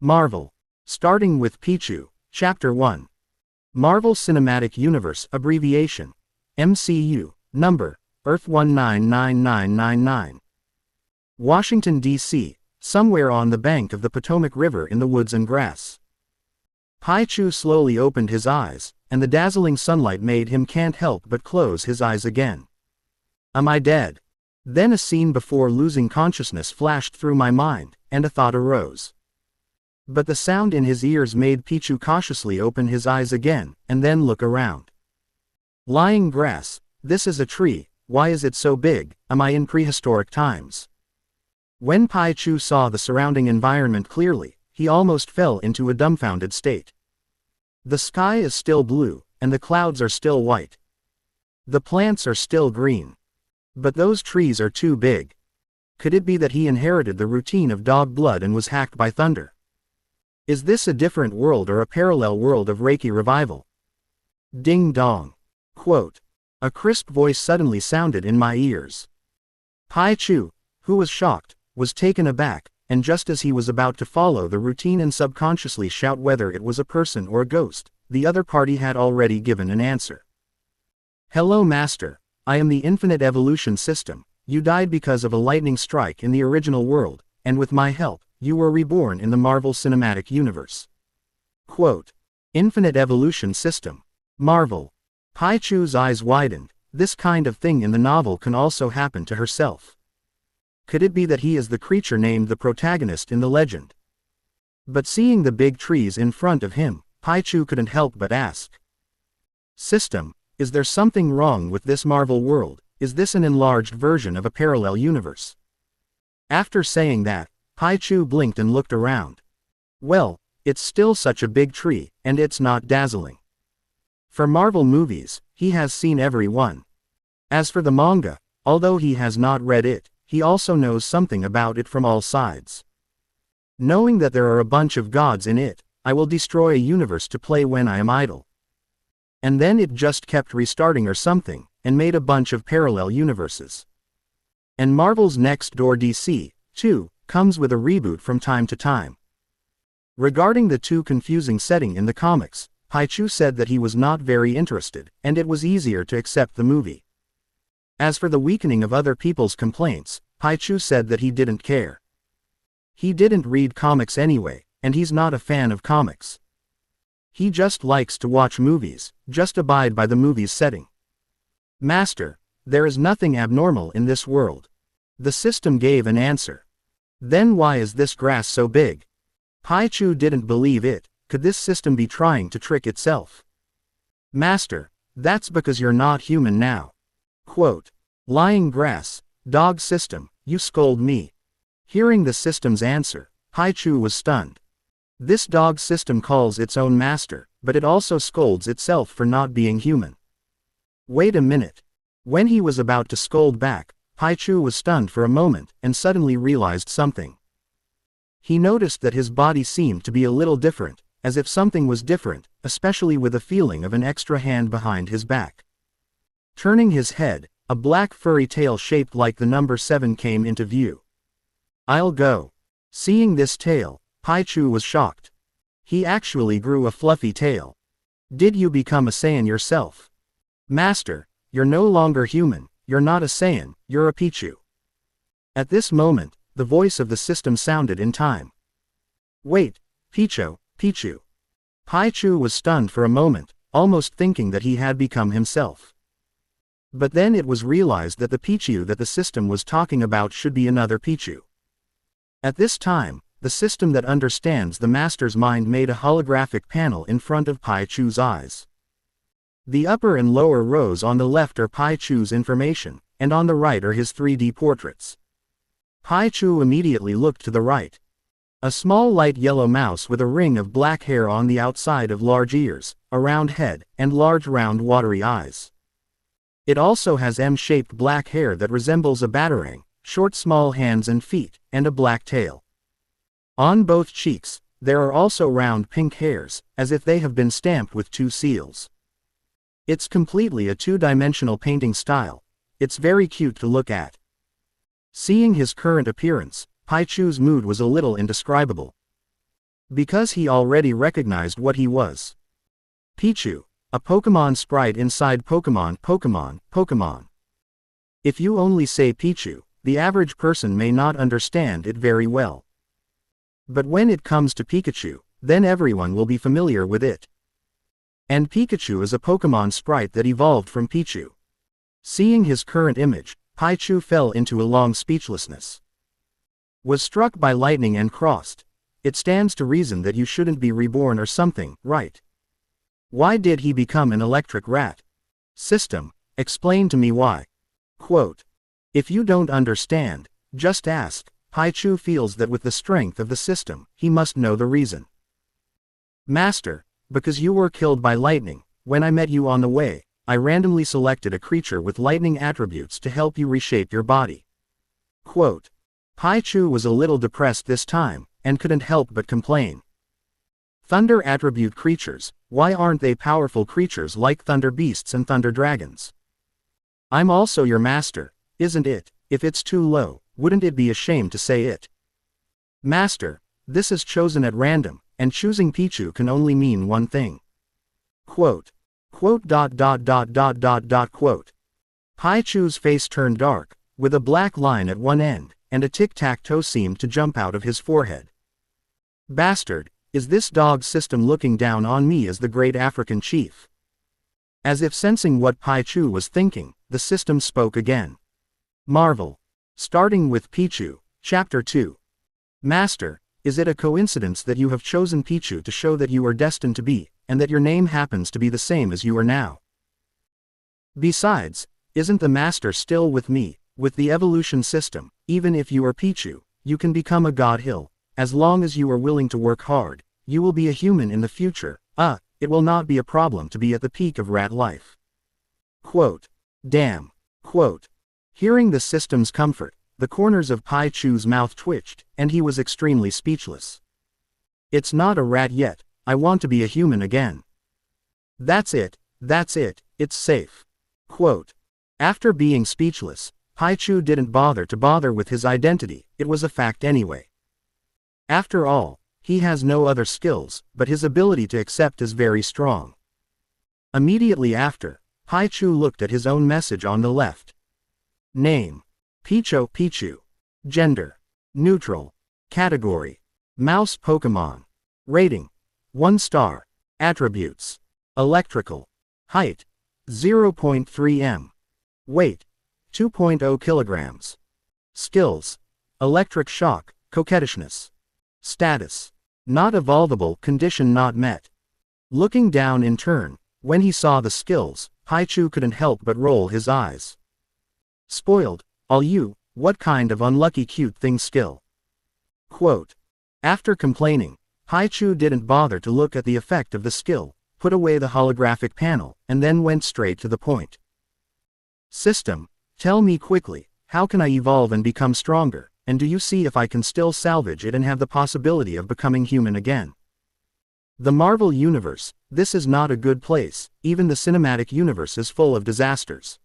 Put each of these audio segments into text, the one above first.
Marvel. Starting with Pichu, Chapter 1. Marvel Cinematic Universe Abbreviation. MCU, Number, Earth 199999. Washington, D.C., somewhere on the bank of the Potomac River in the woods and grass. Pichu slowly opened his eyes, and the dazzling sunlight made him can't help but close his eyes again. Am I dead? Then a scene before losing consciousness flashed through my mind, and a thought arose. But the sound in his ears made Pichu cautiously open his eyes again, and then look around. Lying grass, this is a tree, why is it so big? Am I in prehistoric times? When Pichu saw the surrounding environment clearly, he almost fell into a dumbfounded state. The sky is still blue, and the clouds are still white. The plants are still green. But those trees are too big. Could it be that he inherited the routine of dog blood and was hacked by thunder? Is this a different world or a parallel world of Reiki revival? Ding dong. Quote. A crisp voice suddenly sounded in my ears. Pichu, who was shocked, was taken aback, and just as he was about to follow the routine and subconsciously shout whether it was a person or a ghost, the other party had already given an answer. Hello, Master. I am the Infinite Evolution System. You died because of a lightning strike in the original world, and with my help, you were reborn in the Marvel Cinematic Universe. Quote. Infinite Evolution System. Marvel. Pichu's eyes widened. This kind of thing in the novel can also happen to herself. Could it be that he is the creature named the protagonist in the legend? But seeing the big trees in front of him, Pichu couldn't help but ask. System, is there something wrong with this Marvel world? Is this an enlarged version of a parallel universe? After saying that, Pichu blinked and looked around. Well, it's still such a big tree, and it's not dazzling. For Marvel movies, he has seen every one. As for the manga, although he has not read it, he also knows something about it from all sides. Knowing that there are a bunch of gods in it, I will destroy a universe to play when I am idle. And then it just kept restarting or something, and made a bunch of parallel universes. And Marvel's next door DC, too, comes with a reboot from time to time. Regarding the too confusing setting in the comics, Pichu said that he was not very interested, and it was easier to accept the movie. As for the weakening of other people's complaints, Pichu said that he didn't care. He didn't read comics anyway, and he's not a fan of comics. He just likes to watch movies, just abide by the movie's setting. Master, there is nothing abnormal in this world. The system gave an answer. Then why is this grass so big? Pichu didn't believe it. Could this system be trying to trick itself? Master, that's because you're not human now. Quote. Lying grass, dog system, you scold me. Hearing the system's answer, Pichu was stunned. This dog system calls its own master, but it also scolds itself for not being human. Wait a minute. When he was about to scold back, Pichu was stunned for a moment and suddenly realized something. He noticed that his body seemed to be a little different, as if something was different, especially with a feeling of an extra hand behind his back. Turning his head, a black furry tail shaped like the number 7 came into view. I'll go. Seeing this tail, Pichu was shocked. He actually grew a fluffy tail. Did you become a Saiyan yourself? Master, you're no longer human, you're not a Saiyan, you're a Pichu. At this moment, the voice of the system sounded in time. Wait, Pichu. Pichu was stunned for a moment, almost thinking that he had become himself. But then it was realized that the Pichu that the system was talking about should be another Pichu. At this time, the system that understands the master's mind made a holographic panel in front of Pichu's eyes. The upper and lower rows on the left are Pichu's information, and on the right are his 3D portraits. Pichu immediately looked to the right. A small light yellow mouse with a ring of black hair on the outside of large ears, a round head, and large round watery eyes. It also has M-shaped black hair that resembles a batarang, short small hands and feet, and a black tail. On both cheeks, there are also round pink hairs, as if they have been stamped with 2 seals. It's completely a 2-dimensional painting style. It's very cute to look at. Seeing his current appearance, Pichu's mood was a little indescribable. Because he already recognized what he was. Pichu, a Pokemon sprite inside Pokemon. If you only say Pichu, the average person may not understand it very well. But when it comes to Pikachu, then everyone will be familiar with it. And Pikachu is a Pokemon sprite that evolved from Pichu. Seeing his current image, Pichu fell into a long speechlessness. Was struck by lightning and crossed. It stands to reason that you shouldn't be reborn or something, right? Why did he become an electric rat? System, explain to me why. Quote. If you don't understand, just ask. Pichu feels that with the strength of the system, he must know the reason. Master, because you were killed by lightning, when I met you on the way, I randomly selected a creature with lightning attributes to help you reshape your body. Quote. Pichu was a little depressed this time, and couldn't help but complain. Thunder attribute creatures, why aren't they powerful creatures like thunder beasts and thunder dragons? I'm also your master, isn't it? If it's too low, wouldn't it be a shame to say it? Master, this is chosen at random, and choosing Pichu can only mean one thing. Quote. Quote. Quote. Pichu's face turned dark, with a black line at one end, and a tic-tac-toe seemed to jump out of his forehead. Bastard, is this dog system looking down on me as the great African chief? As if sensing what Pichu was thinking, the system spoke again. Marvel. Starting with Pichu, Chapter 2. Master, is it a coincidence that you have chosen Pichu to show that you are destined to be, and that your name happens to be the same as you are now? Besides, isn't the Master still with me, with the evolution system? Even if you are Pichu, you can become a god hill. As long as you are willing to work hard, you will be a human in the future. It will not be a problem to be at the peak of rat life. Quote. Damn. Quote. Hearing the system's comfort, the corners of Pichu's mouth twitched, and he was extremely speechless. It's not a rat yet, I want to be a human again. That's it, it's safe. Quote. After being speechless, Pichu didn't bother with his identity, it was a fact anyway. After all, he has no other skills, but his ability to accept is very strong. Immediately after, Pichu looked at his own message on the left. Name. Pichu. Gender. Neutral. Category. Mouse Pokemon. Rating. 1 star. Attributes. Electrical. Height. 0.3 m. Weight. 2.0 kilograms. Skills. Electric Shock, Coquettishness. Status. Not evolvable, condition not met. Looking down in turn, when he saw the skills, Pichu couldn't help but roll his eyes. Spoiled, all you, what kind of unlucky cute thing skill? Quote. After complaining, Pichu didn't bother to look at the effect of the skill, put away the holographic panel, and then went straight to the point. System, tell me quickly, how can I evolve and become stronger, and do you see if I can still salvage it and have the possibility of becoming human again? The Marvel Universe, this is not a good place, even the cinematic universe is full of disasters.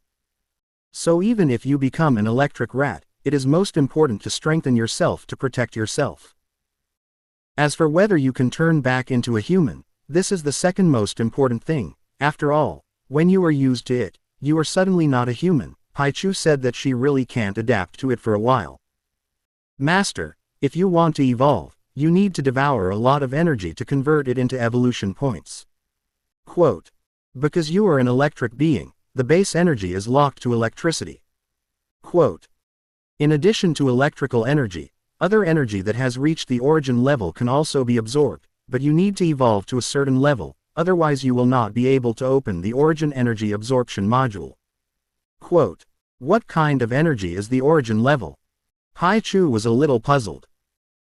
So even if you become an electric rat, it is most important to strengthen yourself to protect yourself. As for whether you can turn back into a human, this is the second most important thing. After all, when you are used to it, you are suddenly not a human. Pichu said that she really can't adapt to it for a while. Master, if you want to evolve, you need to devour a lot of energy to convert it into evolution points. Quote. Because you are an electric being, the base energy is locked to electricity. Quote. In addition to electrical energy, other energy that has reached the origin level can also be absorbed, but you need to evolve to a certain level, otherwise you will not be able to open the origin energy absorption module. Quote. What kind of energy is the origin level? Pichu was a little puzzled.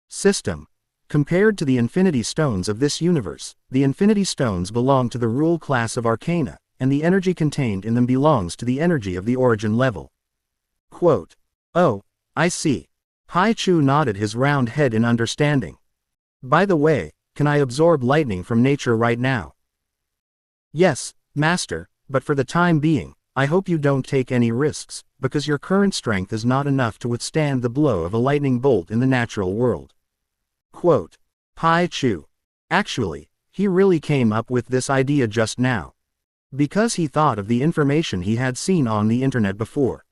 System. Compared to the Infinity Stones of this universe, the Infinity Stones belong to the rule class of Arcana, and the energy contained in them belongs to the energy of the origin level. Quote. Oh, I see. Pichu nodded his round head in understanding. By the way, can I absorb lightning from nature right now? Yes, Master, but for the time being, I hope you don't take any risks, because your current strength is not enough to withstand the blow of a lightning bolt in the natural world. Quote. Pichu. Actually, he really came up with this idea just now. Because he thought of the information he had seen on the internet before.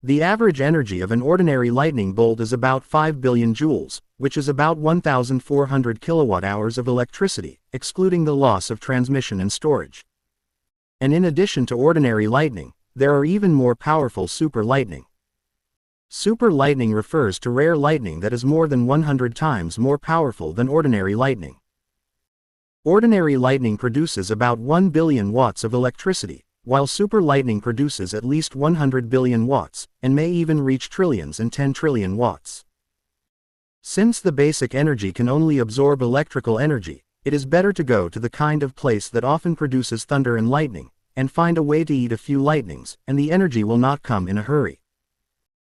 The average energy of an ordinary lightning bolt is about 5 billion joules, which is about 1,400 kilowatt-hours of electricity, excluding the loss of transmission and storage. And in addition to ordinary lightning, there are even more powerful super lightning. Super lightning refers to rare lightning that is more than 100 times more powerful than ordinary lightning. Ordinary lightning produces about 1 billion watts of electricity, while super lightning produces at least 100 billion watts, and may even reach trillions and 10 trillion watts. Since the basic energy can only absorb electrical energy, it is better to go to the kind of place that often produces thunder and lightning, and find a way to eat a few lightnings, and the energy will not come in a hurry.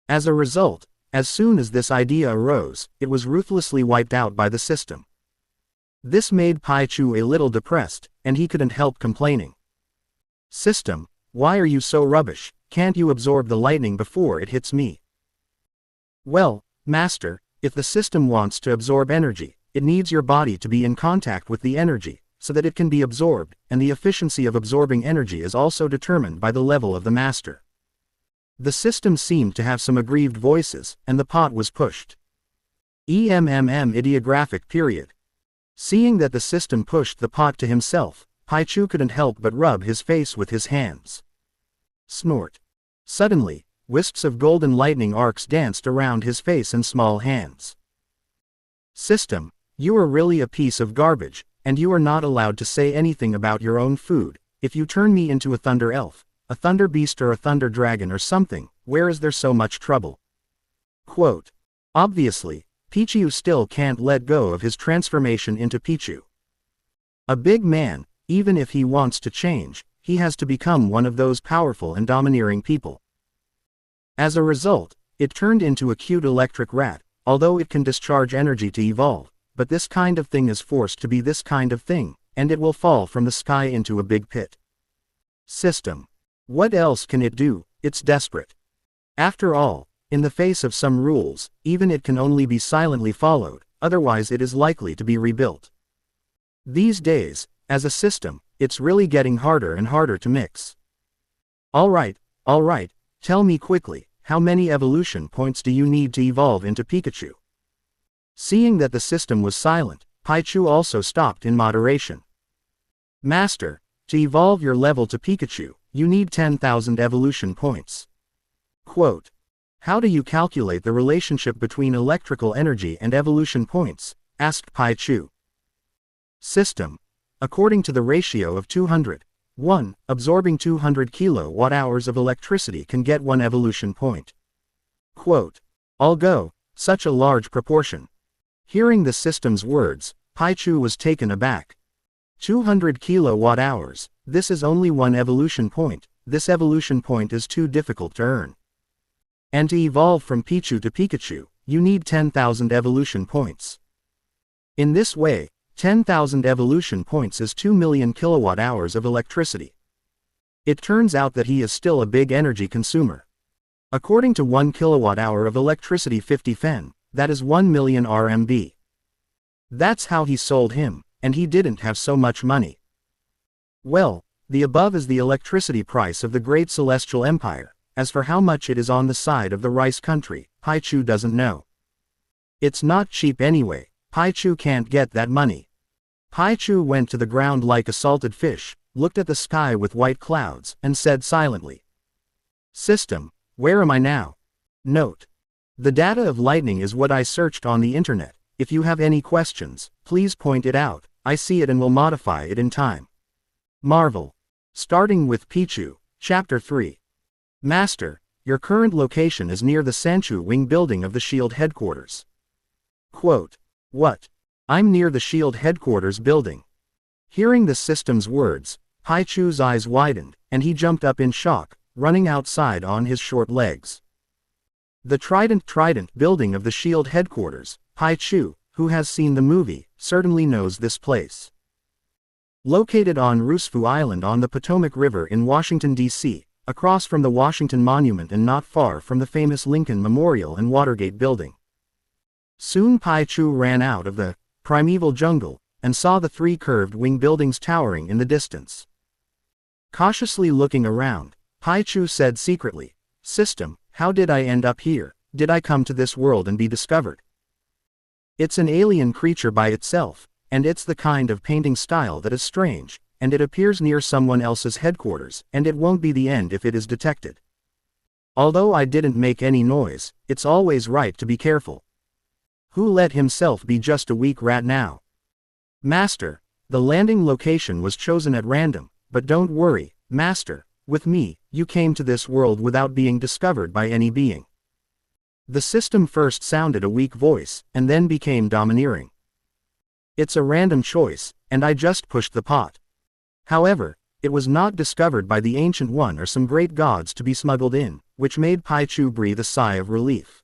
As a result, as soon as this idea arose, it was ruthlessly wiped out by the system. This made Pichu a little depressed, and he couldn't help complaining. System, why are you so rubbish? Can't you absorb the lightning before it hits me? Well, master, if the system wants to absorb energy, it needs your body to be in contact with the energy, so that it can be absorbed, and the efficiency of absorbing energy is also determined by the level of the master. The system seemed to have some aggrieved voices, and the pot was pushed. Ideographic period. Seeing that the system pushed the pot to himself, Pichu couldn't help but rub his face with his hands. Snort. Suddenly, wisps of golden lightning arcs danced around his face and small hands. System, you are really a piece of garbage, and you are not allowed to say anything about your own food. If you turn me into a thunder elf, a thunder beast or a thunder dragon or something, where is there so much trouble? Quote. Obviously, Pichu still can't let go of his transformation into Pichu. A big man, even if he wants to change, he has to become one of those powerful and domineering people. As a result, it turned into a cute electric rat, although it can discharge energy to evolve, but this kind of thing is forced to be this kind of thing, and it will fall from the sky into a big pit. System. What else can it do? It's desperate. After all, in the face of some rules, even it can only be silently followed, otherwise it is likely to be rebuilt. These days, as a system, it's really getting harder and harder to mix. Alright, tell me quickly, how many evolution points do you need to evolve into Pikachu? Seeing that the system was silent, Pichu also stopped in moderation. Master, to evolve your level to Pikachu, you need 10,000 evolution points. Quote. How do you calculate the relationship between electrical energy and evolution points? Asked Pichu. System. According to the ratio of 200:1, absorbing 200 kilowatt-hours of electricity can get 1 evolution point. Quote. I'll go, such a large proportion. Hearing the system's words, Pichu was taken aback. 200 kilowatt-hours, this is only 1 evolution point, this evolution point is too difficult to earn. And to evolve from Pichu to Pikachu, you need 10,000 evolution points. In this way, 10,000 evolution points is 2 million kilowatt-hours of electricity. It turns out that he is still a big energy consumer. According to 1 kilowatt-hour of electricity 50 fen, that is 1 million RMB. That's how he sold him, and he didn't have so much money. Well, the above is the electricity price of the Great Celestial Empire. As for how much it is on the side of the rice country, Pichu doesn't know. It's not cheap anyway. Pichu can't get that money. Pichu went to the ground like a salted fish, looked at the sky with white clouds, and said silently. System, where am I now? Note. The data of lightning is what I searched on the internet. If you have any questions, please point it out. I see it and will modify it in time. Marvel. Starting with Pichu, Chapter 3. Master, your current location is near the Sanchu Wing building of the SHIELD headquarters. Quote. What? I'm near the SHIELD headquarters building. Hearing the system's words, Pichu's eyes widened, and he jumped up in shock, running outside on his short legs. The Trident building of the SHIELD headquarters, Pichu, who has seen the movie, certainly knows this place. Located on Roosevelt Island on the Potomac River in Washington, D.C., across from the Washington Monument and not far from the famous Lincoln Memorial and Watergate building. Soon Pichu ran out of the primeval jungle, and saw the three curved wing buildings towering in the distance. Cautiously looking around, Pichu said secretly, "System, how did I end up here? Did I come to this world and be discovered?" It's an alien creature by itself, and it's the kind of painting style that is strange, and it appears near someone else's headquarters, and it won't be the end if it is detected. Although I didn't make any noise, it's always right to be careful. Who let himself be just a weak rat now? Master, the landing location was chosen at random, but don't worry, Master, with me, you came to this world without being discovered by any being. The system first sounded a weak voice, and then became domineering. It's a random choice, and I just pushed the pot. However, it was not discovered by the Ancient One or some great gods to be smuggled in, which made Pichu breathe a sigh of relief.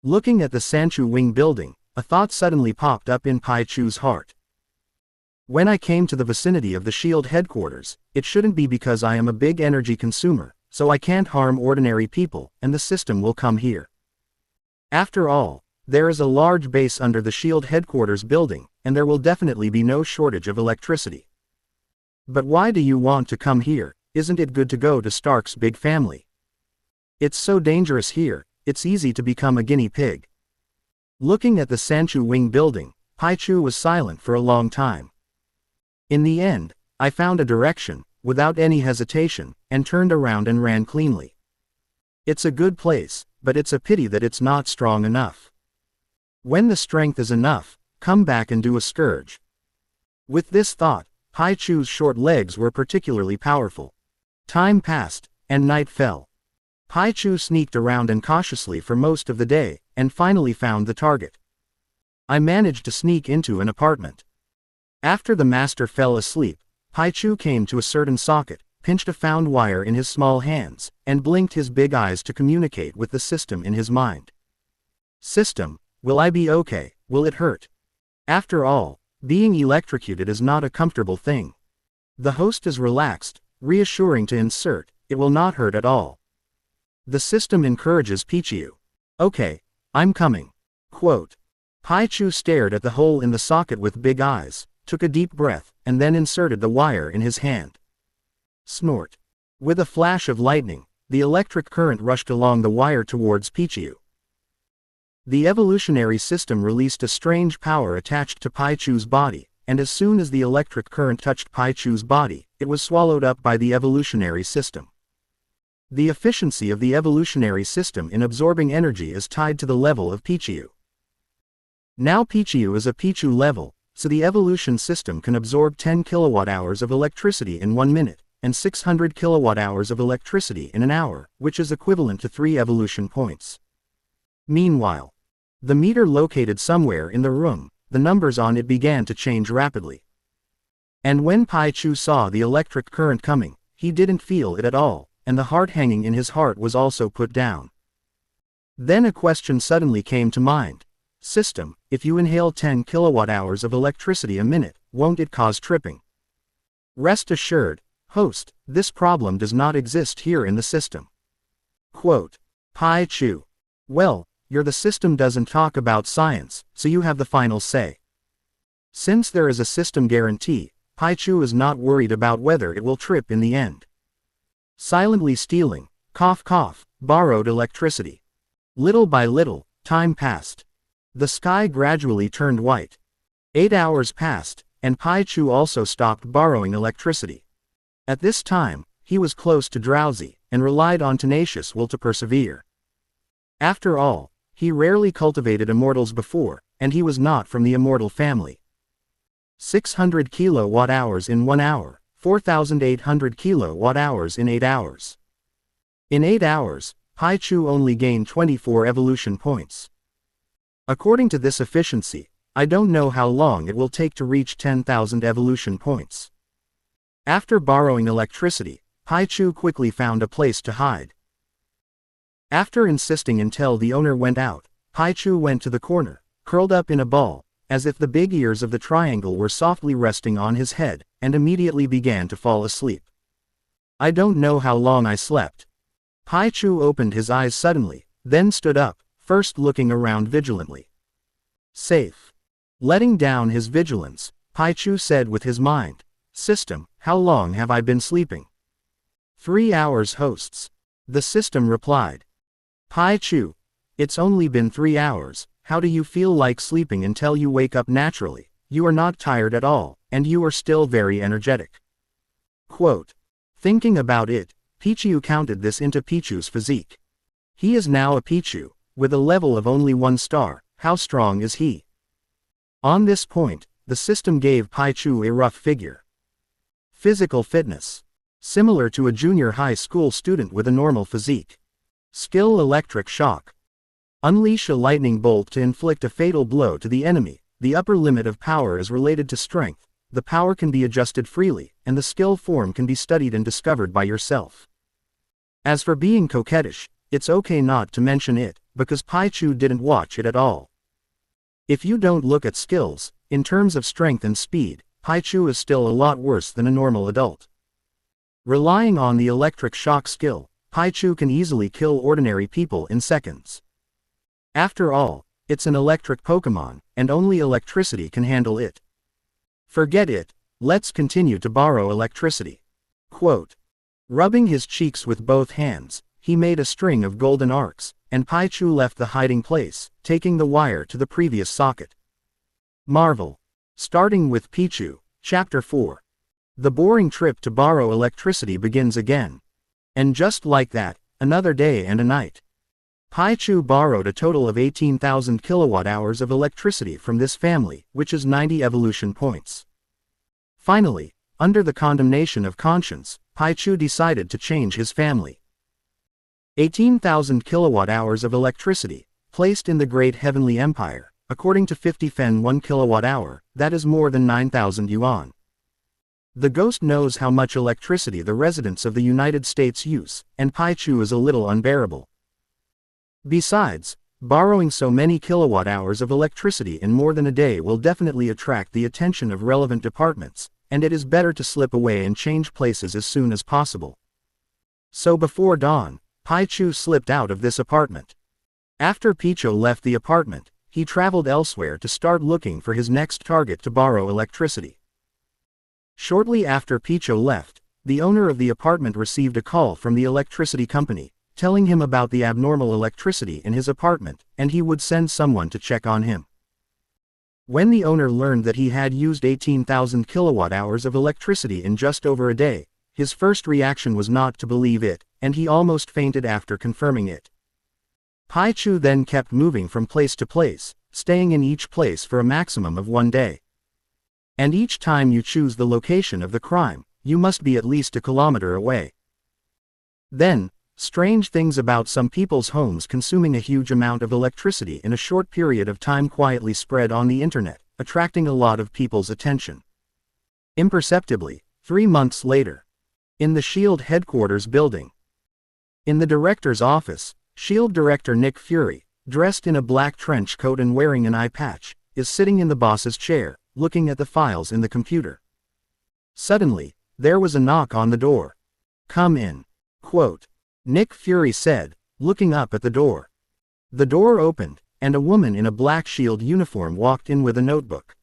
Looking at the Sanchu Wing building, a thought suddenly popped up in Pichu's heart. When I came to the vicinity of the SHIELD headquarters, it shouldn't be because I am a big energy consumer, so I can't harm ordinary people, and the system will come here. After all, there is a large base under the SHIELD headquarters building, and there will definitely be no shortage of electricity. But why do you want to come here? Isn't it good to go to Stark's big family? It's so dangerous here, it's easy to become a guinea pig. Looking at the Sanchu Wing building, Pichu was silent for a long time. In the end, I found a direction, without any hesitation, and turned around and ran cleanly. It's a good place, but it's a pity that it's not strong enough. When the strength is enough, come back and do a scourge. With this thought, Pichu's short legs were particularly powerful. Time passed, and night fell. Pichu sneaked around and cautiously for most of the day, and finally found the target. I managed to sneak into an apartment. After the master fell asleep, Pichu came to a certain socket, pinched a found wire in his small hands, and blinked his big eyes to communicate with the system in his mind. System, will I be okay? Will it hurt? After all, being electrocuted is not a comfortable thing. The host is relaxed, reassuring to insert, it will not hurt at all. The system encourages Pichu. Okay, I'm coming. Quote. Pichu stared at the hole in the socket with big eyes, took a deep breath, and then inserted the wire in his hand. Snort. With a flash of lightning, the electric current rushed along the wire towards Pichu. The evolutionary system released a strange power attached to Pichu's body, and as soon as the electric current touched Pichu's body, it was swallowed up by the evolutionary system. The efficiency of the evolutionary system in absorbing energy is tied to the level of Pichu. Now Pichu is a Pichu level, so the evolution system can absorb 10 kilowatt-hours of electricity in 1 minute, and 600 kilowatt-hours of electricity in an hour, which is equivalent to 3 evolution points. Meanwhile, the meter located somewhere in the room, the numbers on it began to change rapidly. And when Pichu saw the electric current coming, he didn't feel it at all, and the heart hanging in his heart was also put down. Then a question suddenly came to mind. System, if you inhale 10 kilowatt-hours of electricity a minute, won't it cause tripping? Rest assured, host, this problem does not exist here in the system. Quote. Pichu. Well, the system doesn't talk about science, so you have the final say. Since there is a system guarantee, Pichu is not worried about whether it will trip in the end. Silently stealing, borrowed electricity. Little by little, time passed. The sky gradually turned white. 8 hours passed, and Pichu also stopped borrowing electricity. At this time, he was close to drowsy, and relied on tenacious will to persevere. After all, he rarely cultivated immortals before, and he was not from the immortal family. 600 kilowatt-hours in 1 hour, 4,800 kilowatt-hours in 8 hours. In 8 hours, Pichu only gained 24 evolution points. According to this efficiency, I don't know how long it will take to reach 10,000 evolution points. After borrowing electricity, Pichu quickly found a place to hide. After insisting until the owner went out, Pichu went to the corner, curled up in a ball, as if the big ears of the triangle were softly resting on his head, and immediately began to fall asleep. I don't know how long I slept. Pichu opened his eyes suddenly, then stood up, first looking around vigilantly. Safe. Letting down his vigilance, Pichu said with his mind, "System, how long have I been sleeping?" 3 hours, hosts. The system replied. Pichu, it's only been 3 hours, how do you feel like sleeping until you wake up naturally? You are not tired at all, and you are still very energetic. Quote. Thinking about it, Pichu counted this into Pichu's physique. He is now a Pichu, with a level of only 1 star, how strong is he? On this point, the system gave Pichu a rough figure. Physical fitness. Similar to a junior high school student with a normal physique. Skill: electric shock. Unleash a lightning bolt to inflict a fatal blow to the enemy. The upper limit of power is related to strength. The power can be adjusted freely, and the skill form can be studied and discovered by yourself. As for being coquettish, it's okay not to mention it, because Pichu didn't watch it at all. If you don't look at skills, in terms of strength and speed, Pichu is still a lot worse than a normal adult. Relying on the electric shock skill, Pichu can easily kill ordinary people in seconds. After all, it's an electric Pokemon, and only electricity can handle it. Forget it, let's continue to borrow electricity. Quote. Rubbing his cheeks with both hands, he made a string of golden arcs, and Pichu left the hiding place, taking the wire to the previous socket. Marvel. Starting with Pichu, Chapter 4. The boring trip to borrow electricity begins again. And just like that, another day and a night. Pichu borrowed a total of 18,000 kilowatt-hours of electricity from this family, which is 90 evolution points. Finally, under the condemnation of conscience, Pichu decided to change his family. 18,000 kilowatt-hours of electricity, placed in the Great Heavenly Empire, according to 50 Fen 1 kilowatt-hour, that is more than 9,000 yuan. The ghost knows how much electricity the residents of the United States use, and Pichu is a little unbearable. Besides, borrowing so many kilowatt-hours of electricity in more than a day will definitely attract the attention of relevant departments, and it is better to slip away and change places as soon as possible. So before dawn, Pichu slipped out of this apartment. After Pichu left the apartment, he traveled elsewhere to start looking for his next target to borrow electricity. Shortly after Pichu left, the owner of the apartment received a call from the electricity company, telling him about the abnormal electricity in his apartment, and he would send someone to check on him. When the owner learned that he had used 18,000 kilowatt-hours of electricity in just over a day, his first reaction was not to believe it, and he almost fainted after confirming it. Pichu then kept moving from place to place, staying in each place for a maximum of 1 day. And each time you choose the location of the crime, you must be at least a kilometer away. Then, strange things about some people's homes consuming a huge amount of electricity in a short period of time quietly spread on the internet, attracting a lot of people's attention. Imperceptibly, 3 months later. In the SHIELD headquarters building. In the director's office, SHIELD director Nick Fury, dressed in a black trench coat and wearing an eye patch, is sitting in the boss's chair, looking at the files in the computer. Suddenly, there was a knock on the door. "Come in." Quote. Nick Fury said, looking up at the door. The door opened, and a woman in a black SHIELD uniform walked in with a notebook.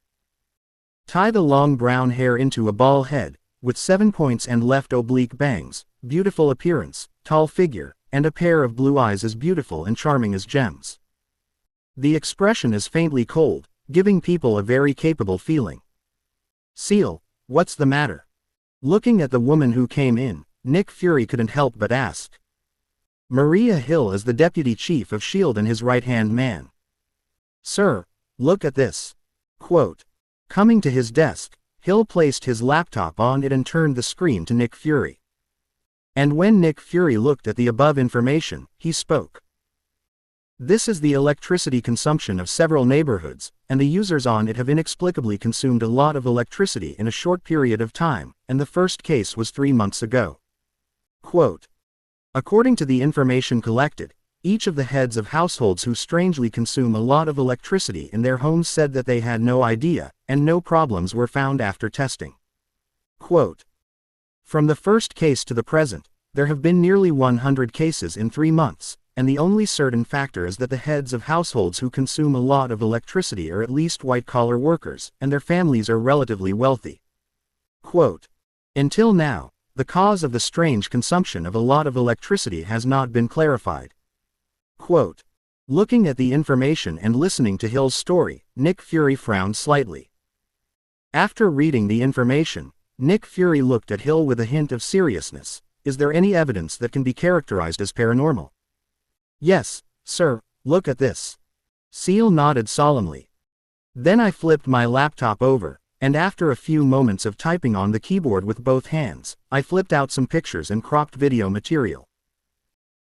Tie the long brown hair into a ball head, with 7 points and left oblique bangs, beautiful appearance, tall figure, and a pair of blue eyes as beautiful and charming as gems. The expression is faintly cold, giving people a very capable feeling. Seal, what's the matter? Looking at the woman who came in, Nick Fury couldn't help but ask. Maria Hill is the deputy chief of SHIELD and his right-hand man. Sir, look at this. Quote. Coming to his desk, Hill placed his laptop on it and turned the screen to Nick Fury. And when Nick Fury looked at the above information, he spoke. This is the electricity consumption of several neighborhoods, and the users on it have inexplicably consumed a lot of electricity in a short period of time, and the first case was 3 months ago. Quote. According to the information collected, each of the heads of households who strangely consume a lot of electricity in their homes said that they had no idea, and no problems were found after testing. Quote. From the first case to the present, there have been nearly 100 cases in 3 months, and the only certain factor is that the heads of households who consume a lot of electricity are at least white-collar workers, and their families are relatively wealthy. Quote, "Until now, the cause of the strange consumption of a lot of electricity has not been clarified." Quote, looking at the information and listening to Hill's story, Nick Fury frowned slightly. After reading the information, Nick Fury looked at Hill with a hint of seriousness. "Is there any evidence that can be characterized as paranormal?" "Yes, sir, look at this." Seal nodded solemnly. Then I flipped my laptop over, and after a few moments of typing on the keyboard with both hands, I flipped out some pictures and cropped video material.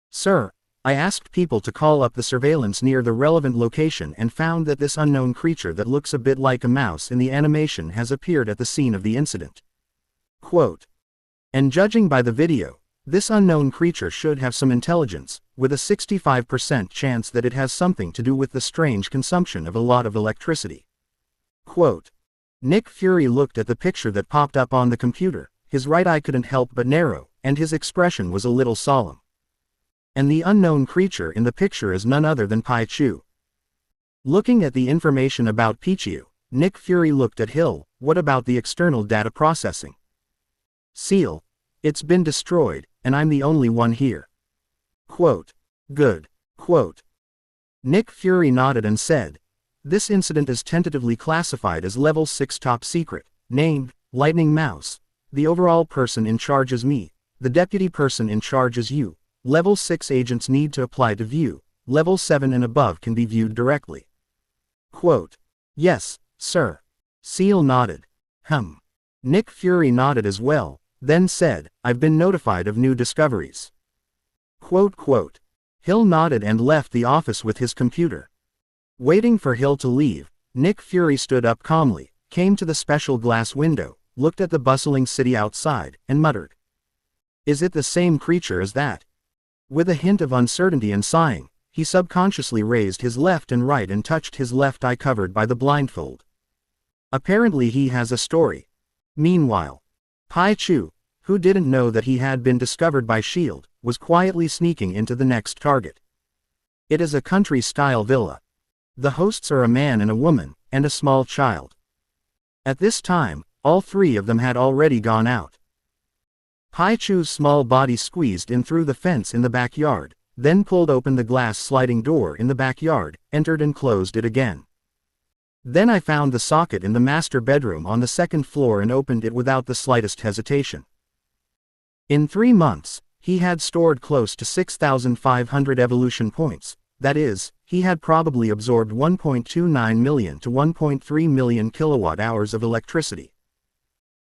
"Sir, I asked people to call up the surveillance near the relevant location and found that this unknown creature that looks a bit like a mouse in the animation has appeared at the scene of the incident." Quote, "And judging by the video, this unknown creature should have some intelligence, with a 65% chance that it has something to do with the strange consumption of a lot of electricity." Quote, Nick Fury looked at the picture that popped up on the computer. His right eye couldn't help but narrow, and his expression was a little solemn. "And the unknown creature in the picture is none other than Pichu." Looking at the information about Pichu, Nick Fury looked at Hill. "What about the external data processing?" Seal, "It's been destroyed, and I'm the only one here." Quote, "Good." Quote, Nick Fury nodded and said, "This incident is tentatively classified as Level 6 top secret, named Lightning Mouse. The overall person in charge is me, the deputy person in charge is you. Level 6 agents need to apply to view, Level 7 and above can be viewed directly." Quote, "Yes, sir." Seal nodded. Nick Fury nodded as well, then said, "I've been notified of new discoveries." Quote, Hill nodded and left the office with his computer. Waiting for Hill to leave, Nick Fury stood up calmly, came to the special glass window, looked at the bustling city outside, and muttered, "Is it the same creature as that?" With a hint of uncertainty and sighing, he subconsciously raised his left and right and touched his left eye covered by the blindfold. Apparently he has a story. Meanwhile, Pichu, who didn't know that he had been discovered by S.H.I.E.L.D., was quietly sneaking into the next target. It is a country-style villa. The hosts are a man and a woman, and a small child. At this time, all three of them had already gone out. Pichu's small body squeezed in through the fence in the backyard, then pulled open the glass sliding door in the backyard, entered and closed it again. Then I found the socket in the master bedroom on the second floor and opened it without the slightest hesitation. In 3 months, he had stored close to 6,500 evolution points. That is, he had probably absorbed 1.29 million to 1.3 million kilowatt-hours of electricity.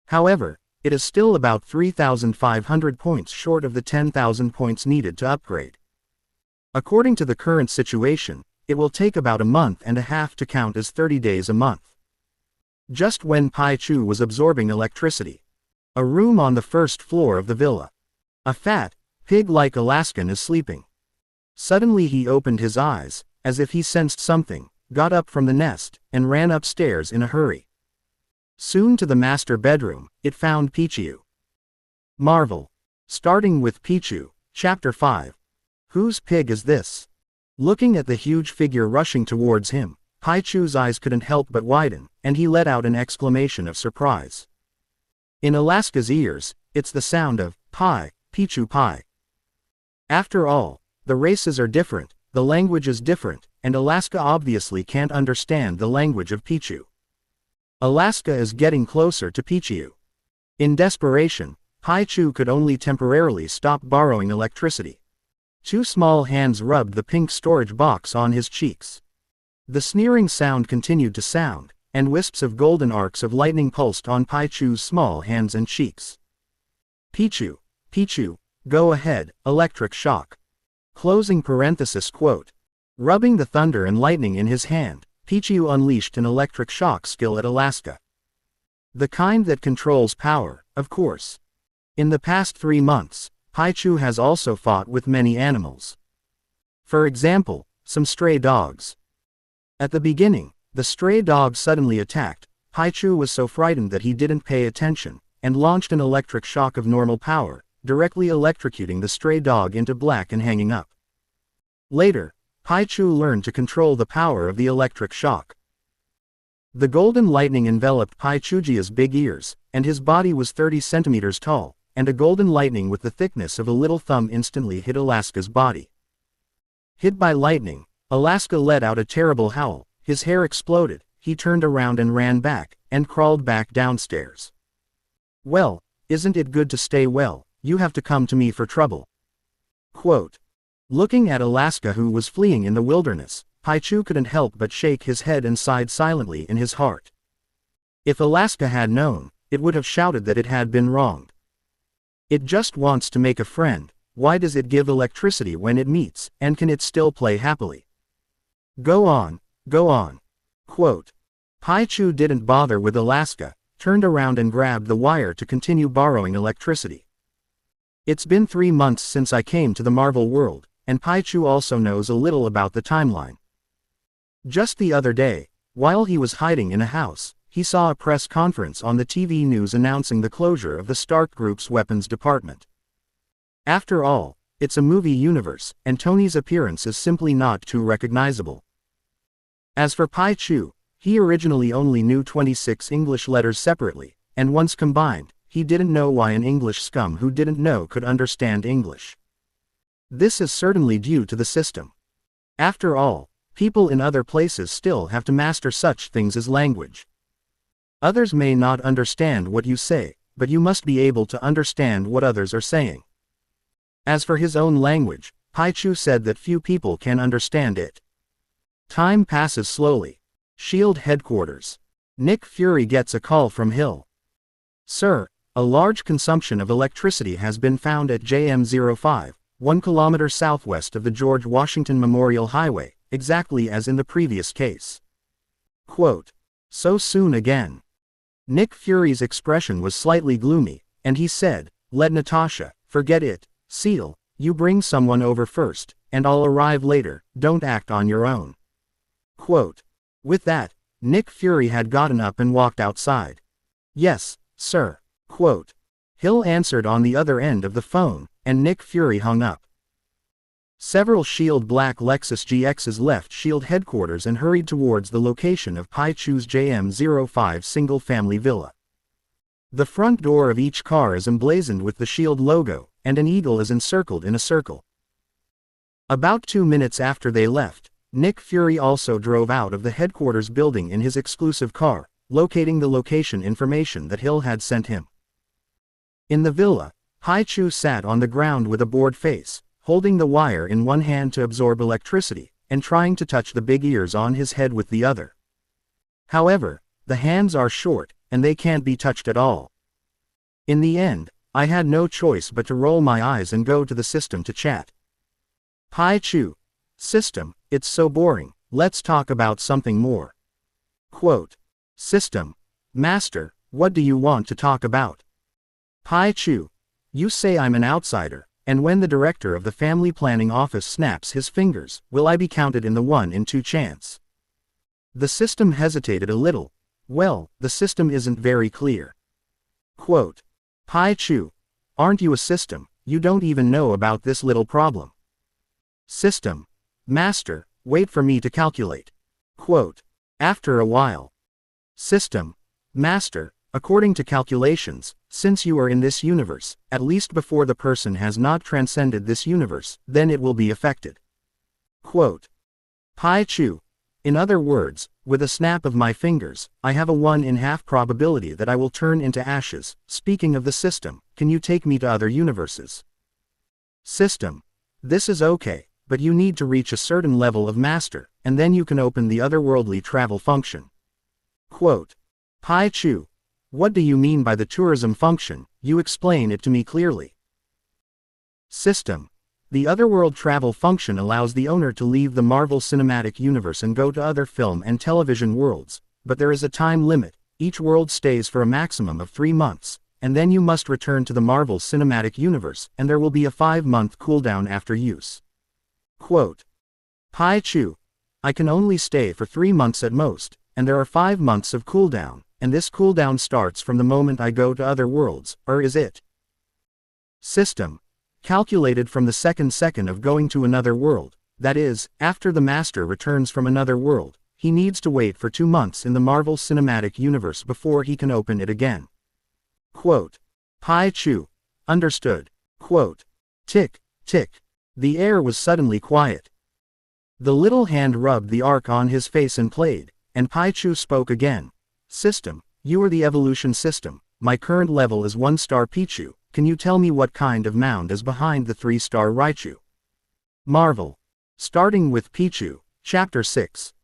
However, it is still about 3,500 points short of the 10,000 points needed to upgrade. According to the current situation, it will take about a month and a half to count as 30 days a month. Just when Pichu was absorbing electricity, a room on the first floor of the villa. A fat, pig-like Alaskan is sleeping. Suddenly he opened his eyes, as if he sensed something, got up from the nest, and ran upstairs in a hurry. Soon to the master bedroom, it found Pichu. Marvel. Starting with Pichu, Chapter 5. Whose pig is this? Looking at the huge figure rushing towards him, Pichu's eyes couldn't help but widen, and he let out an exclamation of surprise. In Alaska's ears, it's the sound of pie, Pichu pie. After all, the races are different, the language is different, and Alaska obviously can't understand the language of Pichu. Alaska is getting closer to Pichu. In desperation, Pichu could only temporarily stop borrowing electricity. 2 small hands rubbed the pink storage box on his cheeks. The sneering sound continued to sound, and wisps of golden arcs of lightning pulsed on Pichu's small hands and cheeks. Pichu, go ahead, electric shock. Closing parenthesis quote. Rubbing the thunder and lightning in his hand, Pichu unleashed an electric shock skill at Alaska. The kind that controls power, of course. In the past 3 months, Pichu has also fought with many animals. For example, some stray dogs. At the beginning, the stray dog suddenly attacked. Pichu was so frightened that he didn't pay attention, and launched an electric shock of normal power, directly electrocuting the stray dog into black and hanging up. Later, Pichu learned to control the power of the electric shock. The golden lightning enveloped Pichu's big ears, and his body was 30 centimeters tall, and a golden lightning with the thickness of a little thumb instantly hit Alaska's body. Hit by lightning, Alaska let out a terrible howl, his hair exploded, he turned around and ran back, and crawled back downstairs. "Well, isn't it good to stay well, you have to come to me for trouble." Quote. Looking at Alaska who was fleeing in the wilderness, Pichu couldn't help but shake his head and sighed silently in his heart. If Alaska had known, it would have shouted that it had been wronged. It just wants to make a friend, why does it give electricity when it meets, and can it still play happily? Go on, go on. Quote. Pichu didn't bother with Alaska, turned around and grabbed the wire to continue borrowing electricity. It's been 3 months since I came to the Marvel world, and Pichu also knows a little about the timeline. Just the other day, while he was hiding in a house, he saw a press conference on the TV news announcing the closure of the Stark Group's weapons department. After all, it's a movie universe, and Tony's appearance is simply not too recognizable. As for Pichu, he originally only knew 26 English letters separately, and once combined, he didn't know why an English scum who didn't know could understand English. This is certainly due to the system. After all, people in other places still have to master such things as language. Others may not understand what you say, but you must be able to understand what others are saying. As for his own language, Pichu said that few people can understand it. Time passes slowly. SHIELD headquarters. Nick Fury gets a call from Hill. Sir, a large consumption of electricity has been found at JM05, 1 kilometer southwest of the George Washington Memorial Highway, exactly as in the previous case. Quote. So soon again. Nick Fury's expression was slightly gloomy, and he said, let Natasha, forget it, Seal, you bring someone over first, and I'll arrive later, don't act on your own. Quote. With that, Nick Fury had gotten up and walked outside. Yes, sir. Quote. Hill answered on the other end of the phone, and Nick Fury hung up. Several SHIELD black Lexus GXs left SHIELD headquarters and hurried towards the location of Pichu's JM05 single-family villa. The front door of each car is emblazoned with the SHIELD logo, and an eagle is encircled in a circle. About 2 minutes after they left, Nick Fury also drove out of the headquarters building in his exclusive car, locating the location information that Hill had sent him. In the villa, Pichu sat on the ground with a bored face, holding the wire in one hand to absorb electricity, and trying to touch the big ears on his head with the other. However, the hands are short, and they can't be touched at all. In the end, I had no choice but to roll my eyes and go to the system to chat. Pichu. System, it's so boring, let's talk about something more. Quote. System. Master, what do you want to talk about? Pichu. You say I'm an outsider, and when the director of the family planning office snaps his fingers, will I be counted in the 1 in 2 chance? The system hesitated a little. Well, the system isn't very clear. Quote. Pichu. Aren't you a system, you don't even know about this little problem. System. Master, wait for me to calculate. Quote. After a while. System. Master, according to calculations, since you are in this universe, at least before the person has not transcended this universe, then it will be affected. Quote. Pichu. In other words, with a snap of my fingers, I have a 1 in half probability that I will turn into ashes. Speaking of the system, can you take me to other universes? System. This is okay, but you need to reach a certain level of master, and then you can open the otherworldly travel function. Quote. Pichu. What do you mean by the tourism function? You explain it to me clearly. System. The otherworld travel function allows the owner to leave the Marvel Cinematic Universe and go to other film and television worlds, but there is a time limit. Each world stays for a maximum of 3 months, and then you must return to the Marvel Cinematic Universe, and there will be a 5-month cooldown after use. Quote. Pichu. I can only stay for 3 months at most, and there are 5 months of cooldown, and this cooldown starts from the moment I go to other worlds, or is it? System. Calculated from the second of going to another world, that is, after the Master returns from another world, he needs to wait for 2 months in the Marvel Cinematic Universe before he can open it again. Quote. Pichu. Understood. Quote. Tick, tick. The air was suddenly quiet. The little hand rubbed the arc on his face and played, and Pichu spoke again. System, you are the evolution system. My current level is 1-star Pichu. Can you tell me what kind of mound is behind the 3-star Raichu? Marvel. Starting with Pichu, Chapter 6.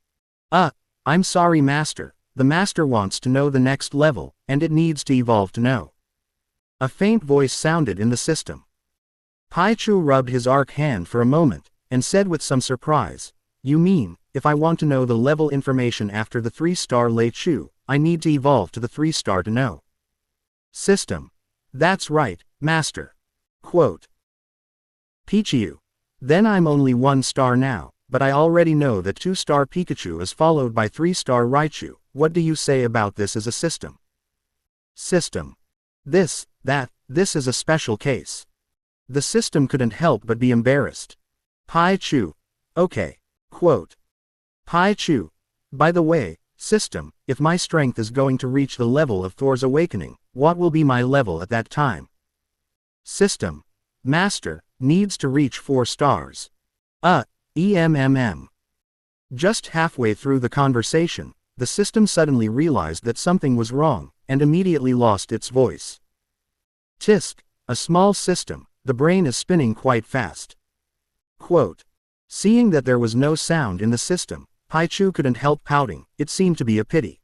I'm sorry Master, the Master wants to know the next level, and it needs to evolve to know. A faint voice sounded in the system. Pichu rubbed his arc hand for a moment, and said with some surprise, you mean, if I want to know the level information after the 3-star Raichu, I need to evolve to the 3-star to know. System. That's right, Master. Quote. Pichu. Then I'm only 1-star now, but I already know that 2-star Pikachu is followed by 3-star Raichu. What do you say about this as a system? System. This is a special case. The system couldn't help but be embarrassed. Pichu. Okay. Quote. Pichu. By the way, system, if my strength is going to reach the level of Thor's awakening, what will be my level at that time? System. Master, needs to reach 4 stars. Just halfway through the conversation, the system suddenly realized that something was wrong, and immediately lost its voice. Tisk, a small system, the brain is spinning quite fast. Quote. Seeing that there was no sound in the system, Pichu couldn't help pouting. It seemed to be a pity.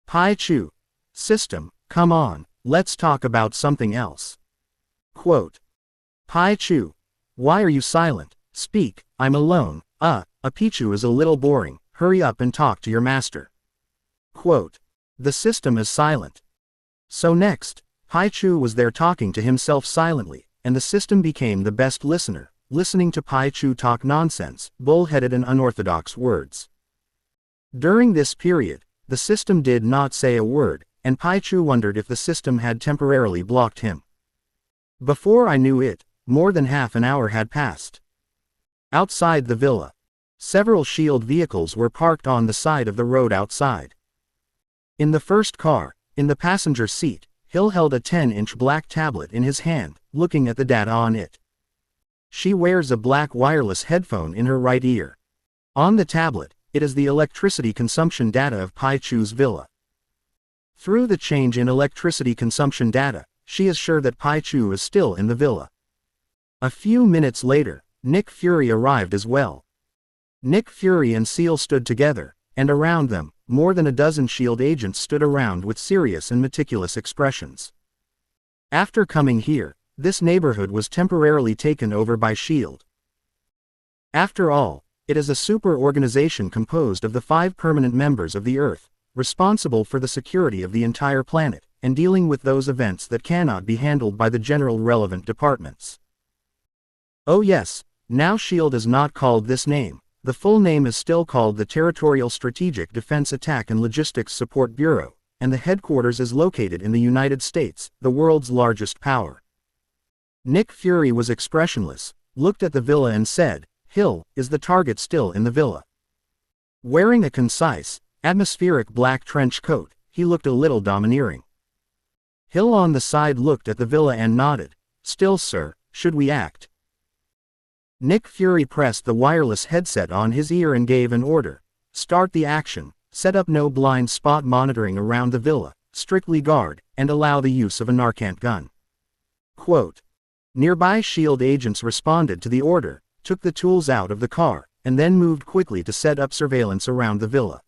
Pichu. System, come on, let's talk about something else. Quote. Pichu. Why are you silent? Speak, I'm alone. A Pichu is a little boring, hurry up and talk to your master. Quote. The system is silent. So next, Pichu was there talking to himself silently, and the system became the best listener, listening to Pichu talk nonsense, bull-headed and unorthodox words. During this period, the system did not say a word, and Pichu wondered if the system had temporarily blocked him. Before I knew it, more than half an hour had passed. Outside the villa, several shield vehicles were parked on the side of the road outside. In the first car, in the passenger seat, Hill held a 10-inch black tablet in his hand, looking at the data on it. She wears a black wireless headphone in her right ear. On the tablet, it is the electricity consumption data of Pichu's villa. Through the change in electricity consumption data, she is sure that Pichu is still in the villa. A few minutes later, Nick Fury arrived as well. Nick Fury and Seal stood together, and around them, more than a dozen SHIELD agents stood around with serious and meticulous expressions. After coming here, this neighborhood was temporarily taken over by SHIELD. After all, it is a super organization composed of the 5 permanent members of the Earth, responsible for the security of the entire planet, and dealing with those events that cannot be handled by the general relevant departments. Oh yes, now SHIELD is not called this name. The full name is still called the Territorial Strategic Defense Attack and Logistics Support Bureau, and the headquarters is located in the United States, the world's largest power. Nick Fury was expressionless, looked at the villa and said, Hill, is the target still in the villa? Wearing a concise, atmospheric black trench coat, he looked a little domineering. Hill on the side looked at the villa and nodded. Still, sir, should we act? Nick Fury pressed the wireless headset on his ear and gave an order. Start the action, set up no blind spot monitoring around the villa, strictly guard, and allow the use of a Narcant gun. Quote. Nearby SHIELD agents responded to the order, took the tools out of the car, and then moved quickly to set up surveillance around the villa.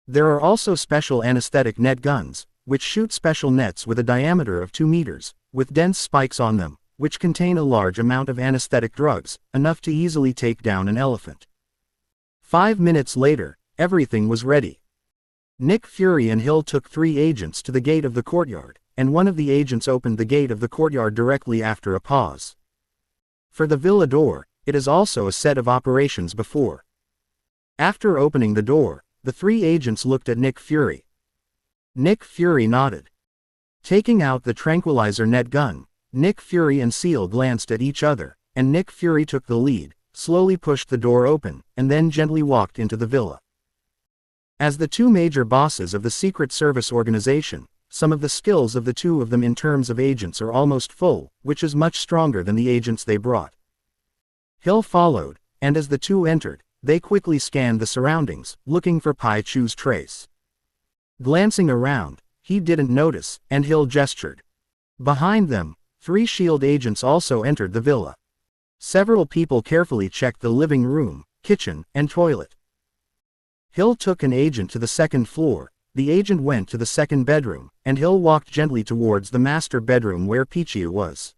There are also special anesthetic net guns, which shoot special nets with a diameter of 2 meters, with dense spikes on them, which contain a large amount of anesthetic drugs, enough to easily take down an elephant. 5 minutes later, everything was ready. Nick Fury and Hill took 3 agents to the gate of the courtyard, and one of the agents opened the gate of the courtyard directly after a pause. For the villa door, it is also a set of operations before. After opening the door, the 3 agents looked at Nick Fury. Nick Fury nodded. Taking out the tranquilizer net gun, Nick Fury and Seal glanced at each other, and Nick Fury took the lead, slowly pushed the door open, and then gently walked into the villa. As the two major bosses of the Secret Service organization, some of the skills of the two of them in terms of agents are almost full, which is much stronger than the agents they brought. Hill followed, and as the two entered, they quickly scanned the surroundings, looking for Pichu's trace. Glancing around, he didn't notice, and Hill gestured. Behind them, 3 SHIELD agents also entered the villa. Several people carefully checked the living room, kitchen, and toilet. Hill took an agent to the second floor, the agent went to the second bedroom, and Hill walked gently towards the master bedroom where Pichu was.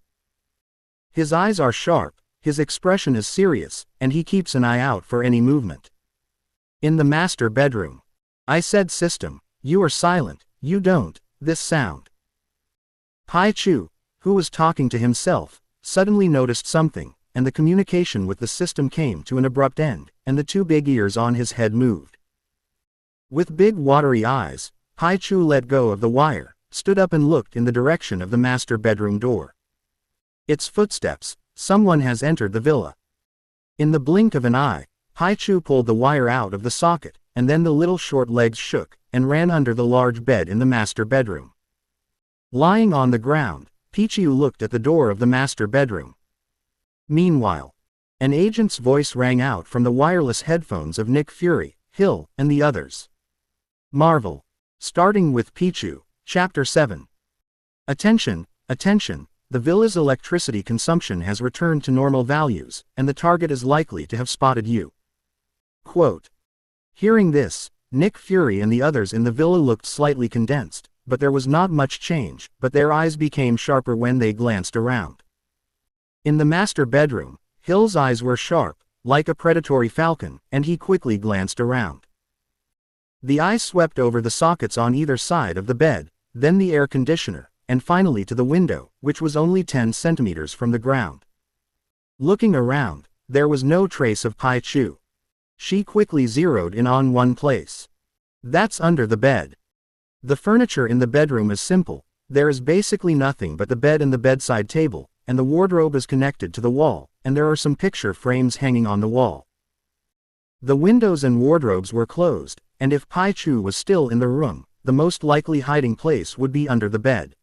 His eyes are sharp, his expression is serious, and he keeps an eye out for any movement. In the master bedroom. I said system, you are silent, you don't, this sound. Pichu, who was talking to himself, suddenly noticed something, and the communication with the system came to an abrupt end, and the 2 big ears on his head moved. With big watery eyes, Pichu let go of the wire, stood up and looked in the direction of the master bedroom door. It's footsteps, someone has entered the villa. In the blink of an eye, Pichu pulled the wire out of the socket, and then the little short legs shook, and ran under the large bed in the master bedroom. Lying on the ground, Pichu looked at the door of the master bedroom. Meanwhile, an agent's voice rang out from the wireless headphones of Nick Fury, Hill, and the others. Marvel. Starting with Pichu, Chapter 7. Attention, attention, the villa's electricity consumption has returned to normal values, and the target is likely to have spotted you. Quote. Hearing this, Nick Fury and the others in the villa looked slightly condensed, but there was not much change, but their eyes became sharper when they glanced around. In the master bedroom, Hill's eyes were sharp, like a predatory falcon, and he quickly glanced around. The eyes swept over the sockets on either side of the bed, then the air conditioner, and finally to the window, which was only 10 centimeters from the ground. Looking around, there was no trace of Pichu. She quickly zeroed in on one place. That's under the bed. The furniture in the bedroom is simple, there is basically nothing but the bed and the bedside table, and the wardrobe is connected to the wall, and there are some picture frames hanging on the wall. The windows and wardrobes were closed, and if Pichu was still in the room, the most likely hiding place would be under the bed.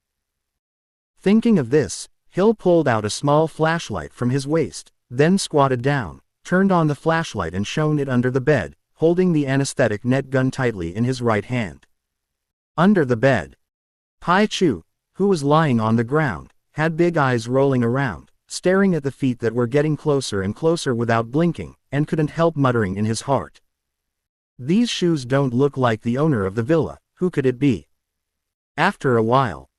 Thinking of this, Hill pulled out a small flashlight from his waist, then squatted down, turned on the flashlight and shone it under the bed, holding the anesthetic net gun tightly in his right hand. Under the bed, Pichu, who was lying on the ground, had big eyes rolling around, staring at the feet that were getting closer and closer without blinking, and couldn't help muttering in his heart. These shoes don't look like the owner of the villa, who could it be? After a while,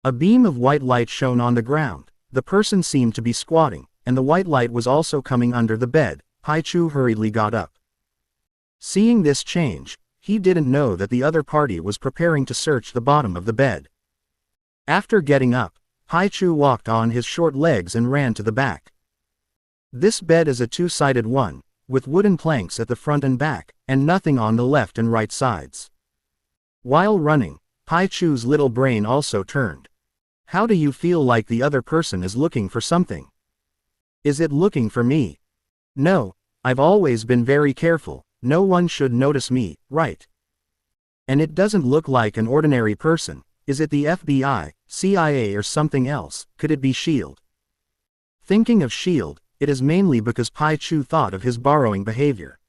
a beam of white light shone on the ground, the person seemed to be squatting, and the white light was also coming under the bed. Pichu hurriedly got up. Seeing this change, he didn't know that the other party was preparing to search the bottom of the bed. After getting up, Pichu walked on his short legs and ran to the back. This bed is a 2-sided one, with wooden planks at the front and back, and nothing on the left and right sides. While running, Pichu's little brain also turned. How do you feel like the other person is looking for something? Is it looking for me? No, I've always been very careful, no one should notice me, right? And it doesn't look like an ordinary person, is it the FBI, CIA or something else, could it be SHIELD? Thinking of SHIELD, it is mainly because Pichu thought of his borrowing behavior.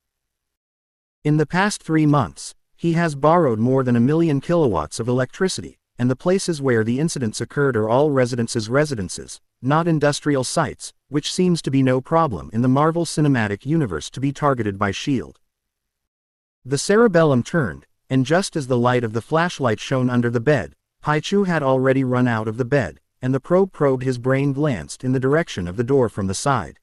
In the past 3 months, he has borrowed more than 1 million kilowatts of electricity, and the places where the incidents occurred are all residences, not industrial sites, which seems to be no problem in the Marvel Cinematic Universe to be targeted by SHIELD. The cerebellum turned, and just as the light of the flashlight shone under the bed, Pichu had already run out of the bed, and the probe probed his brain glanced in the direction of the door from the side.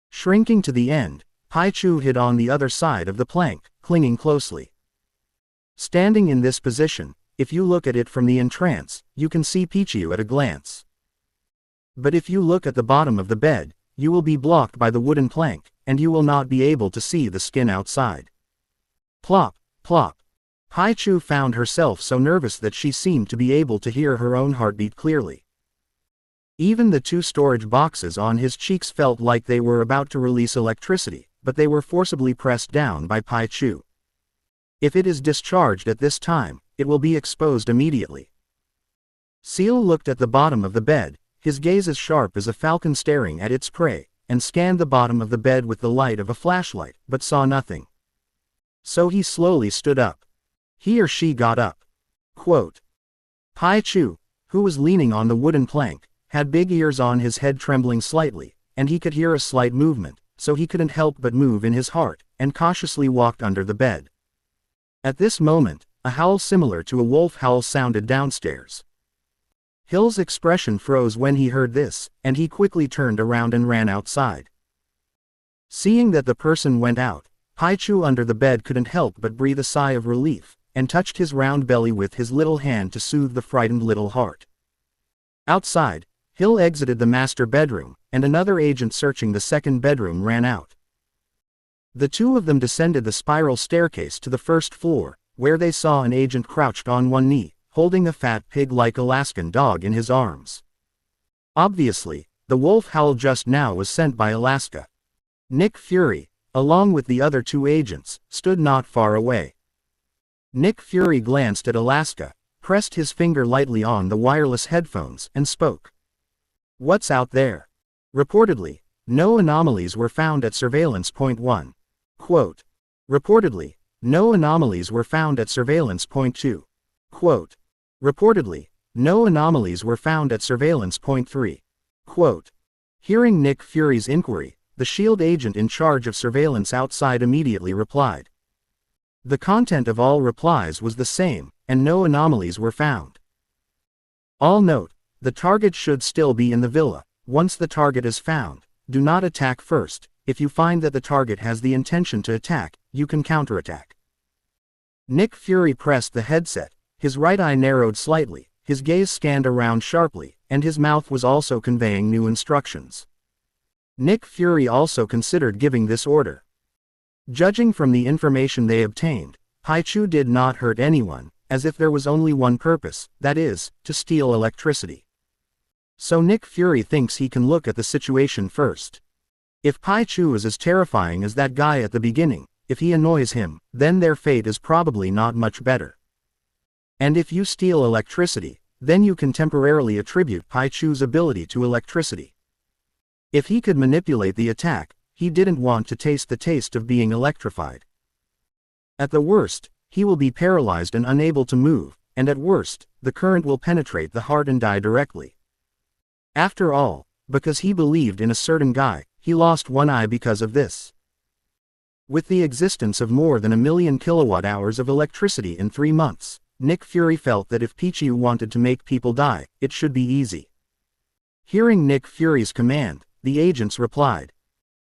Shrinking to the end, Pichu hid on the other side of the plank, clinging closely. Standing in this position, if you look at it from the entrance, you can see Pichu at a glance. But if you look at the bottom of the bed, you will be blocked by the wooden plank, and you will not be able to see the skin outside. Plop, plop. Pichu found herself so nervous that she seemed to be able to hear her own heartbeat clearly. Even the two storage boxes on his cheeks felt like they were about to release electricity, but they were forcibly pressed down by Pichu. If it is discharged at this time, it will be exposed immediately. Seal looked at the bottom of the bed, his gaze as sharp as a falcon staring at its prey, and scanned the bottom of the bed with the light of a flashlight, but saw nothing. So he slowly stood up. He or she got up. Quote. Pichu, who was leaning on the wooden plank, had big ears on his head trembling slightly, and he could hear a slight movement, so he couldn't help but move in his heart, and cautiously walked under the bed. At this moment, a howl similar to a wolf howl sounded downstairs. Hill's expression froze when he heard this, and he quickly turned around and ran outside. Seeing that the person went out, Pichu under the bed couldn't help but breathe a sigh of relief, and touched his round belly with his little hand to soothe the frightened little heart. Outside, Hill exited the master bedroom, and another agent searching the second bedroom ran out. The two of them descended the spiral staircase to the first floor, where they saw an agent crouched on one knee, holding a fat pig-like Alaskan dog in his arms. Obviously, the wolf howl just now was sent by Alaska. Nick Fury, along with the other two agents, stood not far away. Nick Fury glanced at Alaska, pressed his finger lightly on the wireless headphones, and spoke. What's out there? Reportedly, no anomalies were found at surveillance point 1. Quote. Reportedly, no anomalies were found at surveillance point 2. Quote. Reportedly, no anomalies were found at surveillance point 3. Quote. Hearing Nick Fury's inquiry, the SHIELD agent in charge of surveillance outside immediately replied. The content of all replies was the same, and no anomalies were found. All note, the target should still be in the villa. Once the target is found, do not attack first. If you find that the target has the intention to attack, you can counterattack. Nick Fury pressed the headset, his right eye narrowed slightly, his gaze scanned around sharply, and his mouth was also conveying new instructions. Nick Fury also considered giving this order. Judging from the information they obtained, Pichu did not hurt anyone, as if there was only one purpose, that is, to steal electricity. So Nick Fury thinks he can look at the situation first. If Pichu is as terrifying as that guy at the beginning, if he annoys him, then their fate is probably not much better. And if you steal electricity, then you can temporarily attribute Pichu's ability to electricity. If he could manipulate the attack, he didn't want to taste the taste of being electrified. At the worst, he will be paralyzed and unable to move, and at worst, the current will penetrate the heart and die directly. After all, because he believed in a certain guy, he lost one eye because of this. With the existence of more than 1 million kilowatt-hours of electricity in 3 months, Nick Fury felt that if Pichu wanted to make people die, it should be easy. Hearing Nick Fury's command, the agents replied.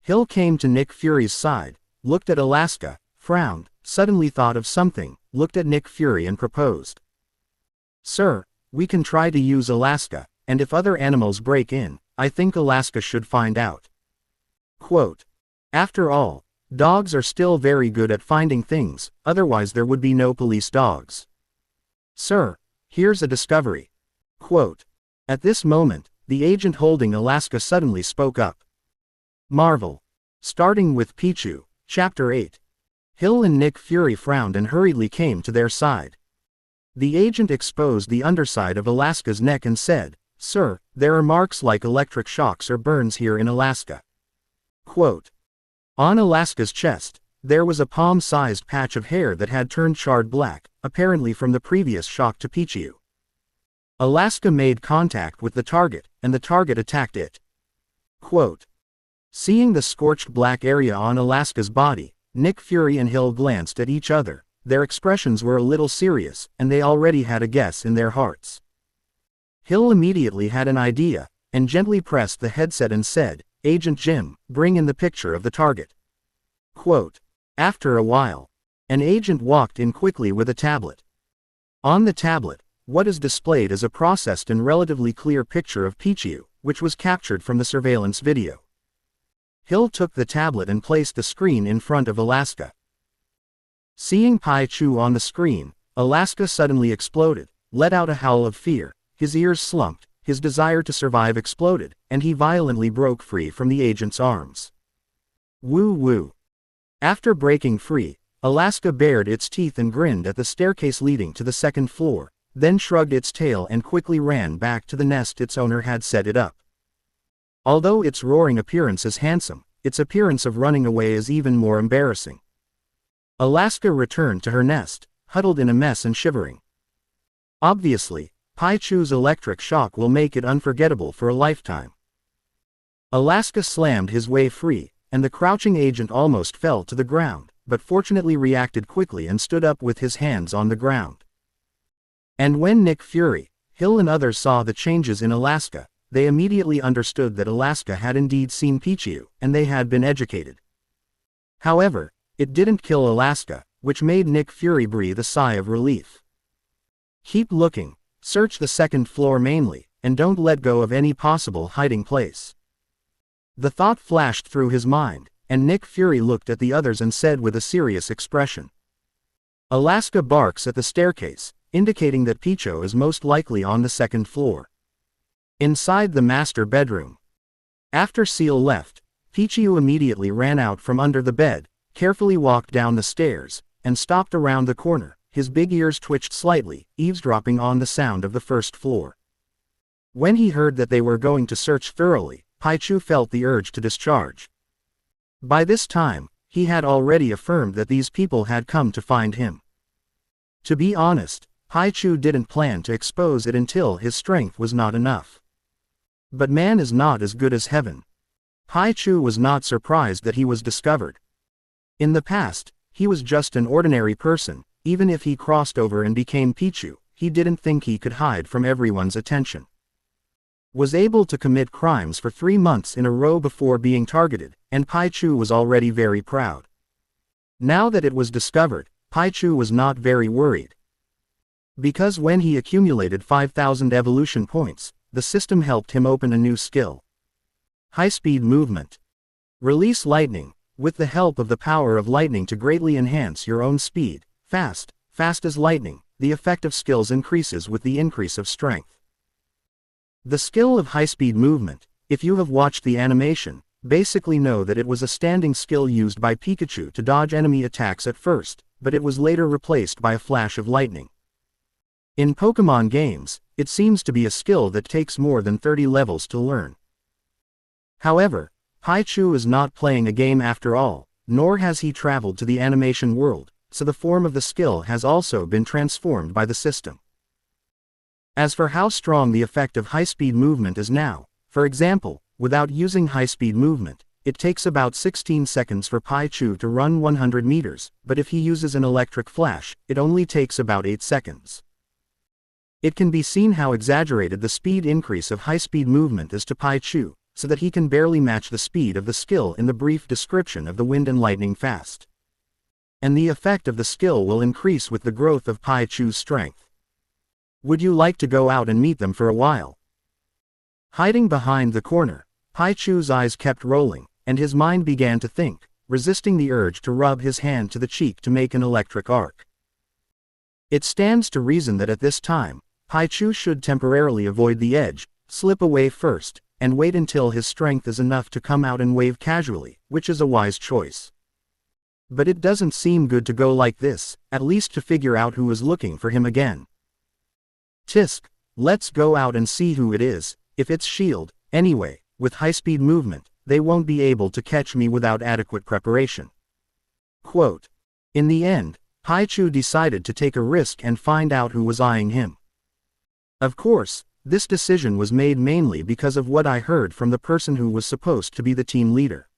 Hill came to Nick Fury's side, looked at Alaska, frowned, suddenly thought of something, looked at Nick Fury and proposed. Sir, we can try to use Alaska, and if other animals break in, I think Alaska should find out. Quote. After all, dogs are still very good at finding things, otherwise there would be no police dogs. Sir, here's a discovery. Quote. At this moment, the agent holding Alaska suddenly spoke up. Marvel. Starting with Pichu, Chapter 8. Hill and Nick Fury frowned and hurriedly came to their side. The agent exposed the underside of Alaska's neck and said, Sir, there are marks like electric shocks or burns here in Alaska. Quote. On Alaska's chest, there was a palm-sized patch of hair that had turned charred black, apparently from the previous shock to Pichu. Alaska made contact with the target, and the target attacked it. Quote. Seeing the scorched black area on Alaska's body, Nick Fury and Hill glanced at each other. Their expressions were a little serious, and they already had a guess in their hearts. Hill immediately had an idea, and gently pressed the headset and said, Agent Jim, bring in the picture of the target. Quote. After a while, an agent walked in quickly with a tablet. On the tablet, what is displayed is a processed and relatively clear picture of Pichu, which was captured from the surveillance video. Hill took the tablet and placed the screen in front of Alaska. Seeing Pichu on the screen, Alaska suddenly exploded, let out a howl of fear, his ears slumped, his desire to survive exploded, and he violently broke free from the agent's arms. Woo woo. After breaking free, Alaska bared its teeth and grinned at the staircase leading to the second floor, then shrugged its tail and quickly ran back to the nest its owner had set it up. Although its roaring appearance is handsome, its appearance of running away is even more embarrassing. Alaska returned to her nest, huddled in a mess and shivering. Obviously, Pichu's electric shock will make it unforgettable for a lifetime. Alaska slammed his way free, and the crouching agent almost fell to the ground, but fortunately reacted quickly and stood up with his hands on the ground. And when Nick Fury, Hill and others saw the changes in Alaska, they immediately understood that Alaska had indeed seen Pichu, and they had been educated. However, it didn't kill Alaska, which made Nick Fury breathe a sigh of relief. Keep looking, search the second floor mainly, and don't let go of any possible hiding place. The thought flashed through his mind, and Nick Fury looked at the others and said with a serious expression. Alaska barks at the staircase, indicating that Pichu is most likely on the second floor. Inside the master bedroom. After Seal left, Pichu immediately ran out from under the bed, carefully walked down the stairs, and stopped around the corner. His big ears twitched slightly, eavesdropping on the sound of the first floor. When he heard that they were going to search thoroughly, Pichu felt the urge to discharge. By this time, he had already affirmed that these people had come to find him. To be honest, Pichu didn't plan to expose it until his strength was not enough. But man is not as good as heaven. Pichu was not surprised that he was discovered. In the past, he was just an ordinary person. Even if he crossed over and became Pichu, he didn't think he could hide from everyone's attention. Was able to commit crimes for 3 months in a row before being targeted, and Pichu was already very proud. Now that it was discovered, Pichu was not very worried. Because when he accumulated 5,000 evolution points, the system helped him open a new skill. High-speed movement. Release lightning, with the help of the power of lightning to greatly enhance your own speed. Fast as lightning, the effect of skills increases with the increase of strength. The skill of high-speed movement, if you have watched the animation, basically know that it was a standing skill used by Pikachu to dodge enemy attacks at first, but it was later replaced by a flash of lightning. In Pokemon games, it seems to be a skill that takes more than 30 levels to learn. However, Pichu is not playing a game after all, nor has he traveled to the animation world, so the form of the skill has also been transformed by the system. As for how strong the effect of high-speed movement is now, for example, without using high-speed movement, it takes about 16 seconds for Pichu to run 100 meters, but if he uses an electric flash, it only takes about 8 seconds. It can be seen how exaggerated the speed increase of high-speed movement is to Pichu, so that he can barely match the speed of the skill in the brief description of the wind and lightning fast. And the effect of the skill will increase with the growth of Pichu's strength. Would you like to go out and meet them for a while? Hiding behind the corner, Pichu's eyes kept rolling, and his mind began to think, resisting the urge to rub his hand to the cheek to make an electric arc. It stands to reason that at this time, Pichu should temporarily avoid the edge, slip away first, and wait until his strength is enough to come out and wave casually, which is a wise choice. But it doesn't seem good to go like this, at least to figure out who is looking for him again. Tisk, let's go out and see who it is. If it's Shield, anyway, with high-speed movement, they won't be able to catch me without adequate preparation. Quote. In the end, Pichu decided to take a risk and find out who was eyeing him. Of course, this decision was made mainly because of what I heard from the person who was supposed to be the team leader.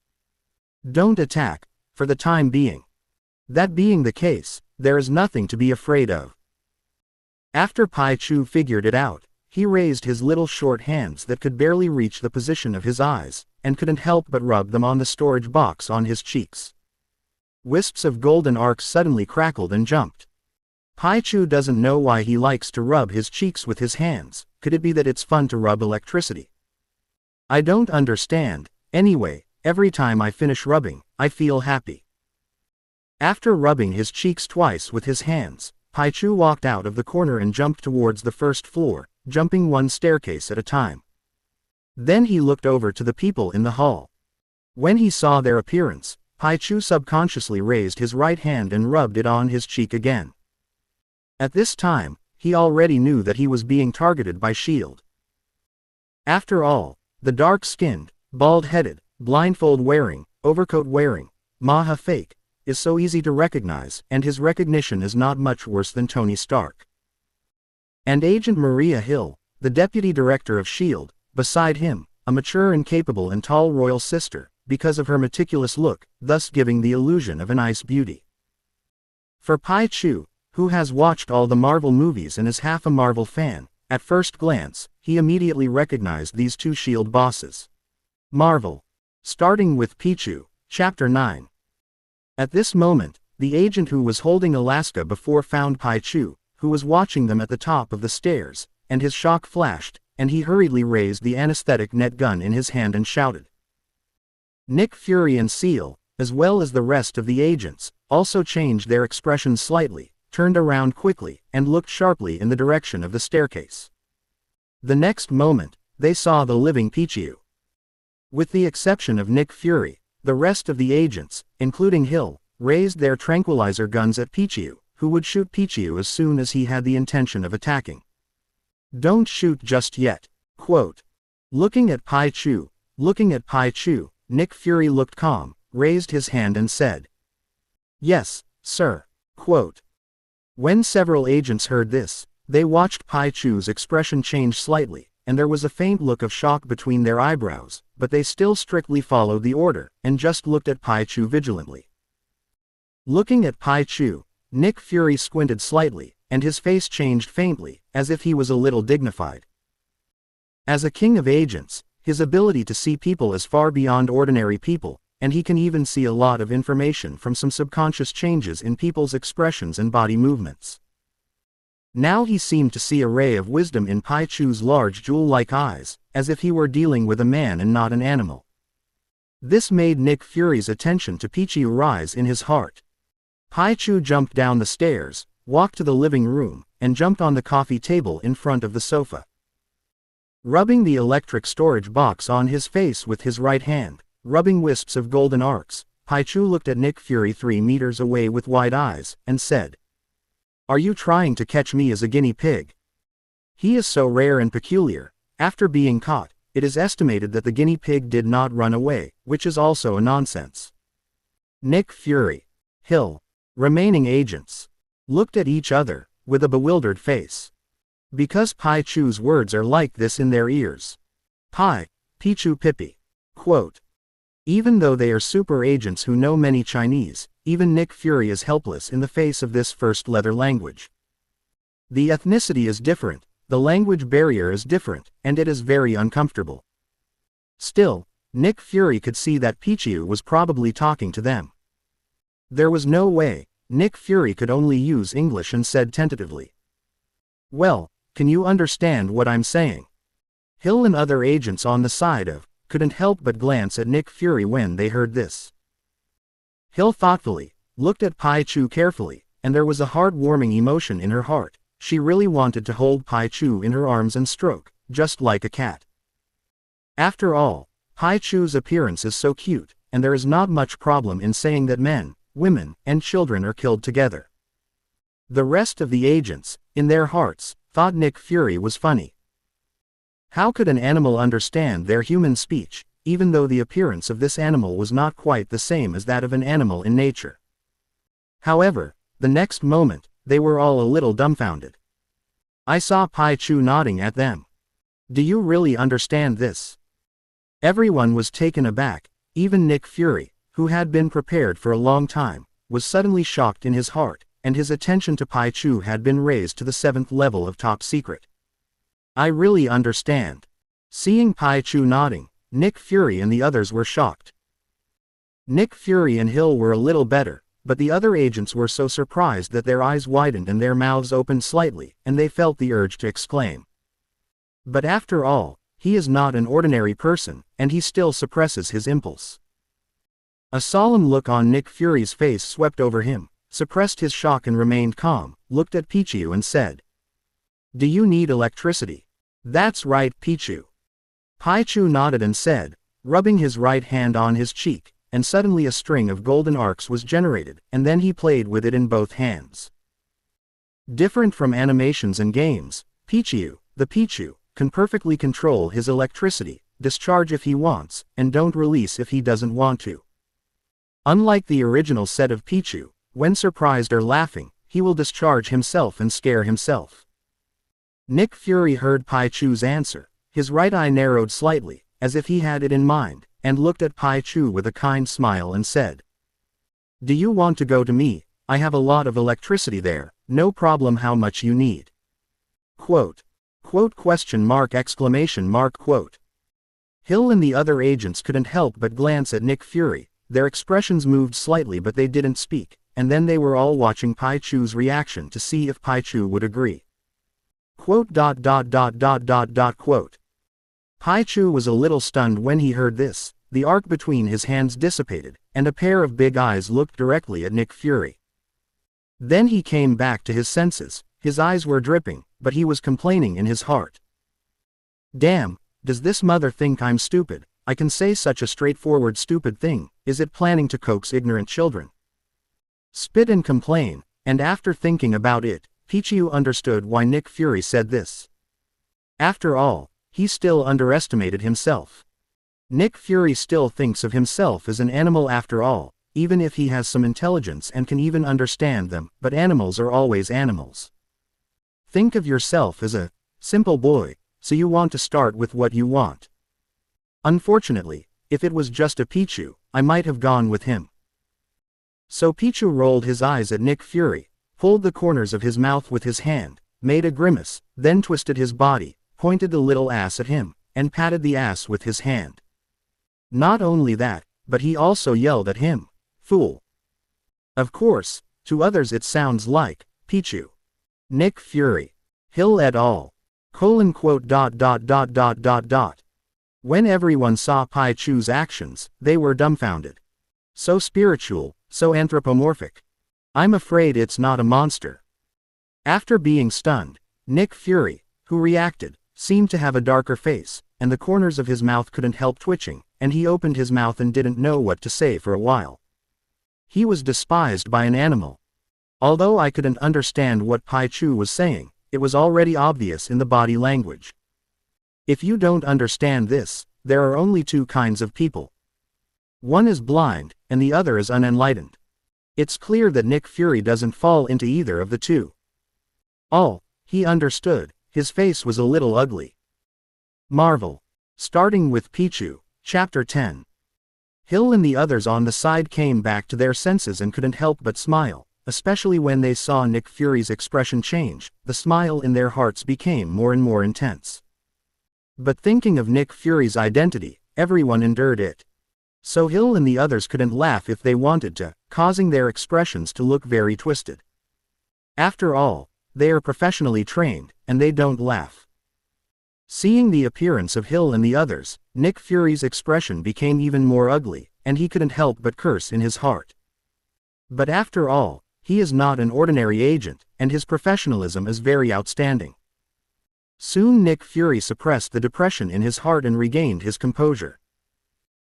Don't attack, for the time being. That being the case, there is nothing to be afraid of. After Pichu figured it out, he raised his little short hands that could barely reach the position of his eyes, and couldn't help but rub them on the storage box on his cheeks. Wisps of golden arcs suddenly crackled and jumped. Pichu doesn't know why he likes to rub his cheeks with his hands. Could it be that it's fun to rub electricity? I don't understand. Anyway, every time I finish rubbing, I feel happy. After rubbing his cheeks twice with his hands, Pichu walked out of the corner and jumped towards the first floor, jumping one staircase at a time. Then he looked over to the people in the hall. When he saw their appearance, Pichu subconsciously raised his right hand and rubbed it on his cheek again. At this time, he already knew that he was being targeted by S.H.I.E.L.D. After all, the dark-skinned, bald-headed, blindfold-wearing, overcoat-wearing, Maha fake, is so easy to recognize, and his recognition is not much worse than Tony Stark. And Agent Maria Hill, the deputy director of S.H.I.E.L.D., beside him, a mature and capable and tall royal sister, because of her meticulous look, thus giving the illusion of a nice beauty. For Pichu, who has watched all the Marvel movies and is half a Marvel fan, at first glance, he immediately recognized these two S.H.I.E.L.D. bosses. Marvel. Starting with Pichu, Chapter 9. At this moment, the agent who was holding Alaska before found Pichu, who was watching them at the top of the stairs, and his shock flashed, and he hurriedly raised the anesthetic net gun in his hand and shouted. Nick Fury and Seal, as well as the rest of the agents, also changed their expressions slightly, turned around quickly, and looked sharply in the direction of the staircase. The next moment, they saw the living Pichu. With the exception of Nick Fury, the rest of the agents, including Hill, raised their tranquilizer guns at Pichu, who would shoot Pichu as soon as he had the intention of attacking. Don't shoot just yet. Quote. Looking at Pichu, Nick Fury looked calm, raised his hand and said, "Yes, sir." Quote. When several agents heard this, they watched Pichu's expression change slightly, and there was a faint look of shock between their eyebrows, but they still strictly followed the order, and just looked at Pichu vigilantly. Looking at Pichu, Nick Fury squinted slightly, and his face changed faintly, as if he was a little dignified. As a king of agents, his ability to see people is far beyond ordinary people, and he can even see a lot of information from some subconscious changes in people's expressions and body movements. Now he seemed to see a ray of wisdom in Pichu's large jewel-like eyes, as if he were dealing with a man and not an animal. This made Nick Fury's attention to Pichu rise in his heart. Pichu jumped down the stairs, walked to the living room, and jumped on the coffee table in front of the sofa. Rubbing the electric storage box on his face with his right hand, rubbing wisps of golden arcs, Pichu looked at Nick Fury 3 meters away with wide eyes, and said, "Are you trying to catch me as a guinea pig?" He is so rare and peculiar. After being caught, it is estimated that the guinea pig did not run away, which is also a nonsense. Nick Fury, Hill, remaining agents, looked at each other, with a bewildered face. Because Pichu's words are like this in their ears. Pichu Pippi. Quote. Even though they are super agents who know many Chinese, even Nick Fury is helpless in the face of this first leather language. The ethnicity is different, the language barrier is different, and it is very uncomfortable. Still, Nick Fury could see that Pichu was probably talking to them. There was no way. Nick Fury could only use English and said tentatively, "Well, can you understand what I'm saying?" Hill and other agents on the side of couldn't help but glance at Nick Fury when they heard this. Hill thoughtfully looked at Pichu carefully, and there was a heart-warming emotion in her heart. She really wanted to hold Pichu in her arms and stroke, just like a cat. After all, Pichu's appearance is so cute, and there is not much problem in saying that men, women, and children are killed together. The rest of the agents, in their hearts, thought Nick Fury was funny. How could an animal understand their human speech, even though the appearance of this animal was not quite the same as that of an animal in nature? However, the next moment, they were all a little dumbfounded. I saw Pichu nodding at them. Do you really understand this? Everyone was taken aback, even Nick Fury, who had been prepared for a long time, was suddenly shocked in his heart, and his attention to Pichu had been raised to the 7th level of top secret. I really understand. Seeing Pichu nodding, Nick Fury and the others were shocked. Nick Fury and Hill were a little better, but the other agents were so surprised that their eyes widened and their mouths opened slightly, and they felt the urge to exclaim. But after all, he is not an ordinary person, and he still suppresses his impulse. A solemn look on Nick Fury's face swept over him, suppressed his shock and remained calm, looked at Pichu and said, "Do you need electricity?" That's right, Pichu. Pichu nodded and said, rubbing his right hand on his cheek, and suddenly a string of golden arcs was generated, and then he played with it in both hands. Different from animations and games, Pichu, the Pichu, can perfectly control his electricity, discharge if he wants, and don't release if he doesn't want to. Unlike the original set of Pichu, when surprised or laughing, he will discharge himself and scare himself. Nick Fury heard Pichu's answer. His right eye narrowed slightly, as if he had it in mind, and looked at Pichu with a kind smile and said, "Do you want to go to me? I have a lot of electricity there, no problem how much you need." Quote. Quote question mark exclamation mark quote. Hill and the other agents couldn't help but glance at Nick Fury. Their expressions moved slightly but they didn't speak, and then they were all watching Pichu's reaction to see if Pichu would agree. Quote. Quote. Pichu was a little stunned when he heard this. The arc between his hands dissipated, and a pair of big eyes looked directly at Nick Fury. Then he came back to his senses. His eyes were dripping, but he was complaining in his heart. "Damn, does this mother think I'm stupid? I can say such a straightforward stupid thing. Is it planning to coax ignorant children?" Spit and complain, and after thinking about it, Pichu understood why Nick Fury said this. After all, he still underestimated himself. Nick Fury still thinks of himself as an animal after all, even if he has some intelligence and can even understand them, but animals are always animals. Think of yourself as a simple boy, so you want to start with what you want. Unfortunately, if it was just a Pichu, I might have gone with him. So Pichu rolled his eyes at Nick Fury, pulled the corners of his mouth with his hand, made a grimace, then twisted his body, pointed the little ass at him, and patted the ass with his hand. Not only that, but he also yelled at him, "Fool." Of course, to others it sounds like, Pichu. Nick Fury. Hill et al. When everyone saw Pichu's actions, they were dumbfounded. So spiritual, so anthropomorphic. I'm afraid it's not a monster. After being stunned, Nick Fury, who reacted, seemed to have a darker face, and the corners of his mouth couldn't help twitching, and he opened his mouth and didn't know what to say for a while. He was despised by an animal. Although I couldn't understand what Pichu was saying, it was already obvious in the body language. If you don't understand this, there are only two kinds of people. One is blind, and the other is unenlightened. It's clear that Nick Fury doesn't fall into either of the two. He understood. His face was a little ugly. Marvel. Starting with Pichu, Chapter 10. Hill and the others on the side came back to their senses and couldn't help but smile, especially when they saw Nick Fury's expression change. The smile in their hearts became more and more intense. But thinking of Nick Fury's identity, everyone endured it. So Hill and the others couldn't laugh if they wanted to, causing their expressions to look very twisted. After all, they are professionally trained, and they don't laugh. Seeing the appearance of Hill and the others, Nick Fury's expression became even more ugly, and he couldn't help but curse in his heart. But after all, he is not an ordinary agent, and his professionalism is very outstanding. Soon Nick Fury suppressed the depression in his heart and regained his composure.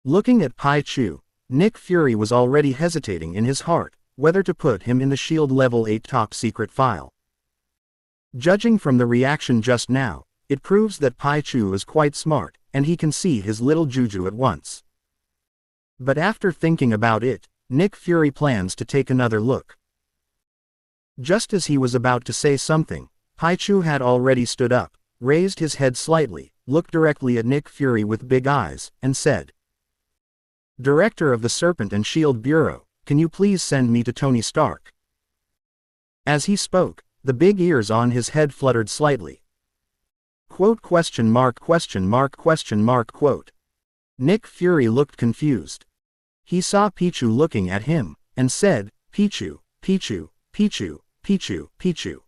Looking at Pichu, Nick Fury was already hesitating in his heart, whether to put him in the SHIELD Level 8 top secret file. Judging from the reaction just now, it proves that Pichu is quite smart, and he can see his little juju at once. But after thinking about it, Nick Fury plans to take another look. Just as he was about to say something, Pichu had already stood up, raised his head slightly, looked directly at Nick Fury with big eyes, and said, "Director of the Serpent and Shield Bureau, can you please send me to Tony Stark?" As he spoke, the big ears on his head fluttered slightly. Quote question mark question mark question mark quote. Nick Fury looked confused. He saw Pichu looking at him, and said, "Pichu, Pichu, Pichu, Pichu, Pichu.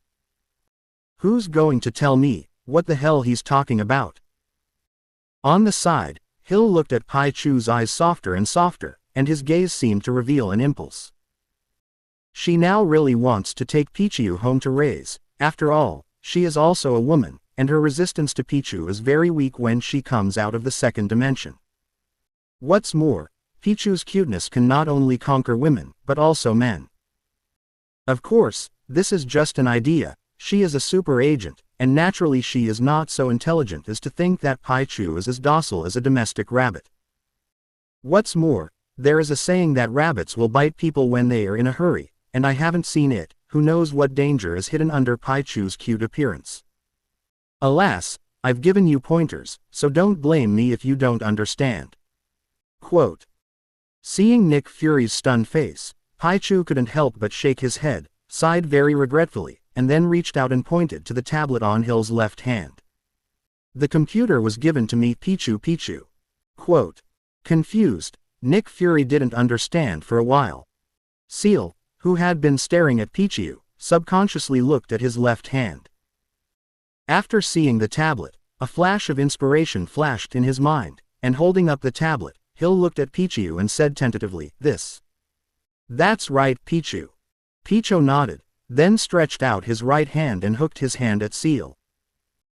Who's going to tell me what the hell he's talking about?" On the side, Hill looked at Pichu's eyes softer and softer, and his gaze seemed to reveal an impulse. She now really wants to take Pichu home to raise. After all, she is also a woman, and her resistance to Pichu is very weak when she comes out of the second dimension. What's more, Pichu's cuteness can not only conquer women, but also men. Of course, this is just an idea. She is a super agent, and naturally she is not so intelligent as to think that Pichu is as docile as a domestic rabbit. What's more, there is a saying that rabbits will bite people when they are in a hurry, and I haven't seen it. Who knows what danger is hidden under Pichu's cute appearance. Alas, I've given you pointers, so don't blame me if you don't understand. Quote. Seeing Nick Fury's stunned face, Pichu couldn't help but shake his head, sighed very regretfully, and then reached out and pointed to the tablet on Hill's left hand. The computer was given to me, Pichu. Quote. Confused, Nick Fury didn't understand for a while. Seal, who had been staring at Pichu, subconsciously looked at his left hand. After seeing the tablet, a flash of inspiration flashed in his mind, and holding up the tablet, Hill looked at Pichu and said tentatively, "This." "That's right, Pichu." Pichu nodded, then stretched out his right hand and hooked his hand at Seal.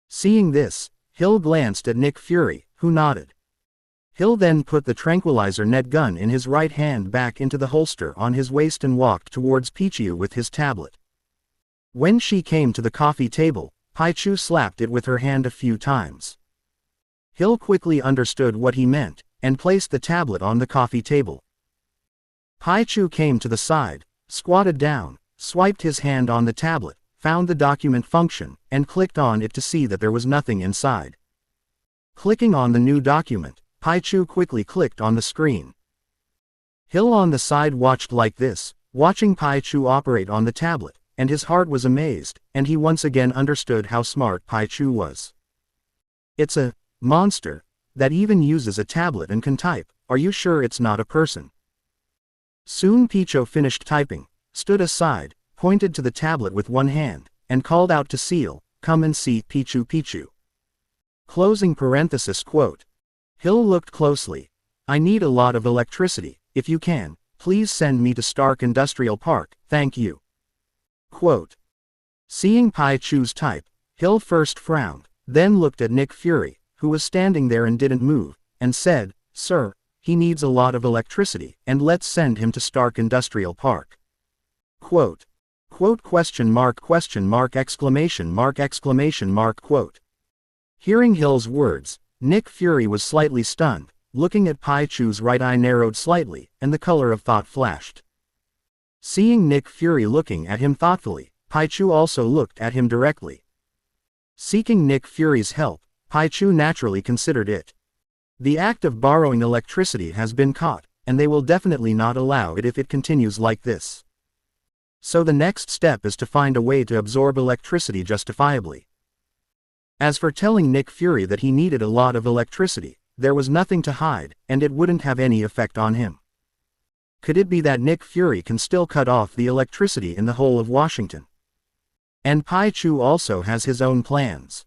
Seeing this, Hill glanced at Nick Fury, who nodded. Hill then put the tranquilizer net gun in his right hand back into the holster on his waist and walked towards Pichu with his tablet. When she came to the coffee table, Pichu slapped it with her hand a few times. Hill quickly understood what he meant, and placed the tablet on the coffee table. Pichu came to the side, squatted down, swiped his hand on the tablet, found the document function, and clicked on it to see that there was nothing inside. Clicking on the new document, Pichu quickly clicked on the screen. Hill on the side watched like this, watching Pichu operate on the tablet, and his heart was amazed, and he once again understood how smart Pichu was. It's a monster that even uses a tablet and can type. Are you sure it's not a person? Soon Pichu finished typing, stood aside, pointed to the tablet with one hand, and called out to Seal, "Come and see Pichu." Closing parenthesis quote. Hill looked closely. "I need a lot of electricity. If you can, please send me to Stark Industrial Park, thank you." Quote. Seeing Pichu's type, Hill first frowned, then looked at Nick Fury, who was standing there and didn't move, and said, "Sir, he needs a lot of electricity, and let's send him to Stark Industrial Park." Quote. Quote question mark exclamation mark quote. Hearing Hill's words, Nick Fury was slightly stunned, looking at Pichu's right eye narrowed slightly, and the color of thought flashed. Seeing Nick Fury looking at him thoughtfully, Pichu also looked at him directly. Seeking Nick Fury's help, Pichu naturally considered it. The act of borrowing electricity has been caught, and they will definitely not allow it if it continues like this. So the next step is to find a way to absorb electricity justifiably. As for telling Nick Fury that he needed a lot of electricity, there was nothing to hide, and it wouldn't have any effect on him. Could it be that Nick Fury can still cut off the electricity in the whole of Washington? And Pichu also has his own plans.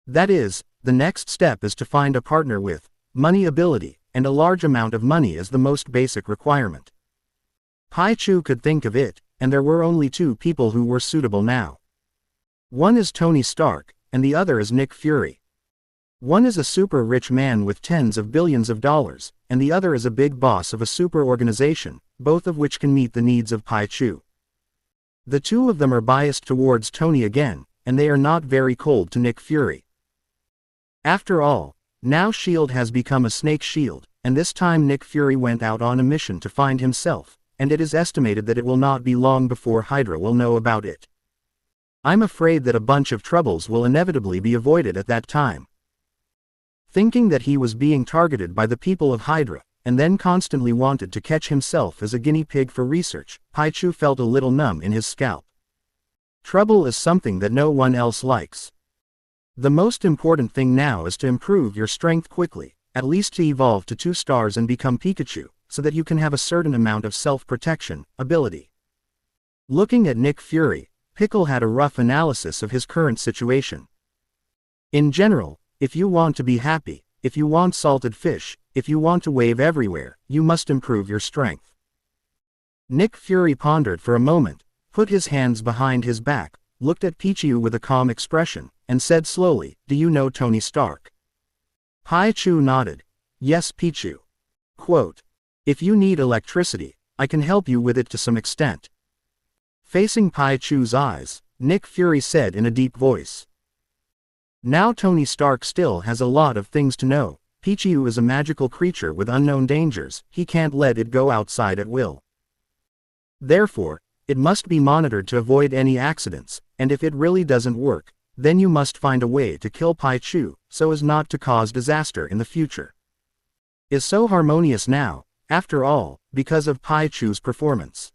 That is, the next step is to find a partner with money ability, and a large amount of money is the most basic requirement. Pichu could think of it, and there were only two people who were suitable now. One is Tony Stark, and the other is Nick Fury. One is a super rich man with tens of billions of dollars, and the other is a big boss of a super organization, both of which can meet the needs of Pichu. The two of them are biased towards Tony again, and they are not very cold to Nick Fury. After all, now S.H.I.E.L.D. has become a snake shield, and this time Nick Fury went out on a mission to find himself, and it is estimated that it will not be long before Hydra will know about it. I'm afraid that a bunch of troubles will inevitably be avoided at that time. Thinking that he was being targeted by the people of Hydra, and then constantly wanted to catch himself as a guinea pig for research, Pichu felt a little numb in his scalp. Trouble is something that no one else likes. The most important thing now is to improve your strength quickly, at least to evolve to 2 stars and become Pikachu, so that you can have a certain amount of self-protection ability. Looking at Nick Fury, Pickle had a rough analysis of his current situation. In general, if you want to be happy, if you want salted fish, if you want to wave everywhere, you must improve your strength. Nick Fury pondered for a moment, put his hands behind his back, looked at Pichu with a calm expression, and said slowly, "Do you know Tony Stark?" Pichu nodded. "Yes, Pichu." Quote, "If you need electricity, I can help you with it to some extent." Facing Pichu's eyes, Nick Fury said in a deep voice. Now Tony Stark still has a lot of things to know. Pichu is a magical creature with unknown dangers, he can't let it go outside at will. Therefore, it must be monitored to avoid any accidents, and if it really doesn't work, then you must find a way to kill Pichu, so as not to cause disaster in the future. Is so harmonious now, after all, because of Pichu's performance.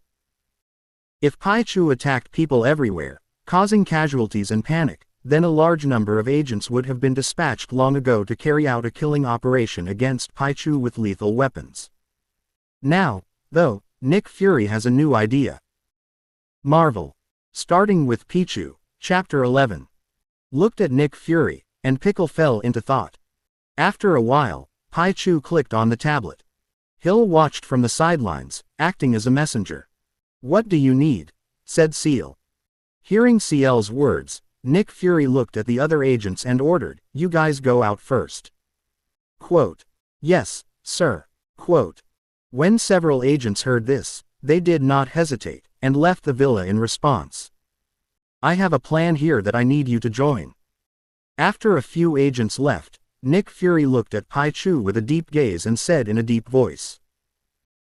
If Pichu attacked people everywhere, causing casualties and panic, then a large number of agents would have been dispatched long ago to carry out a killing operation against Pichu with lethal weapons. Now, though, Nick Fury has a new idea. Marvel. Starting with Pichu, Chapter 11. Looked at Nick Fury, and Pickle fell into thought. After a while, Pichu clicked on the tablet. Hill watched from the sidelines, acting as a messenger. "What do you need?" said Seal. Hearing Ciel's words, Nick Fury looked at the other agents and ordered, "You guys go out first." Quote, "Yes, sir." Quote, when several agents heard this, they did not hesitate, and left the villa in response. "I have a plan here that I need you to join." After a few agents left, Nick Fury looked at Pichu with a deep gaze and said in a deep voice.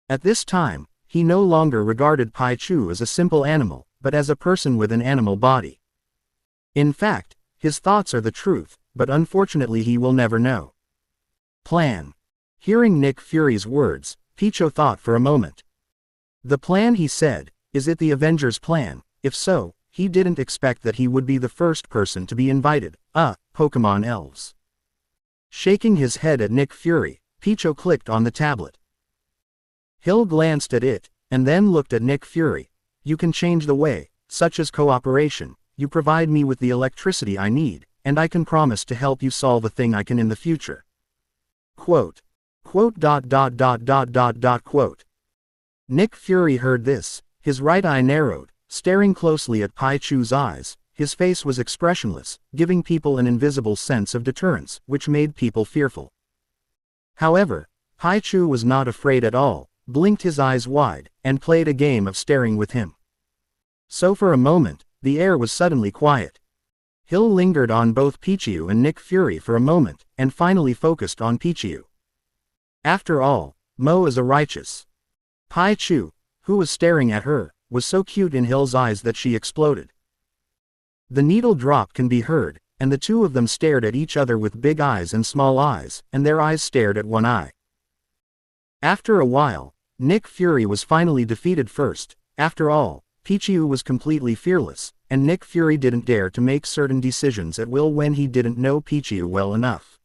At this time, he no longer regarded Pichu as a simple animal, but as a person with an animal body. In fact, his thoughts are the truth, but unfortunately he will never know. Plan. Hearing Nick Fury's words, Pichu thought for a moment. The plan, he said, is it the Avengers' plan? If so, he didn't expect that he would be the first person to be invited. Pokemon elves. Shaking his head at Nick Fury, Pichu clicked on the tablet. Hill glanced at it, and then looked at Nick Fury. "You can change the way, such as cooperation, you provide me with the electricity I need, and I can promise to help you solve a thing I can in the future." Quote. Quote. Nick Fury heard this, his right eye narrowed, staring closely at Pichu's eyes. His face was expressionless, giving people an invisible sense of deterrence, which made people fearful. However, Pichu was not afraid at all, blinked his eyes wide, and played a game of staring with him. So for a moment, the air was suddenly quiet. Hill lingered on both Pichu and Nick Fury for a moment, and finally focused on Pichu. After all, Mo is a righteous. Pichu, who was staring at her, was so cute in Hill's eyes that she exploded. The needle drop can be heard, and the two of them stared at each other with big eyes and small eyes, and their eyes stared at one eye. After a while, Nick Fury was finally defeated first. After all, Pichu was completely fearless, and Nick Fury didn't dare to make certain decisions at will when he didn't know Pichu well enough.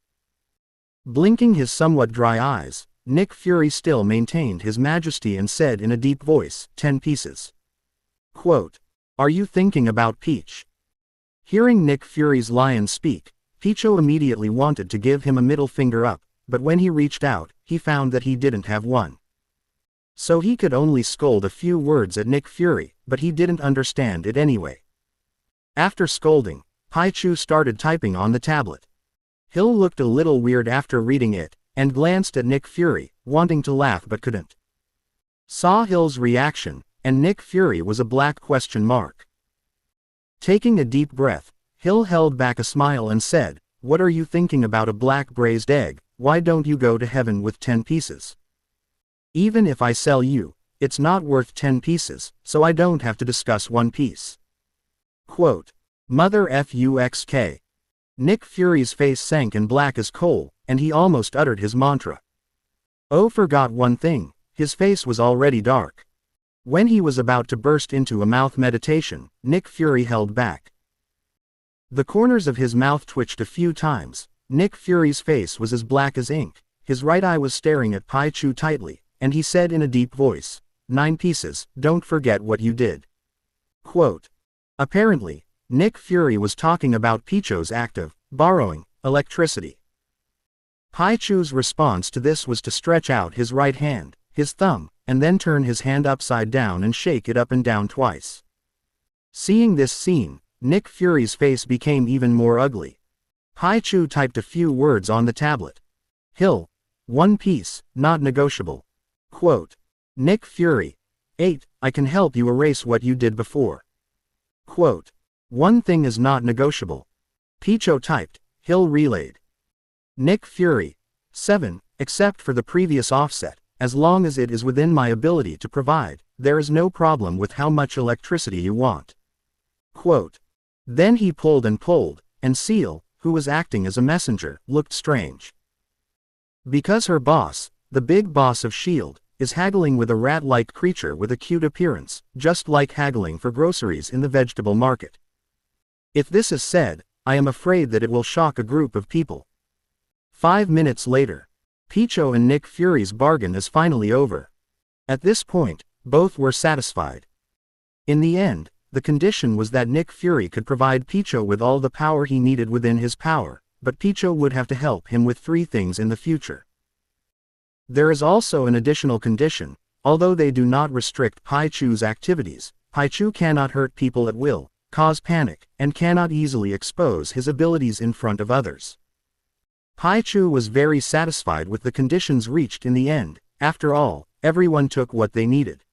Blinking his somewhat dry eyes, Nick Fury still maintained his majesty and said in a deep voice, 10 pieces. Quote, "Are you thinking about Peach?" Hearing Nick Fury's lion speak, Pichu immediately wanted to give him a middle finger up, but when he reached out, he found that he didn't have one. So he could only scold a few words at Nick Fury, but he didn't understand it anyway. After scolding, Pichu started typing on the tablet. Hill looked a little weird after reading it, and glanced at Nick Fury, wanting to laugh but couldn't. Saw Hill's reaction, and Nick Fury was a black question mark. Taking a deep breath, Hill held back a smile and said, "What are you thinking about a black braised egg? Why don't you go to heaven with 10 pieces? Even if I sell you, it's not worth 10 pieces, so I don't have to discuss one piece." Quote, "Mother fuck." Nick Fury's face sank in black as coal, and he almost uttered his mantra. Oh, forgot one thing, his face was already dark. When he was about to burst into a mouth meditation, Nick Fury held back. The corners of his mouth twitched a few times. Nick Fury's face was as black as ink, his right eye was staring at Pichu tightly, and he said in a deep voice, 9 pieces, don't forget what you did. Quote. Apparently, Nick Fury was talking about Pichu's act of borrowing electricity. Pichu's response to this was to stretch out his right hand, his thumb, and then turn his hand upside down and shake it up and down twice. Seeing this scene, Nick Fury's face became even more ugly. Pichu typed a few words on the tablet. Hill. One piece, not negotiable. Quote. Nick Fury. 8. I can help you erase what you did before. Quote. One thing is not negotiable. Pichu typed. Hill relayed. Nick Fury. 7. Except for the previous offset, as long as it is within my ability to provide, there is no problem with how much electricity you want. Quote. Then he pulled, and Seal, who was acting as a messenger, looked strange. Because her boss, the big boss of S.H.I.E.L.D., is haggling with a rat-like creature with a cute appearance, just like haggling for groceries in the vegetable market. If this is said, I am afraid that it will shock a group of people. 5 minutes later. Pichu and Nick Fury's bargain is finally over. At this point, both were satisfied. In the end, the condition was that Nick Fury could provide Pichu with all the power he needed within his power, but Pichu would have to help him with 3 things in the future. There is also an additional condition. Although they do not restrict Pichu's activities, Pichu cannot hurt people at will, cause panic, and cannot easily expose his abilities in front of others. Pichu was very satisfied with the conditions reached in the end. After all, everyone took what they needed.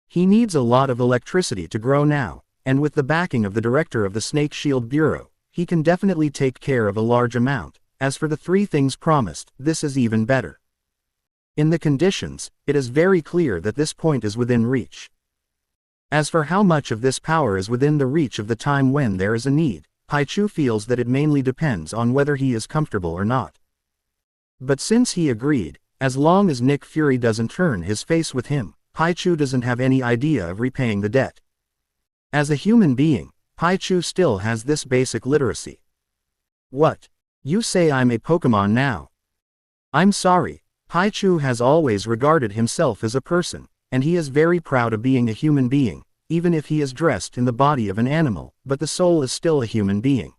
He needs a lot of electricity to grow now, and with the backing of the director of the Snake Shield Bureau, he can definitely take care of a large amount. As for the 3 things promised, this is even better. In the conditions, it is very clear that this point is within reach. As for how much of this power is within the reach of the time when there is a need, Pichu feels that it mainly depends on whether he is comfortable or not. But since he agreed, as long as Nick Fury doesn't turn his face with him, Pichu doesn't have any idea of repaying the debt. As a human being, Pichu still has this basic literacy. What? You say I'm a Pokemon now? I'm sorry, Pichu has always regarded himself as a person, and he is very proud of being a human being, even if he is dressed in the body of an animal, but the soul is still a human being.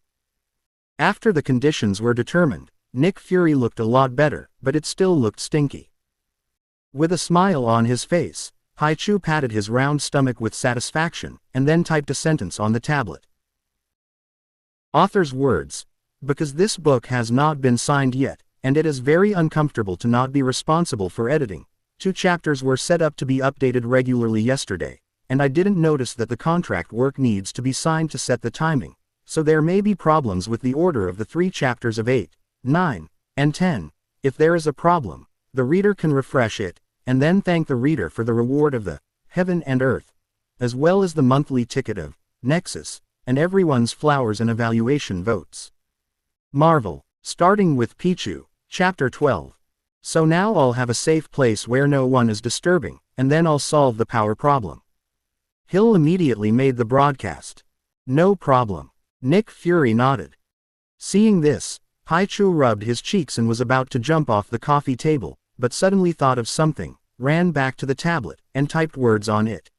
After the conditions were determined, Nick Fury looked a lot better, but it still looked stinky. With a smile on his face, Pichu patted his round stomach with satisfaction, and then typed a sentence on the tablet. Author's words. Because this book has not been signed yet, and it is very uncomfortable to not be responsible for editing. 2 chapters were set up to be updated regularly yesterday, and I didn't notice that the contract work needs to be signed to set the timing, so there may be problems with the order of the 3 chapters of 8, 9, and 10. If there is a problem, the reader can refresh it, and then thank the reader for the reward of the heaven and earth, as well as the monthly ticket of Nexus, and everyone's flowers and evaluation votes. Marvel, starting with Pichu, Chapter 12. So now I'll have a safe place where no one is disturbing, and then I'll solve the power problem. Hill immediately made the broadcast. No problem. Nick Fury nodded. Seeing this, Pichu rubbed his cheeks and was about to jump off the coffee table, but suddenly thought of something, ran back to the tablet, and typed words on it.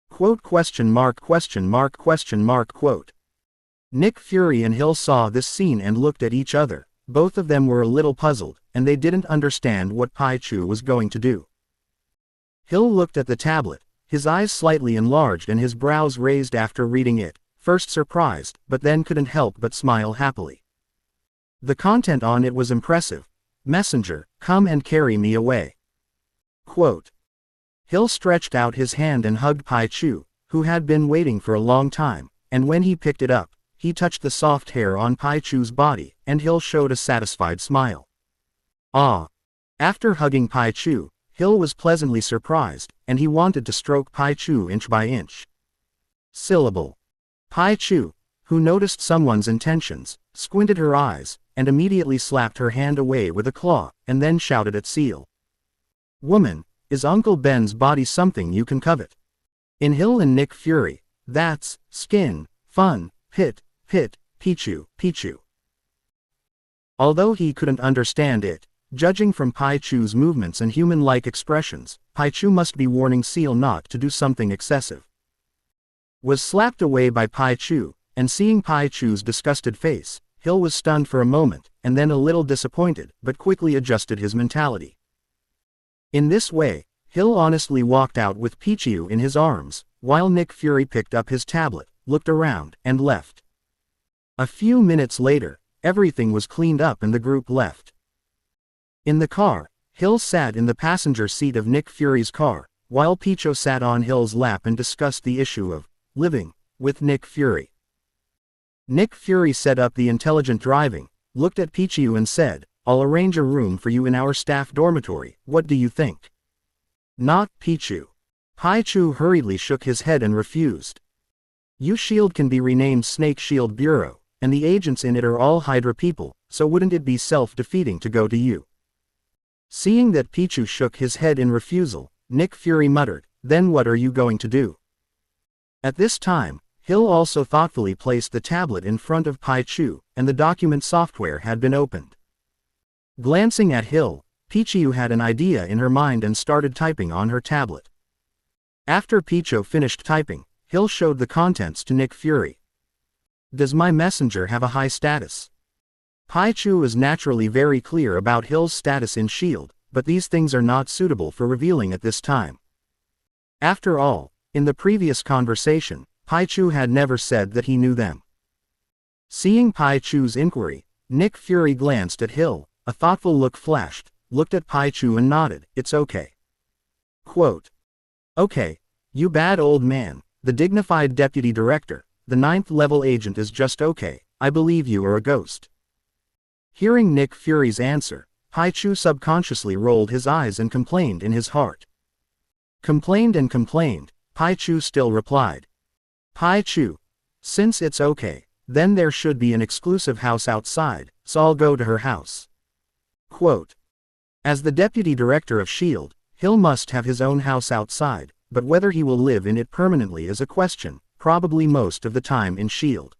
Quote question mark question mark question mark quote. Nick Fury and Hill saw this scene and looked at each other. Both of them were a little puzzled, and they didn't understand what Pichu was going to do. Hill looked at the tablet, his eyes slightly enlarged and his brows raised after reading it, first surprised, but then couldn't help but smile happily. The content on it was impressive. Messenger, come and carry me away. Quote. Hill stretched out his hand and hugged Pichu, who had been waiting for a long time, and when he picked it up, he touched the soft hair on Pichu's body, and Hill showed a satisfied smile. Ah! After hugging Pichu, Hill was pleasantly surprised, and he wanted to stroke Pichu inch by inch. Syllable. Pichu, who noticed someone's intentions, squinted her eyes, and immediately slapped her hand away with a claw, and then shouted at Seal. Woman, is Uncle Ben's body something you can covet? In Hill and Nick Fury, that's skin, fun, pit, Pichu, Pichu. Although he couldn't understand it, judging from Pichu's movements and human-like expressions, Pichu must be warning Seal not to do something excessive. Was slapped away by Pichu, and seeing Pichu's disgusted face, Hill was stunned for a moment, and then a little disappointed, but quickly adjusted his mentality. In this way, Hill honestly walked out with Pichu in his arms, while Nick Fury picked up his tablet, looked around, and left. A few minutes later, everything was cleaned up and the group left. In the car, Hill sat in the passenger seat of Nick Fury's car, while Pichu sat on Hill's lap and discussed the issue of living with Nick Fury. Nick Fury set up the intelligent driving, looked at Pichu and said, "I'll arrange a room for you in our staff dormitory, what do you think?" Not Pichu. Pichu hurriedly shook his head and refused. U-Shield can be renamed Snake Shield Bureau, and the agents in it are all Hydra people, so wouldn't it be self-defeating to go to you? Seeing that Pichu shook his head in refusal, Nick Fury muttered, "Then what are you going to do?" At this time, Hill also thoughtfully placed the tablet in front of Pichu, and the document software had been opened. Glancing at Hill, Pichu had an idea in her mind and started typing on her tablet. After Pichu finished typing, Hill showed the contents to Nick Fury. "Does my messenger have a high status?" Pichu is naturally very clear about Hill's status in S.H.I.E.L.D., but these things are not suitable for revealing at this time. After all, in the previous conversation, Pichu had never said that he knew them. Seeing Pichu's inquiry, Nick Fury glanced at Hill, a thoughtful look flashed, looked at Pichu and nodded, "It's okay." Quote, "Okay, you bad old man, the dignified deputy director, the 9th level agent is just okay, I believe you are a ghost." Hearing Nick Fury's answer, Pichu subconsciously rolled his eyes and complained in his heart. Complained and complained, Pichu still replied. "Pichu, since it's okay, then there should be an exclusive house outside, so I'll go to her house." Quote, "As the deputy director of S.H.I.E.L.D., Hill must have his own house outside, but whether he will live in it permanently is a question, probably most of the time in S.H.I.E.L.D.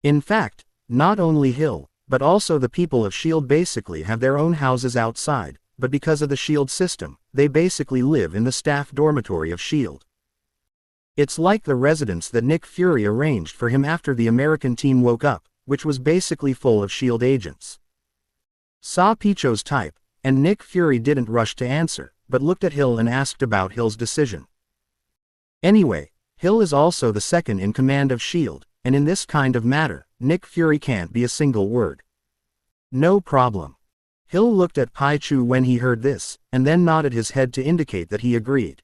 In fact, not only Hill, but also the people of S.H.I.E.L.D. basically have their own houses outside, but because of the S.H.I.E.L.D. system, they basically live in the staff dormitory of S.H.I.E.L.D. It's like the residence that Nick Fury arranged for him after the American team woke up, which was basically full of S.H.I.E.L.D. agents. Saw Pichu's type, and Nick Fury didn't rush to answer, but looked at Hill and asked about Hill's decision. Anyway, Hill is also the second in command of S.H.I.E.L.D., and in this kind of matter, Nick Fury can't be a single word. "No problem." Hill looked at Pichu when he heard this, and then nodded his head to indicate that he agreed.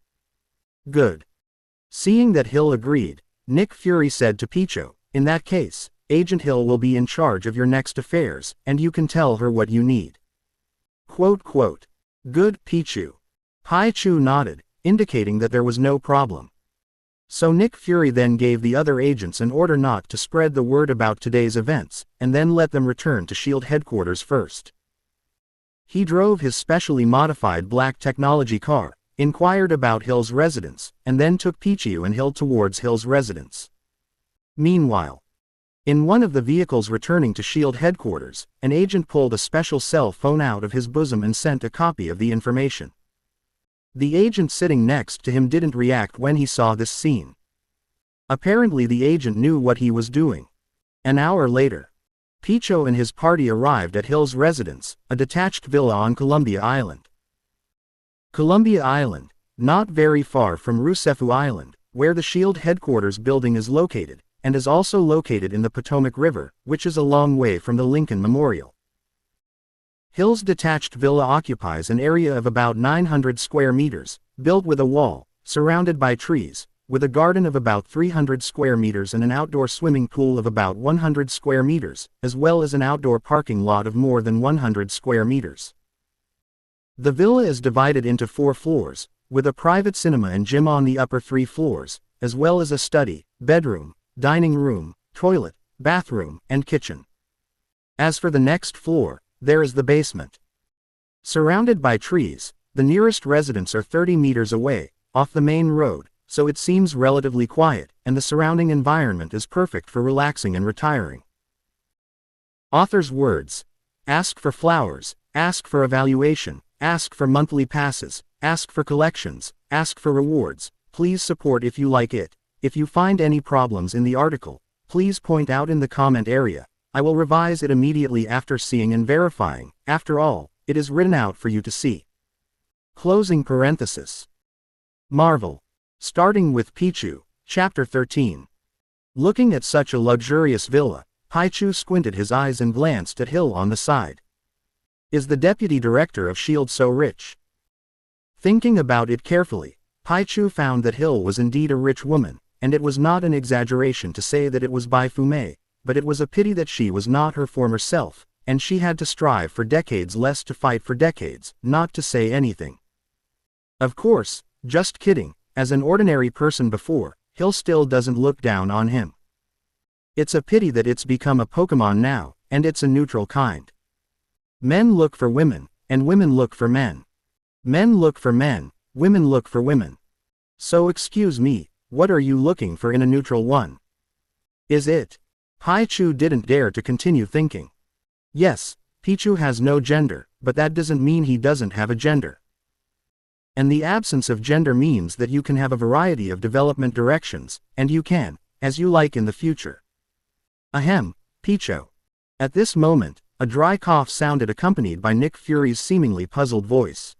"Good." Seeing that Hill agreed, Nick Fury said to Pichu, "In that case, Agent Hill will be in charge of your next affairs, and you can tell her what you need." Quote, "Good, Pichu." Pichu nodded, indicating that there was no problem. So Nick Fury then gave the other agents an order not to spread the word about today's events, and then let them return to S.H.I.E.L.D. headquarters first. He drove his specially modified black technology car, inquired about Hill's residence, and then took Pichu and Hill towards Hill's residence. Meanwhile, in one of the vehicles returning to S.H.I.E.L.D. headquarters, an agent pulled a special cell phone out of his bosom and sent a copy of the information. The agent sitting next to him didn't react when he saw this scene. Apparently the agent knew what he was doing. An hour later, Pichu and his party arrived at Hill's residence, a detached villa on Columbia Island. Columbia Island, not very far from Rusefu Island, where the S.H.I.E.L.D. headquarters building is located, and is also located in the Potomac River, which is a long way from the Lincoln Memorial. Hill's detached villa occupies an area of about 900 square meters, built with a wall, surrounded by trees, with a garden of about 300 square meters and an outdoor swimming pool of about 100 square meters, as well as an outdoor parking lot of more than 100 square meters. The villa is divided into 4 floors, with a private cinema and gym on the upper 3 floors, as well as a study, bedroom, dining room, toilet, bathroom, and kitchen. As for the next floor, there is the basement. Surrounded by trees, the nearest residents are 30 meters away, off the main road, so it seems relatively quiet, and the surrounding environment is perfect for relaxing and retiring. Author's words: ask for flowers, ask for evaluation, ask for monthly passes, ask for collections, ask for rewards, please support if you like it. If you find any problems in the article, please point out in the comment area. I will revise it immediately after seeing and verifying. After all, it is written out for you to see. Closing parenthesis. Marvel. Starting with Pichu, Chapter 13. Looking at such a luxurious villa, Pichu squinted his eyes and glanced at Hill on the side. Is the deputy director of S.H.I.E.L.D. so rich? Thinking about it carefully, Pichu found that Hill was indeed a rich woman, and it was not an exaggeration to say that it was by Fume, but it was a pity that she was not her former self, and she had to strive for decades less to fight for decades, not to say anything. Of course, just kidding, as an ordinary person before, Hill still doesn't look down on him. It's a pity that it's become a Pokemon now, and it's a neutral kind. Men look for women, and women look for men. Men look for men, women look for women. So excuse me, what are you looking for in a neutral one? Is it? Pichu didn't dare to continue thinking. Yes, Pichu has no gender, but that doesn't mean he doesn't have a gender. And the absence of gender means that you can have a variety of development directions, and you can, as you like in the future. Ahem, Pichu. At this moment, a dry cough sounded accompanied by Nick Fury's seemingly puzzled voice.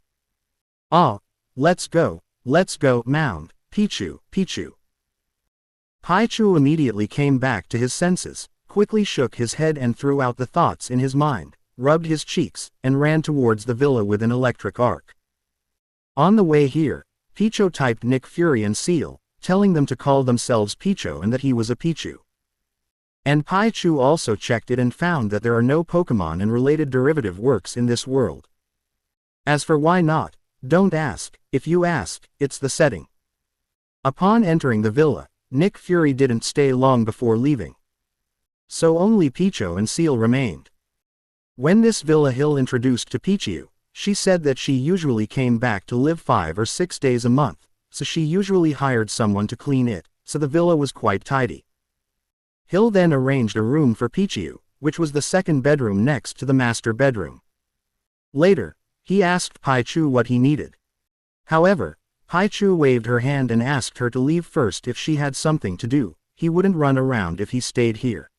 Ah, let's go, mound, Pichu, Pichu. Pichu immediately came back to his senses, quickly shook his head and threw out the thoughts in his mind, rubbed his cheeks, and ran towards the villa with an electric arc. On the way here, Pichu typed Nick Fury and Seal, telling them to call themselves Pichu and that he was a Pichu. And Pichu also checked it and found that there are no Pokemon and related derivative works in this world. As for why not, don't ask, if you ask, it's the setting. Upon entering the villa, Nick Fury didn't stay long before leaving. So only Pichu and Seal remained. When this villa Hill introduced to Pichu, she said that she usually came back to live 5 or 6 days a month, so she usually hired someone to clean it, so the villa was quite tidy. Hill then arranged a room for Pichu, which was the second bedroom next to the master bedroom. Later, he asked Pichu what he needed. However, Pichu waved her hand and asked her to leave first if she had something to do. He wouldn't run around if he stayed here.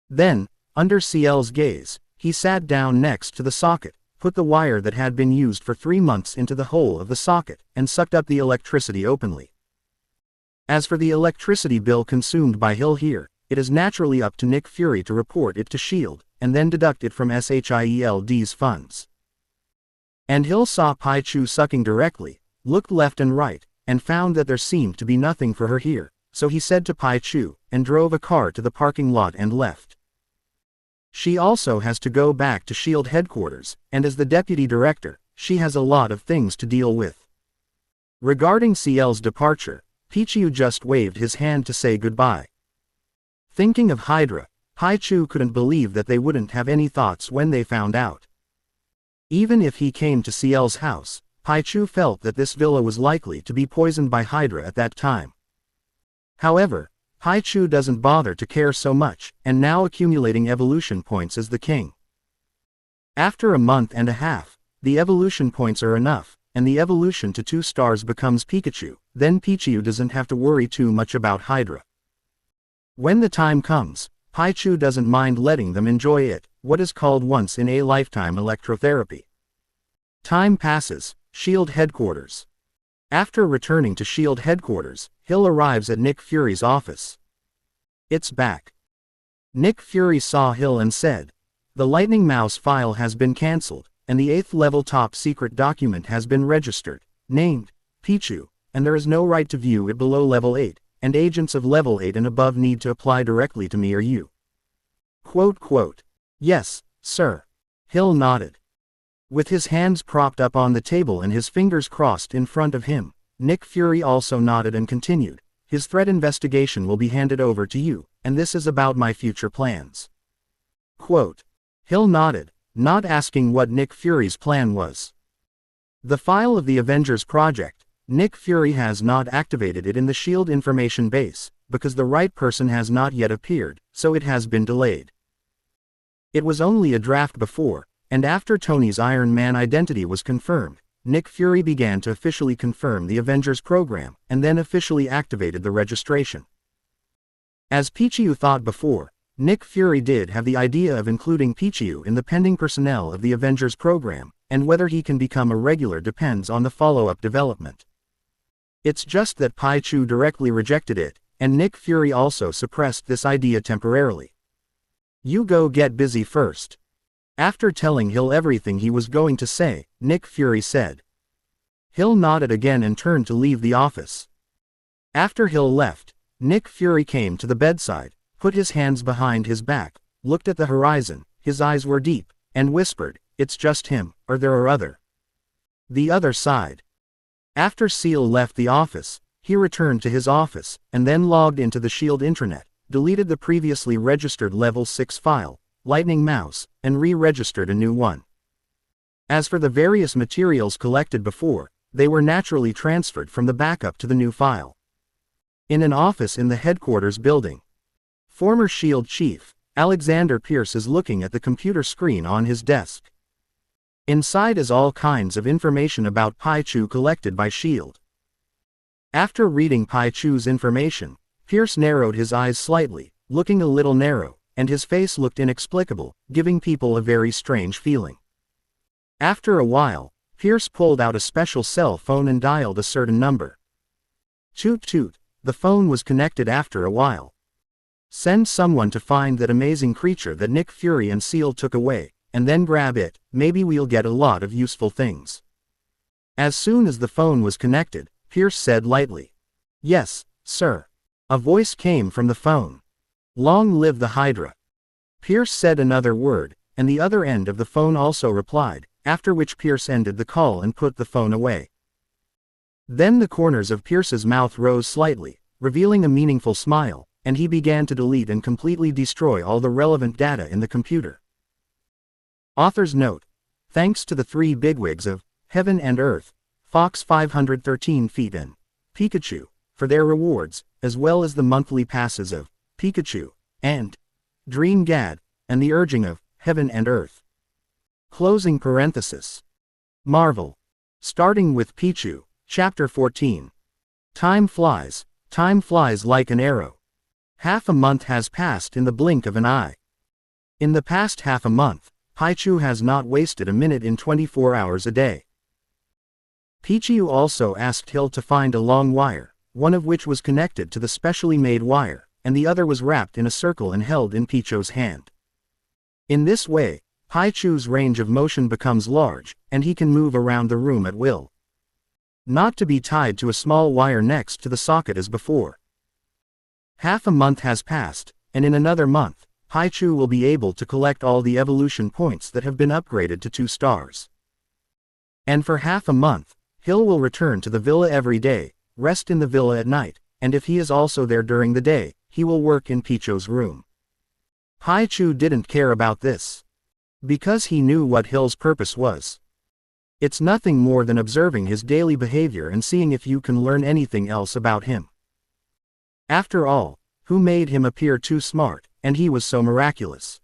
Then, under Ciel's gaze, he sat down next to the socket, put the wire that had been used for 3 months into the hole of the socket, and sucked up the electricity openly. As for the electricity bill consumed by Hill here, it is naturally up to Nick Fury to report it to S.H.I.E.L.D., and then deduct it from S.H.I.E.L.D.'s funds. And Hill saw Pichu sucking directly, looked left and right, and found that there seemed to be nothing for her here, so he said to Pichu, and drove a car to the parking lot and left. She also has to go back to S.H.I.E.L.D. headquarters, and as the deputy director, she has a lot of things to deal with. Regarding Ciel's departure, Pichu just waved his hand to say goodbye. Thinking of Hydra, Pichu couldn't believe that they wouldn't have any thoughts when they found out. Even if he came to Ciel's house, Pichu felt that this villa was likely to be poisoned by Hydra at that time. However, Pichu doesn't bother to care so much, and now accumulating evolution points as the king. After a month and a half, the evolution points are enough, and the evolution to 2 stars becomes Pikachu, then Pichu doesn't have to worry too much about Hydra. When the time comes, Pichu doesn't mind letting them enjoy it, what is called once-in-a-lifetime electrotherapy. Time passes, S.H.I.E.L.D. headquarters. After returning to S.H.I.E.L.D. headquarters, Hill arrives at Nick Fury's office. It's back. Nick Fury saw Hill and said, "The Lightning Mouse file has been cancelled, and the 8th level top secret document has been registered, named Pichu, and there is no right to view it below level 8, and agents of level 8 and above need to apply directly to me or you." Quote. Yes, sir. Hill nodded. With his hands propped up on the table and his fingers crossed in front of him, Nick Fury also nodded and continued, "His threat investigation will be handed over to you, and this is about my future plans." Quote. Hill nodded, not asking what Nick Fury's plan was. The file of the Avengers project, Nick Fury has not activated it in the S.H.I.E.L.D. information base, because the right person has not yet appeared, so it has been delayed. It was only a draft before, and after Tony's Iron Man identity was confirmed, Nick Fury began to officially confirm the Avengers program, and then officially activated the registration. As Pichu thought before, Nick Fury did have the idea of including Pichu in the pending personnel of the Avengers program, and whether he can become a regular depends on the follow-up development. It's just that Pichu directly rejected it, and Nick Fury also suppressed this idea temporarily. "You go get busy first." After telling Hill everything he was going to say, Nick Fury said. Hill nodded again and turned to leave the office. After Hill left, Nick Fury came to the bedside, put his hands behind his back, looked at the horizon, his eyes were deep, and whispered, "It's just him, or there are other." The other side. After Seal left the office, he returned to his office, and then logged into the SHIELD intranet, deleted the previously registered Level 6 file, Lightning Mouse, and re-registered a new one. As for the various materials collected before, they were naturally transferred from the backup to the new file. In an office in the headquarters building, former SHIELD chief, Alexander Pierce is looking at the computer screen on his desk. Inside is all kinds of information about Pichu collected by SHIELD. After reading Pichu's information, Pierce narrowed his eyes slightly, looking a little narrow, and his face looked inexplicable, giving people a very strange feeling. After a while, Pierce pulled out a special cell phone and dialed a certain number. Toot toot, the phone was connected after a while. "Send someone to find that amazing creature that Nick Fury and Seal took away, and then grab it, maybe we'll get a lot of useful things." As soon as the phone was connected, Pierce said lightly, "Yes, sir." A voice came from the phone. "Long live the Hydra." Pierce said another word, and the other end of the phone also replied, after which Pierce ended the call and put the phone away. Then the corners of Pierce's mouth rose slightly, revealing a meaningful smile, and he began to delete and completely destroy all the relevant data in the computer. Author's note: thanks to the three bigwigs of Heaven and Earth, Fox 513 feet and Pikachu, for their rewards, as well as the monthly passes of Pikachu and Dream Gad, and the urging of Heaven and Earth. Closing parenthesis. Marvel. Starting with Pichu, Chapter 14. Time flies like an arrow. Half a month has passed in the blink of an eye. In the past half a month, Pichu has not wasted a minute in 24 hours a day. Pichu also asked Hill to find a long wire, one of which was connected to the specially made wire, and the other was wrapped in a circle and held in Pichu's hand. In this way, Pichu's range of motion becomes large, and he can move around the room at will. Not to be tied to a small wire next to the socket as before. Half a month has passed, and in another month, Pichu will be able to collect all the evolution points that have been upgraded to 2 stars. And for half a month, Hill will return to the villa every day, rest in the villa at night, and if he is also there during the day, he will work in Pichu's room. Pichu didn't care about this, because he knew what Hill's purpose was. It's nothing more than observing his daily behavior and seeing if you can learn anything else about him. After all, who made him appear too smart, and he was so miraculous?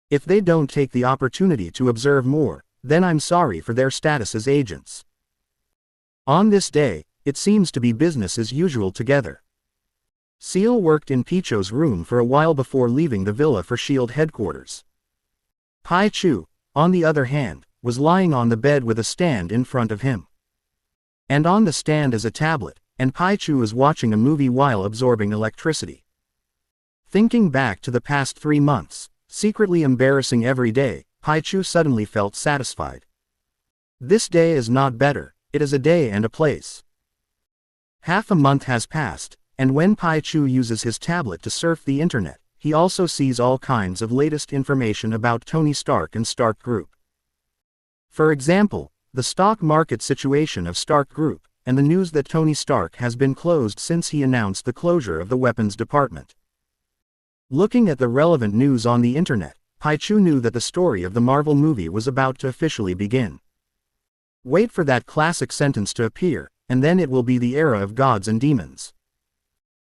If they don't take the opportunity to observe more, then I'm sorry for their status as agents. On this day, it seems to be business as usual together. Seal worked in Pichu's room for a while before leaving the villa for SHIELD headquarters. Pichu, on the other hand, was lying on the bed with a stand in front of him. And on the stand is a tablet, and Pichu was watching a movie while absorbing electricity. Thinking back to the past 3 months, secretly embarrassing every day, Pichu suddenly felt satisfied. This day is not better, it is a day and a place. Half a month has passed, and when Pichu uses his tablet to surf the internet, he also sees all kinds of latest information about Tony Stark and Stark Group. For example, the stock market situation of Stark Group, and the news that Tony Stark has been closed since he announced the closure of the weapons department. Looking at the relevant news on the internet, Pichu knew that the story of the Marvel movie was about to officially begin. Wait for that classic sentence to appear, and then it will be the era of gods and demons.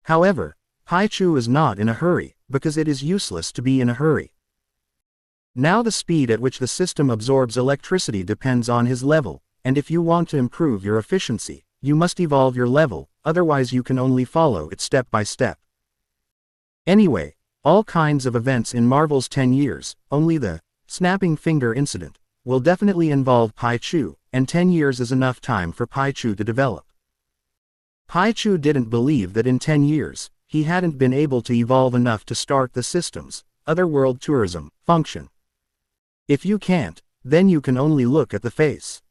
However, Pichu is not in a hurry, because it is useless to be in a hurry. Now the speed at which the system absorbs electricity depends on his level, and if you want to improve your efficiency, you must evolve your level, otherwise you can only follow it step by step. Anyway, all kinds of events in Marvel's 10 years, only the snapping finger incident, will definitely involve Pichu, and 10 years is enough time for Pichu to develop. Pichu didn't believe that in 10 years, he hadn't been able to evolve enough to start the system's otherworld tourism function. If you can't, then you can only look at the face.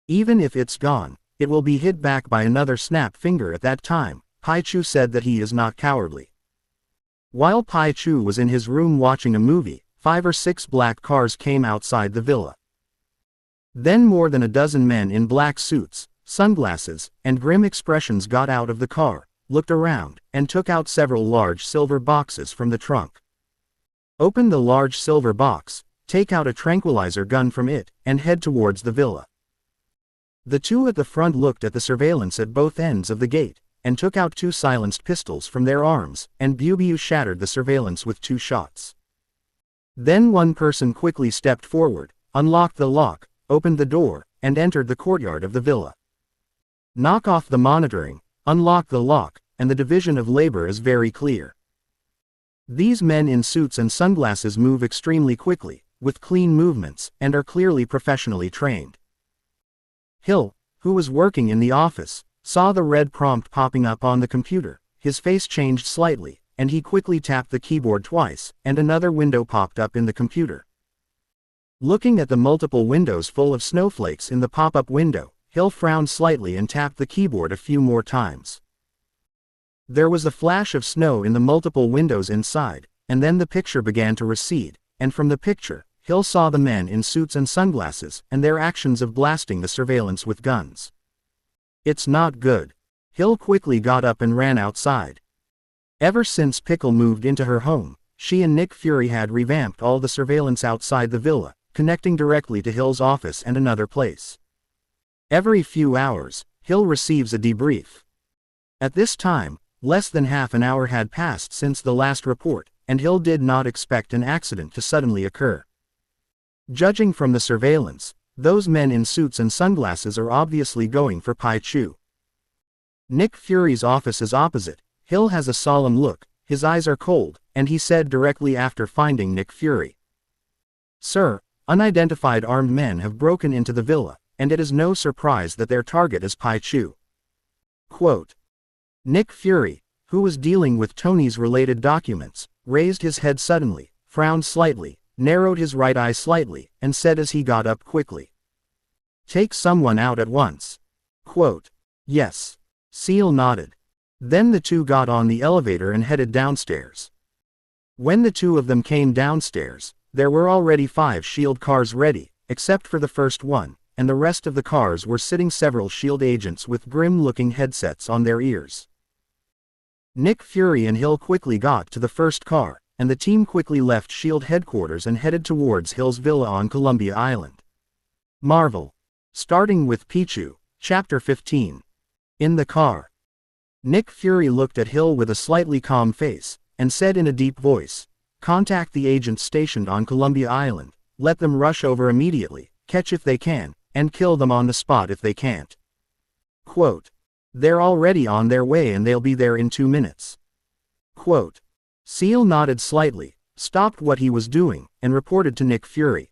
Even if it's gone, it will be hid back by another snap finger at that time. Pichu said that he is not cowardly. While Pichu was in his room watching a movie, 5 or 6 black cars came outside the villa. Then more than a dozen men in black suits, sunglasses, and grim expressions got out of the car, looked around, and took out several large silver boxes from the trunk. Open the large silver box, take out a tranquilizer gun from it, and head towards the villa. The two at the front looked at the surveillance at both ends of the gate, and took out 2 silenced pistols from their arms, and Bubu shattered the surveillance with 2 shots. Then one person quickly stepped forward, unlocked the lock, opened the door, and entered the courtyard of the villa. Knock off the monitoring, unlock the lock, and the division of labor is very clear. These men in suits and sunglasses move extremely quickly, with clean movements, and are clearly professionally trained. Hill, who was working in the office, saw the red prompt popping up on the computer. His face changed slightly, and he quickly tapped the keyboard twice, and another window popped up in the computer. Looking at the multiple windows full of snowflakes in the pop-up window, Hill frowned slightly and tapped the keyboard a few more times. There was a flash of snow in the multiple windows inside, and then the picture began to recede, and from the picture, Hill saw the men in suits and sunglasses, and their actions of blasting the surveillance with guns. It's not good. Hill quickly got up and ran outside. Ever since Pickle moved into her home, she and Nick Fury had revamped all the surveillance outside the villa, connecting directly to Hill's office and another place. Every few hours, Hill receives a debrief. At this time, less than half an hour had passed since the last report, and Hill did not expect an accident to suddenly occur. Judging from the surveillance, those men in suits and sunglasses are obviously going for Pichu. Nick Fury's office is opposite. Hill has a solemn look, his eyes are cold, and he said directly after finding Nick Fury, "Sir, unidentified armed men have broken into the villa, and it is no surprise that their target is Pichu." Quote. Nick Fury, who was dealing with Tony's related documents, raised his head suddenly, frowned slightly, narrowed his right eye slightly, and said as he got up quickly, "Take someone out at once." Quote. Yes. Seal nodded. Then the two got on the elevator and headed downstairs. When the two of them came downstairs, there were already 5 SHIELD cars ready, except for the first one, and the rest of the cars were sitting several SHIELD agents with grim-looking headsets on their ears. Nick Fury and Hill quickly got to the first car, and the team quickly left SHIELD headquarters and headed towards Hill's villa on Columbia Island. Marvel. Starting with Pichu, Chapter 15. In the car. Nick Fury looked at Hill with a slightly calm face, and said in a deep voice, "Contact the agents stationed on Columbia Island, let them rush over immediately, catch if they can, and kill them on the spot if they can't." Quote. They're already on their way and they'll be there in 2 minutes. Quote. Seal nodded slightly, stopped what he was doing, and reported to Nick Fury.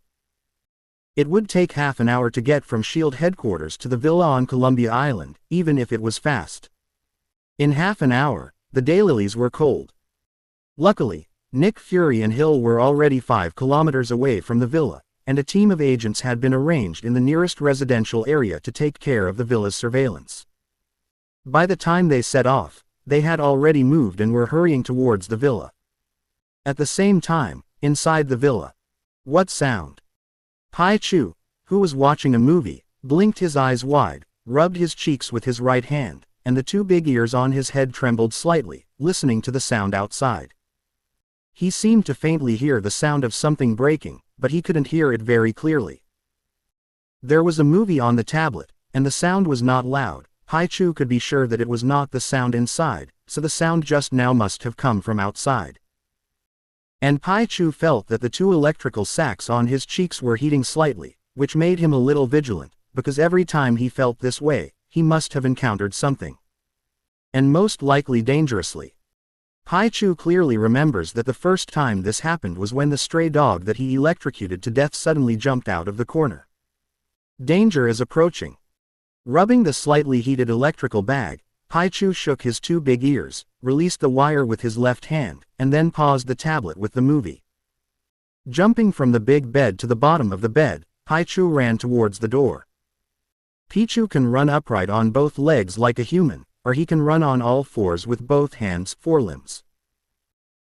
It would take half an hour to get from SHIELD headquarters to the villa on Columbia Island, even if it was fast. In half an hour, the daylilies were cold. Luckily, Nick Fury and Hill were already 5 kilometers away from the villa, and a team of agents had been arranged in the nearest residential area to take care of the villa's surveillance. By the time they set off, they had already moved and were hurrying towards the villa. At the same time, inside the villa. What sound? Pichu, who was watching a movie, blinked his eyes wide, rubbed his cheeks with his right hand, and the 2 big ears on his head trembled slightly, listening to the sound outside. He seemed to faintly hear the sound of something breaking, but he couldn't hear it very clearly. There was a movie on the tablet, and the sound was not loud. Pichu could be sure that it was not the sound inside, so the sound just now must have come from outside. And Pichu felt that the 2 electrical sacs on his cheeks were heating slightly, which made him a little vigilant, because every time he felt this way, he must have encountered something. And most likely dangerously. Pichu clearly remembers that the first time this happened was when the stray dog that he electrocuted to death suddenly jumped out of the corner. Danger is approaching. Rubbing the slightly heated electrical bag, Pichu shook his two big ears, released the wire with his left hand, and then paused the tablet with the movie. Jumping from the big bed to the bottom of the bed, Pichu ran towards the door. Pichu can run upright on both legs like a human, or he can run on all fours with both hands, forelimbs.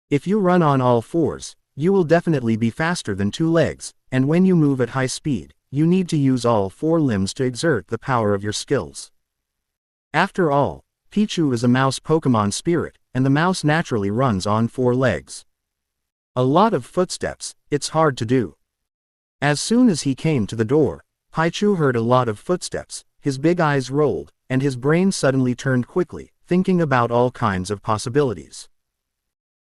If you run on all fours, you will definitely be faster than two legs, and when you move at high speed, you need to use all four limbs to exert the power of your skills. After all, Pichu is a mouse Pokemon spirit, and the mouse naturally runs on four legs. A lot of footsteps, it's hard to do. As soon as he came to the door, Pichu heard a lot of footsteps, his big eyes rolled, and his brain suddenly turned quickly, thinking about all kinds of possibilities.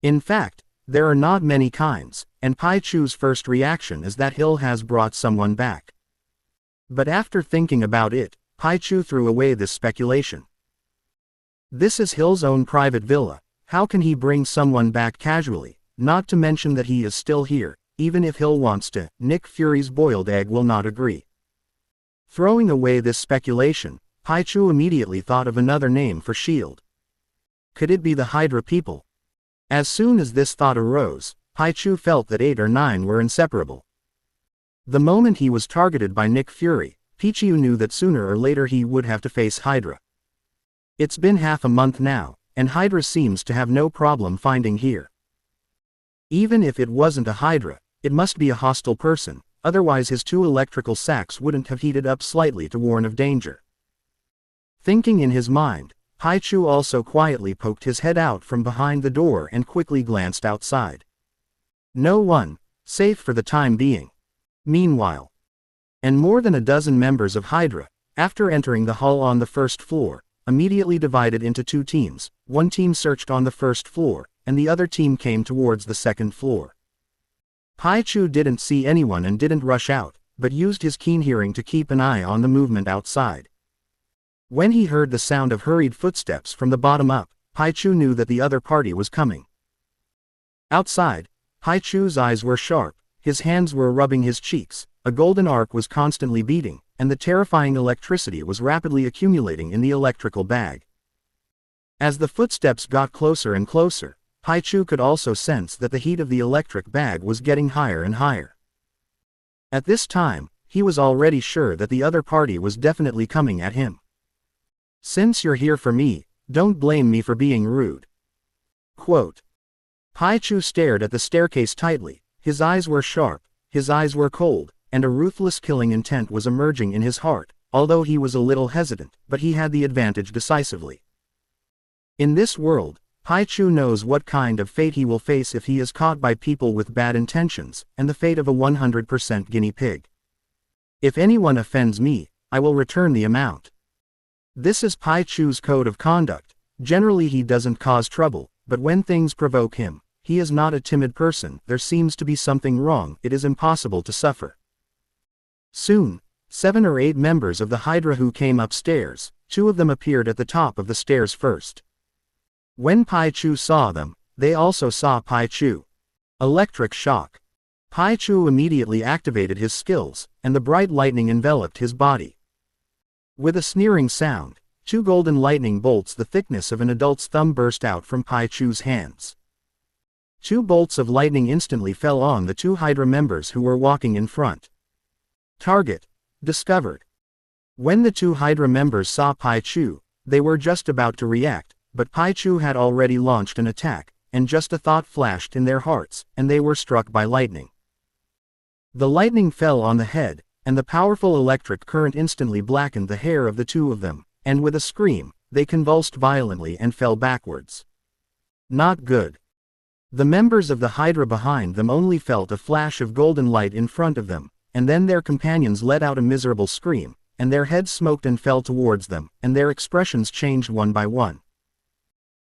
In fact, there are not many kinds, and Pichu's first reaction is that Hill has brought someone back. But after thinking about it, Pichu threw away this speculation. This is Hill's own private villa, how can he bring someone back casually, not to mention that he is still here, even if Hill wants to. Nick Fury's boiled egg will not agree. Throwing away this speculation, Pichu immediately thought of another name for S.H.I.E.L.D. Could it be the Hydra people? As soon as this thought arose, Pichu felt that 8 or 9 were inseparable. The moment he was targeted by Nick Fury, Pichu knew that sooner or later he would have to face Hydra. It's been half a month now, and Hydra seems to have no problem finding here. Even if it wasn't a Hydra, it must be a hostile person, otherwise his 2 electrical sacks wouldn't have heated up slightly to warn of danger. Thinking in his mind, Pichu also quietly poked his head out from behind the door and quickly glanced outside. No one, safe for the time being. Meanwhile, and more than a dozen members of Hydra, after entering the hall on the first floor, immediately divided into 2 teams. One team searched on the first floor, and the other team came towards the second floor. Pichu didn't see anyone and didn't rush out, but used his keen hearing to keep an eye on the movement outside. When he heard the sound of hurried footsteps from the bottom up, Pichu knew that the other party was coming. Outside, Pichu's eyes were sharp, his hands were rubbing his cheeks, a golden arc was constantly beating, and the terrifying electricity was rapidly accumulating in the electrical bag. As the footsteps got closer and closer, Pichu could also sense that the heat of the electric bag was getting higher and higher. At this time, he was already sure that the other party was definitely coming at him. Since you're here for me, don't blame me for being rude. Quote. Pichu stared at the staircase tightly, his eyes were sharp, his eyes were cold, and a ruthless killing intent was emerging in his heart, although he was a little hesitant, but he had the advantage decisively. In this world, Pichu knows what kind of fate he will face if he is caught by people with bad intentions, and the fate of a 100% guinea pig. If anyone offends me, I will return the amount. This is Pichu's code of conduct. Generally he doesn't cause trouble, but when things provoke him, he is not a timid person. There seems to be something wrong, it is impossible to suffer. Soon, 7 or 8 members of the Hydra who came upstairs, 2 of them appeared at the top of the stairs first. When Pichu saw them, they also saw Pichu. Electric shock. Pichu immediately activated his skills, and the bright lightning enveloped his body. With a sneering sound, 2 golden lightning bolts the thickness of an adult's thumb burst out from Pichu's hands. 2 bolts of lightning instantly fell on the 2 Hydra members who were walking in front. Target discovered. When the 2 Hydra members saw Pichu, they were just about to react, but Pichu had already launched an attack, and just a thought flashed in their hearts, and they were struck by lightning. The lightning fell on the head, and the powerful electric current instantly blackened the hair of the 2 of them, and with a scream, they convulsed violently and fell backwards. Not good. The members of the Hydra behind them only felt a flash of golden light in front of them, and then their companions let out a miserable scream, and their heads smoked and fell towards them, and their expressions changed one by one.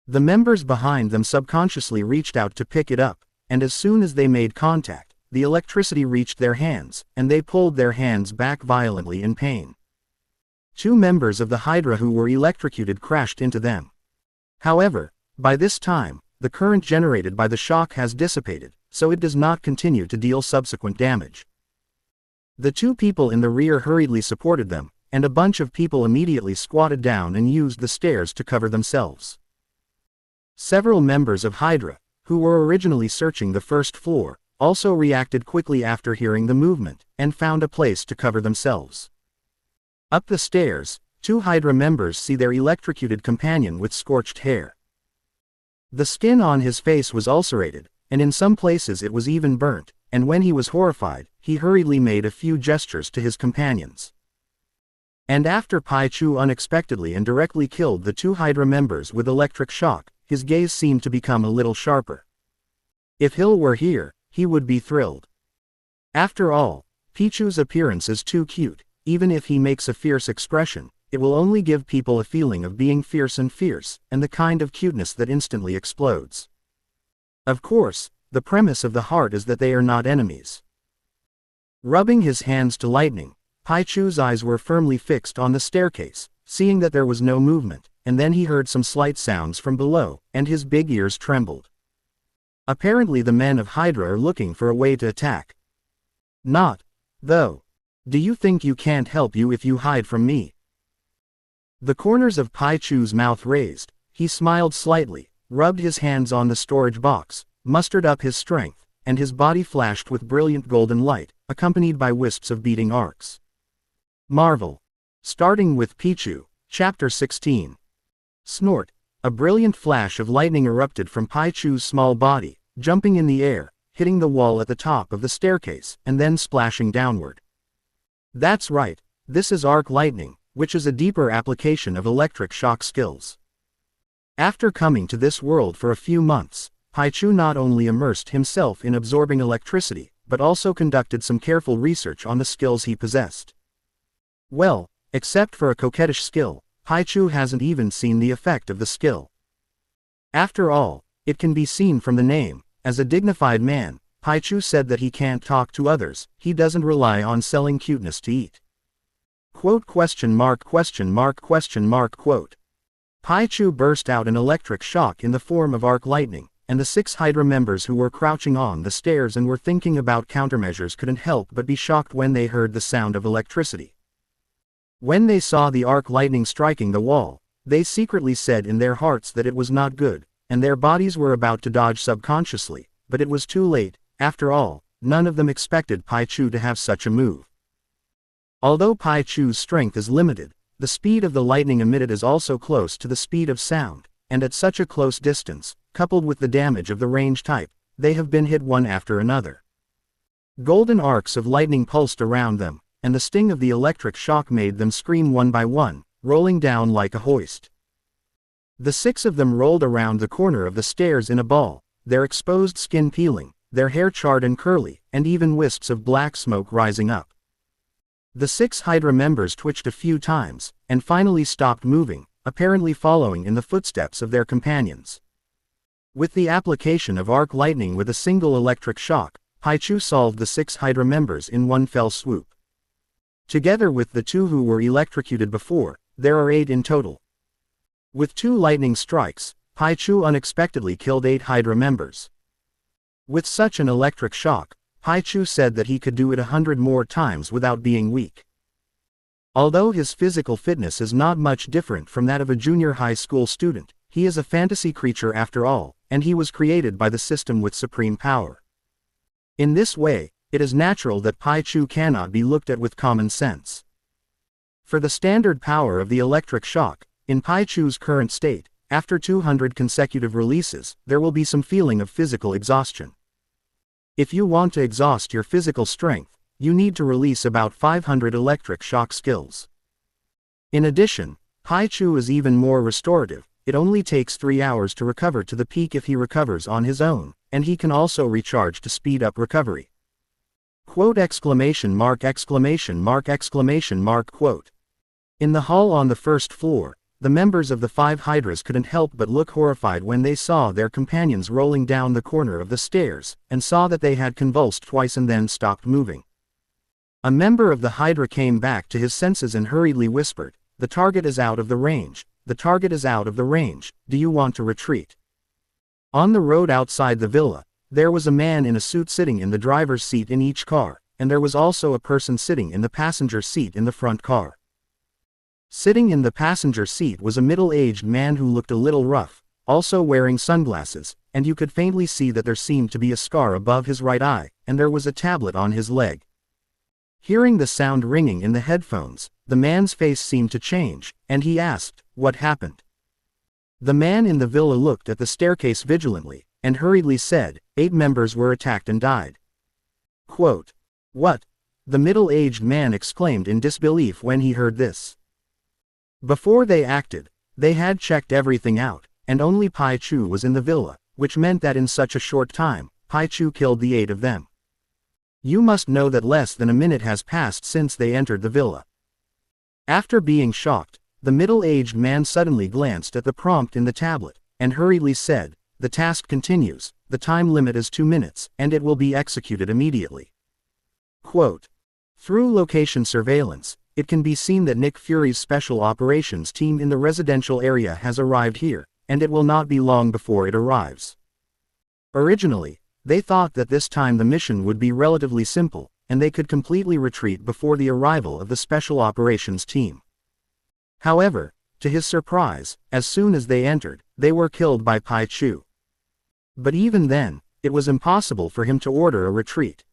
The members behind them subconsciously reached out to pick it up, and as soon as they made contact, the electricity reached their hands, and they pulled their hands back violently in pain. 2 members of the Hydra who were electrocuted crashed into them. However, by this time, the current generated by the shock has dissipated, so it does not continue to deal subsequent damage. The 2 people in the rear hurriedly supported them, and a bunch of people immediately squatted down and used the stairs to cover themselves. Several members of Hydra, who were originally searching the first floor, also reacted quickly after hearing the movement, and found a place to cover themselves. Up the stairs, 2 Hydra members see their electrocuted companion with scorched hair. The skin on his face was ulcerated, and in some places it was even burnt, and when he was horrified, he hurriedly made a few gestures to his companions. And after Pichu unexpectedly and directly killed the 2 Hydra members with electric shock, his gaze seemed to become a little sharper. If Hill were here, he would be thrilled. After all, Pichu's appearance is too cute. Even if he makes a fierce expression, it will only give people a feeling of being fierce, and the kind of cuteness that instantly explodes. Of course, the premise of the heart is that they are not enemies. Rubbing his hands to lightning, Pichu's eyes were firmly fixed on the staircase, seeing that there was no movement, and then he heard some slight sounds from below, and his big ears trembled. Apparently the men of Hydra are looking for a way to attack. Not, though. Do you think you can't help you if you hide from me? The corners of Pichu's mouth raised, he smiled slightly, rubbed his hands on the storage box, mustered up his strength, and his body flashed with brilliant golden light, accompanied by wisps of beating arcs. Marvel. Starting with Pichu, Chapter 16. Snort. A brilliant flash of lightning erupted from Pichu's small body, jumping in the air, hitting the wall at the top of the staircase, and then splashing downward. That's right, this is arc lightning, which is a deeper application of electric shock skills. After coming to this world for a few months, Pichu not only immersed himself in absorbing electricity, but also conducted some careful research on the skills he possessed. Well, except for a coquettish skill, Pichu hasn't even seen the effect of the skill. After all, it can be seen from the name. As a dignified man, Pichu said that he can't talk to others, he doesn't rely on selling cuteness to eat. Quote question mark question mark question mark quote. Pichu burst out an electric shock in the form of arc lightning, and the 6 Hydra members who were crouching on the stairs and were thinking about countermeasures couldn't help but be shocked when they heard the sound of electricity. When they saw the arc lightning striking the wall, they secretly said in their hearts that it was not good, and their bodies were about to dodge subconsciously, but it was too late. After all, none of them expected Pichu to have such a move. Although Pichu's strength is limited, the speed of the lightning emitted is also close to the speed of sound, and at such a close distance, coupled with the damage of the range type, they have been hit one after another. Golden arcs of lightning pulsed around them, and the sting of the electric shock made them scream one by one, rolling down like a hoist. The 6 of them rolled around the corner of the stairs in a ball, their exposed skin peeling, their hair charred and curly, and even wisps of black smoke rising up. The 6 Hydra members twitched a few times, and finally stopped moving, apparently following in the footsteps of their companions. With the application of arc lightning with a single electric shock, Pichu solved the 6 Hydra members in one fell swoop. Together with the 2 who were electrocuted before, there are 8 in total. With 2 lightning strikes, Pichu unexpectedly killed 8 Hydra members. With such an electric shock, Pichu said that he could do it 100 more times without being weak. Although his physical fitness is not much different from that of a junior high school student, he is a fantasy creature after all, and he was created by the system with supreme power. In this way, it is natural that Pichu cannot be looked at with common sense. For the standard power of the electric shock, in Pichu's current state, after 200 consecutive releases, there will be some feeling of physical exhaustion. If you want to exhaust your physical strength, you need to release about 500 electric shock skills. In addition, Pichu is even more restorative. It only takes 3 hours to recover to the peak if he recovers on his own, and he can also recharge to speed up recovery. Quote exclamation mark exclamation mark exclamation mark quote. In the hall on the first floor, the members of the 5 Hydras couldn't help but look horrified when they saw their companions rolling down the corner of the stairs, and saw that they had convulsed twice and then stopped moving. A member of the Hydra came back to his senses and hurriedly whispered, "The target is out of the range. The target is out of the range. Do you want to retreat?" On the road outside the villa, there was a man in a suit sitting in the driver's seat in each car, and there was also a person sitting in the passenger seat in the front car. Sitting in the passenger seat was a middle-aged man who looked a little rough, also wearing sunglasses, and you could faintly see that there seemed to be a scar above his right eye, and there was a tablet on his leg. Hearing the sound ringing in the headphones, the man's face seemed to change, and he asked, "What happened?" The man in the villa looked at the staircase vigilantly, and hurriedly said, 8 members were attacked and died. Quote, "What?" the middle-aged man exclaimed in disbelief when he heard this. Before they acted, they had checked everything out, and only Pichu was in the villa, which meant that in such a short time, Pichu killed the 8 of them. You must know that less than a minute has passed since they entered the villa. After being shocked, the middle-aged man suddenly glanced at the prompt in the tablet, and hurriedly said, "The task continues, the time limit is 2 minutes, and it will be executed immediately." Quote, "Through location surveillance, it can be seen that Nick Fury's special operations team in the residential area has arrived here, and it will not be long before it arrives." Originally, they thought that this time the mission would be relatively simple, and they could completely retreat before the arrival of the special operations team. However, to his surprise, as soon as they entered, they were killed by Pichu. But even then, it was impossible for him to order a retreat.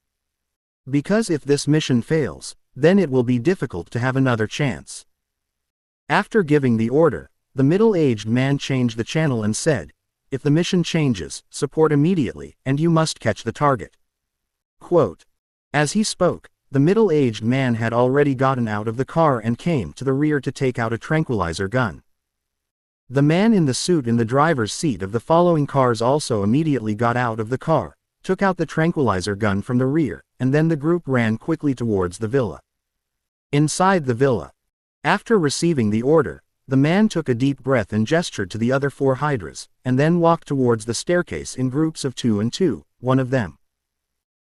Because if this mission fails, then it will be difficult to have another chance. After giving the order, the middle-aged man changed the channel and said, "If the mission changes, support immediately, and you must catch the target." Quote, as he spoke, the middle-aged man had already gotten out of the car and came to the rear to take out a tranquilizer gun. The man in the suit in the driver's seat of the following cars also immediately got out of the car, took out the tranquilizer gun from the rear, and then the group ran quickly towards the villa. Inside the villa, after receiving the order, the man took a deep breath and gestured to the other 4 hydras, and then walked towards the staircase in groups of 2 and 2, one of them.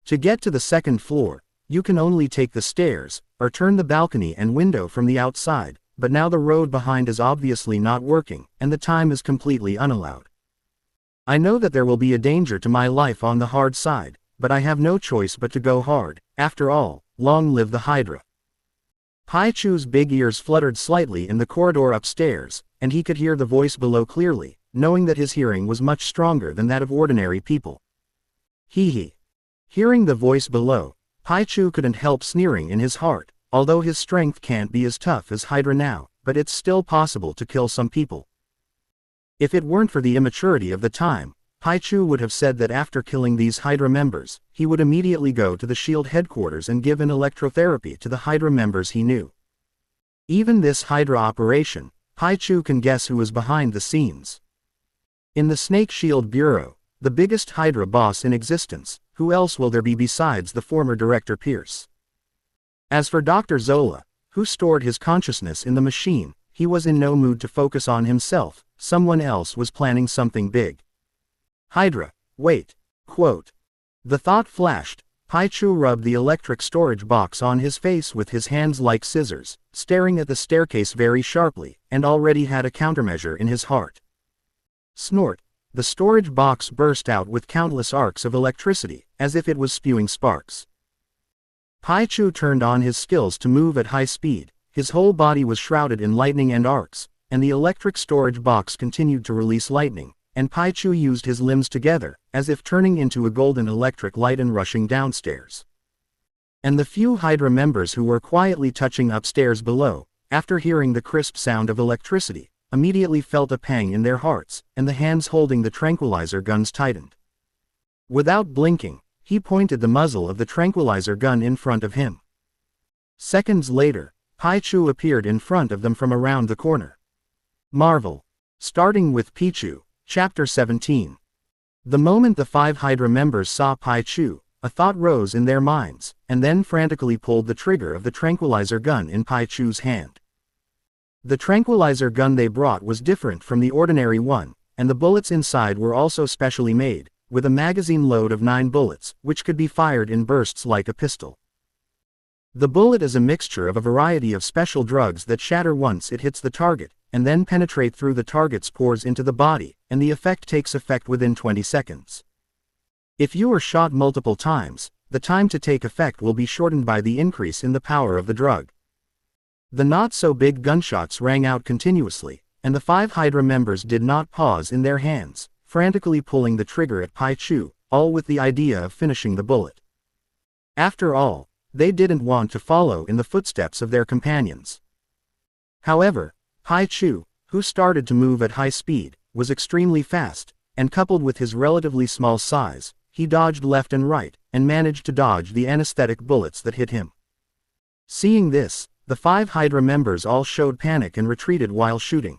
To get to the second floor, you can only take the stairs, or turn the balcony and window from the outside, but now the road behind is obviously not working, and the time is completely unallowed. I know that there will be a danger to my life on the hard side, but I have no choice but to go hard. After all, long live the Hydra. Pichu's big ears fluttered slightly in the corridor upstairs, and he could hear the voice below clearly, knowing that his hearing was much stronger than that of ordinary people. Hee. Hearing the voice below, Pichu couldn't help sneering in his heart. Although his strength can't be as tough as Hydra now, but it's still possible to kill some people. If it weren't for the immaturity of the time, Pichu would have said that after killing these Hydra members, he would immediately go to the SHIELD headquarters and give an electrotherapy to the Hydra members he knew. Even this Hydra operation, Pichu can guess who was behind the scenes. In the Snake SHIELD Bureau, the biggest Hydra boss in existence, who else will there be besides the former Director Pierce? As for Dr. Zola, who stored his consciousness in the machine, he was in no mood to focus on himself. Someone else was planning something big. Hydra, wait. Quote. The thought flashed. Pichu rubbed the electric storage box on his face with his hands like scissors, staring at the staircase very sharply, and already had a countermeasure in his heart. Snort. The storage box burst out with countless arcs of electricity, as if it was spewing sparks. Pichu turned on his skills to move at high speed. His whole body was shrouded in lightning and arcs, and the electric storage box continued to release lightning, and Pichu used his limbs together, as if turning into a golden electric light and rushing downstairs. And the few Hydra members who were quietly touching upstairs below, after hearing the crisp sound of electricity, immediately felt a pang in their hearts, and the hands holding the tranquilizer guns tightened. Without blinking, he pointed the muzzle of the tranquilizer gun in front of him. Seconds later, Pichu appeared in front of them from around the corner. Marvel. Starting with Pichu, Chapter 17. The moment the 5 Hydra members saw Pichu, a thought rose in their minds, and then frantically pulled the trigger of the tranquilizer gun in Pichu's hand. The tranquilizer gun they brought was different from the ordinary one, and the bullets inside were also specially made, with a magazine load of 9 bullets, which could be fired in bursts like a pistol. The bullet is a mixture of a variety of special drugs that shatter once it hits the target, and then penetrate through the target's pores into the body, and the effect takes effect within 20 seconds. If you are shot multiple times, the time to take effect will be shortened by the increase in the power of the drug. The not-so-big gunshots rang out continuously, and the 5 Hydra members did not pause in their hands, frantically pulling the trigger at Pichu, all with the idea of finishing the bullet. After all, they didn't want to follow in the footsteps of their companions. However, Pichu, who started to move at high speed, was extremely fast, and coupled with his relatively small size, he dodged left and right, and managed to dodge the anesthetic bullets that hit him. Seeing this, the 5 Hydra members all showed panic and retreated while shooting.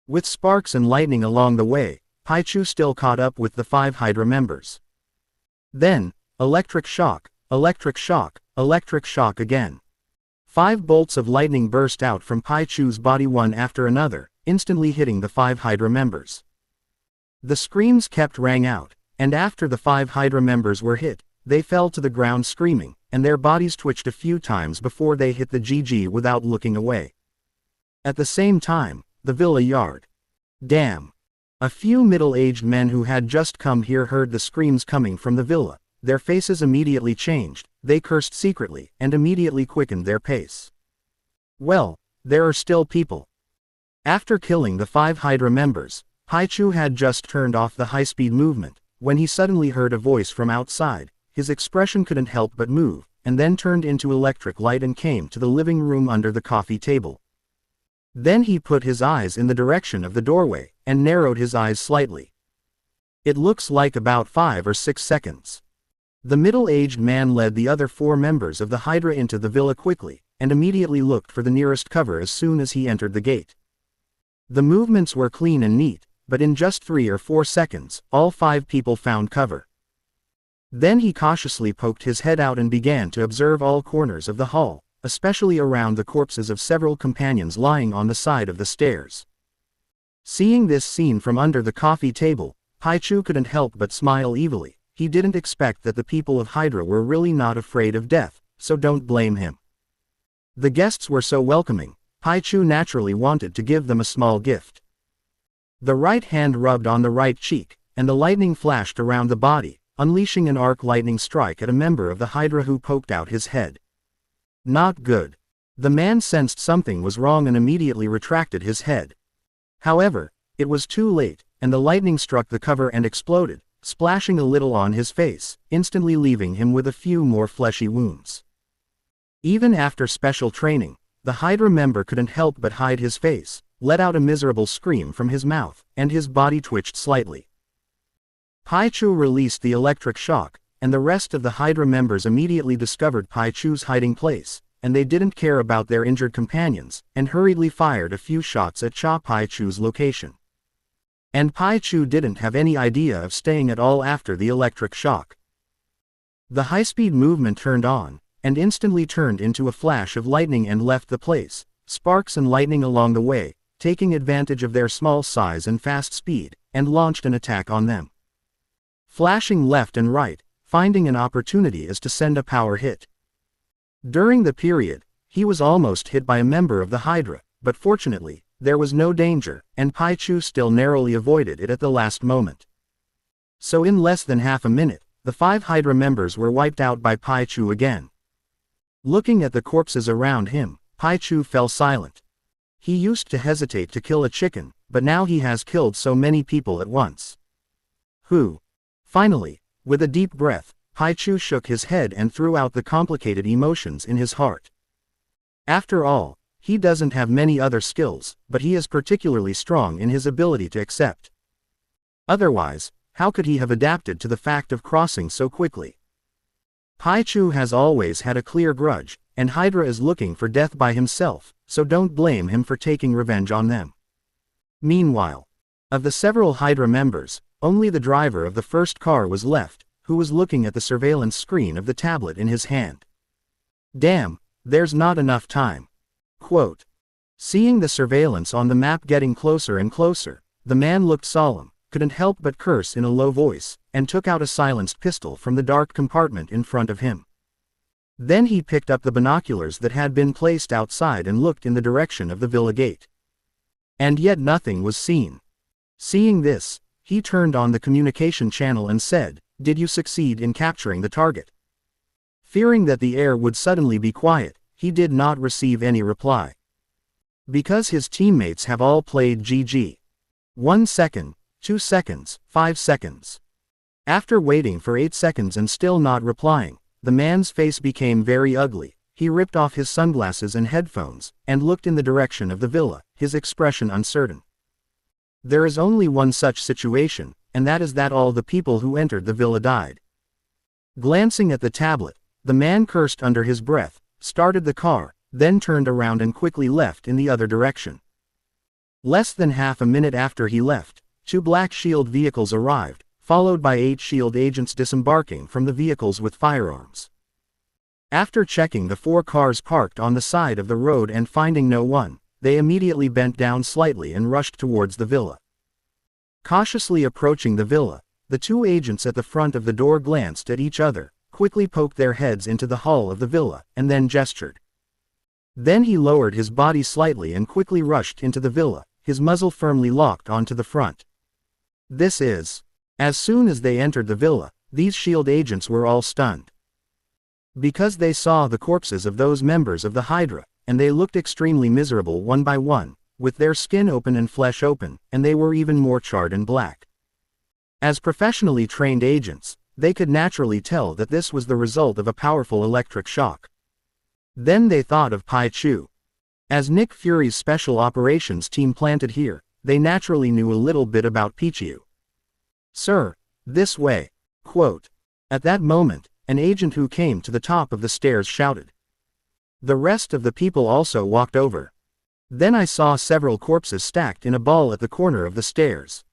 With sparks and lightning along the way, Pichu still caught up with the 5 Hydra members. Then, electric shock, electric shock, electric shock again. 5 bolts of lightning burst out from Pichu's body one after another, instantly hitting the 5 Hydra members. The screams kept rang out, and after the 5 Hydra members were hit, they fell to the ground screaming, and their bodies twitched a few times before they hit the GG without looking away. At the same time, the villa yard. Damn. A few middle-aged men who had just come here heard the screams coming from the villa. Their faces immediately changed, they cursed secretly, and immediately quickened their pace. Well, there are still people. After killing the 5 Hydra members, Pichu had just turned off the high-speed movement, when he suddenly heard a voice from outside. His expression couldn't help but move, and then turned into electric light and came to the living room under the coffee table. Then he put his eyes in the direction of the doorway, and narrowed his eyes slightly. It looks like about 5 or 6 seconds. The middle-aged man led the other 4 members of the Hydra into the villa quickly, and immediately looked for the nearest cover as soon as he entered the gate. The movements were clean and neat, but in just 3 or 4 seconds, all 5 people found cover. Then he cautiously poked his head out and began to observe all corners of the hall, especially around the corpses of several companions lying on the side of the stairs. Seeing this scene from under the coffee table, Pichu couldn't help but smile evilly. He didn't expect that the people of Hydra were really not afraid of death, so don't blame him. The guests were so welcoming, Pichu naturally wanted to give them a small gift. The right hand rubbed on the right cheek, and the lightning flashed around the body, unleashing an arc lightning strike at a member of the Hydra who poked out his head. Not good. The man sensed something was wrong and immediately retracted his head. However, it was too late, and the lightning struck the cover and exploded, splashing a little on his face, instantly leaving him with a few more fleshy wounds. Even after special training, the Hydra member couldn't help but hide his face, let out a miserable scream from his mouth, and his body twitched slightly. Pichu released the electric shock, and the rest of the Hydra members immediately discovered Pichu's hiding place, and they didn't care about their injured companions, and hurriedly fired a few shots at Pichu's location. And Pichu didn't have any idea of staying at all after the electric shock. The high-speed movement turned on, and instantly turned into a flash of lightning and left the place, sparks and lightning along the way, taking advantage of their small size and fast speed, and launched an attack on them. Flashing left and right, finding an opportunity as to send a power hit. During the period, he was almost hit by a member of the Hydra, but fortunately, there was no danger, and Pichu still narrowly avoided it at the last moment. So in less than half a minute, the 5 Hydra members were wiped out by Pichu again. Looking at the corpses around him, Pichu fell silent. He used to hesitate to kill a chicken, but now he has killed so many people at once. Who? Finally, with a deep breath, Pichu shook his head and threw out the complicated emotions in his heart. After all, he doesn't have many other skills, but he is particularly strong in his ability to accept. Otherwise, how could he have adapted to the fact of crossing so quickly? Pichu has always had a clear grudge, and Hydra is looking for death by himself, so don't blame him for taking revenge on them. Meanwhile, of the several Hydra members, only the driver of the first car was left, who was looking at the surveillance screen of the tablet in his hand. Damn, there's not enough time. Quote. Seeing the surveillance on the map getting closer and closer, the man looked solemn, couldn't help but curse in a low voice, and took out a silenced pistol from the dark compartment in front of him. Then he picked up the binoculars that had been placed outside and looked in the direction of the villa gate. And yet nothing was seen. Seeing this, he turned on the communication channel and said, "Did you succeed in capturing the target?" Fearing that the air would suddenly be quiet, he did not receive any reply. Because his teammates have all played GG. 1 second, 2 seconds, 5 seconds. After waiting for 8 seconds and still not replying, the man's face became very ugly. He ripped off his sunglasses and headphones, and looked in the direction of the villa, his expression uncertain. There is only one such situation, and that is that all the people who entered the villa died. Glancing at the tablet, the man cursed under his breath, started the car, then turned around and quickly left in the other direction. Less than half a minute after he left, 2 black shield vehicles arrived, followed by 8 shield agents disembarking from the vehicles with firearms. After checking the 4 cars parked on the side of the road and finding no one, they immediately bent down slightly and rushed towards the villa. Cautiously approaching the villa, the 2 agents at the front of the door glanced at each other, quickly poked their heads into the hull of the villa, and then gestured. Then he lowered his body slightly and quickly rushed into the villa, his muzzle firmly locked onto the front. As soon as they entered the villa, these shield agents were all stunned. Because they saw the corpses of those members of the Hydra, and they looked extremely miserable one by one, with their skin open and flesh open, and they were even more charred and black. As professionally trained agents, they could naturally tell that this was the result of a powerful electric shock. Then they thought of Pichu. As Nick Fury's special operations team planted here, they naturally knew a little bit about Pichu. "Sir, this way." Quote. At that moment, an agent who came to the top of the stairs shouted. The rest of the people also walked over. Then I saw several corpses stacked in a ball at the corner of the stairs.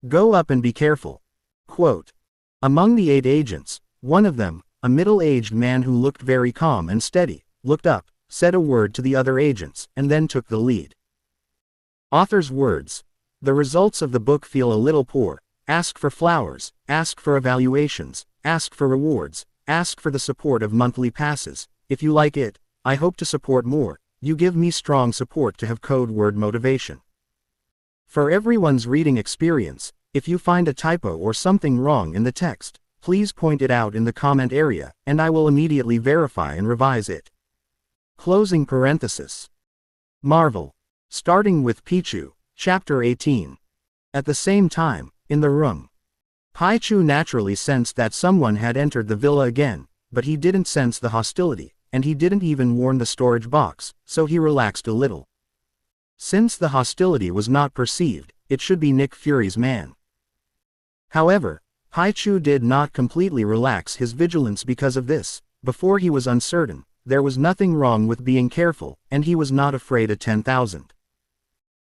"Go up and be careful." Quote. Among the 8 agents, one of them, a middle-aged man who looked very calm and steady, looked up, said a word to the other agents, and then took the lead. Author's words. The results of the book feel a little poor. Ask for flowers, ask for evaluations, ask for rewards, ask for the support of monthly passes. If you like it, I hope to support more. You give me strong support to have code word motivation. For everyone's reading experience, if you find a typo or something wrong in the text, please point it out in the comment area, and I will immediately verify and revise it. Closing parenthesis. Marvel. Starting with Pichu, Chapter 18. At the same time, in the room, Pichu naturally sensed that someone had entered the villa again, but he didn't sense the hostility, and he didn't even warn the storage box, so he relaxed a little. Since the hostility was not perceived, it should be Nick Fury's man. However, Pichu did not completely relax his vigilance because of this. Before he was uncertain, there was nothing wrong with being careful, and he was not afraid of 10,000.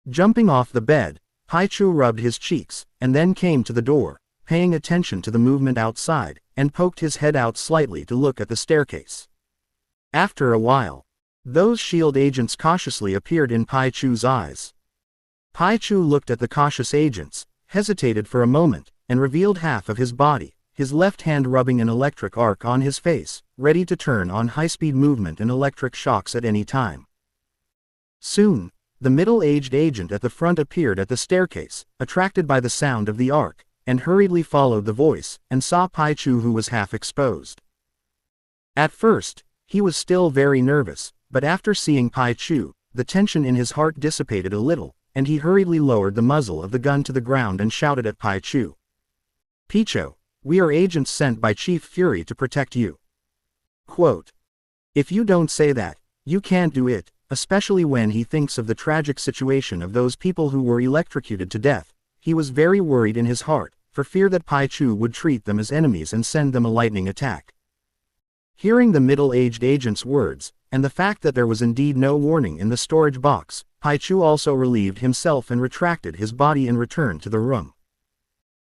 Jumping off the bed, Pichu rubbed his cheeks, and then came to the door, paying attention to the movement outside, and poked his head out slightly to look at the staircase. After a while, those shield agents cautiously appeared in Pichu's eyes. Pichu looked at the cautious agents, hesitated for a moment, and revealed half of his body, his left hand rubbing an electric arc on his face, ready to turn on high-speed movement and electric shocks at any time. Soon, the middle-aged agent at the front appeared at the staircase, attracted by the sound of the arc, and hurriedly followed the voice, and saw Pichu, who was half exposed. At first, he was still very nervous, but after seeing Pichu, the tension in his heart dissipated a little, and he hurriedly lowered the muzzle of the gun to the ground and shouted at Pichu. "Pichu, we are agents sent by Chief Fury to protect you." Quote. If you don't say that, you can't do it, especially when he thinks of the tragic situation of those people who were electrocuted to death. He was very worried in his heart, for fear that Pichu would treat them as enemies and send them a lightning attack. Hearing the middle-aged agent's words, and the fact that there was indeed no warning in the storage box, Pichu also relieved himself and retracted his body and returned to the room.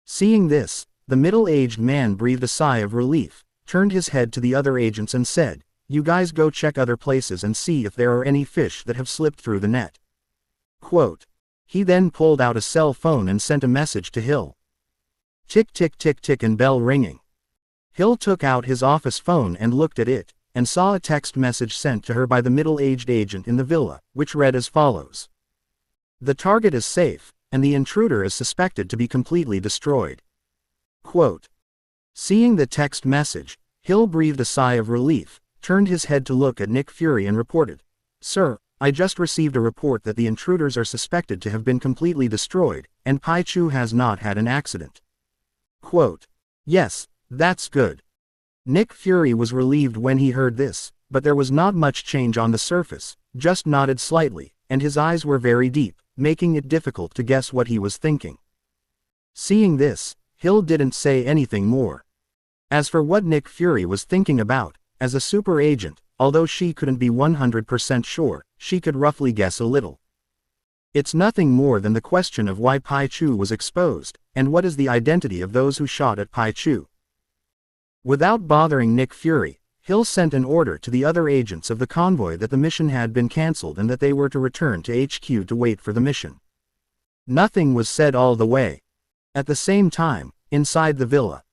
Seeing this, the middle-aged man breathed a sigh of relief, turned his head to the other agents and said, "You guys go check other places and see if there are any fish that have slipped through the net." Quote. He then pulled out a cell phone and sent a message to Hill. Tick tick tick tick and bell ringing. Hill took out his office phone and looked at it, and saw a text message sent to her by the middle-aged agent in the villa, which read as follows. The target is safe, and the intruder is suspected to be completely destroyed. Quote. Seeing the text message, Hill breathed a sigh of relief, turned his head to look at Nick Fury and reported, "Sir, I just received a report that the intruders are suspected to have been completely destroyed, and Pichu has not had an accident." Quote. "Yes, that's good." Nick Fury was relieved when he heard this, but there was not much change on the surface, just nodded slightly, and his eyes were very deep, making it difficult to guess what he was thinking. Seeing this, Hill didn't say anything more. As for what Nick Fury was thinking about, as a super agent, although she couldn't be 100% sure, she could roughly guess a little. It's nothing more than the question of why Pichu was exposed, and what is the identity of those who shot at Pichu. Without bothering Nick Fury, Hill sent an order to the other agents of the convoy that the mission had been cancelled and that they were to return to HQ to wait for the mission. Nothing was said all the way. At the same time, inside the villa,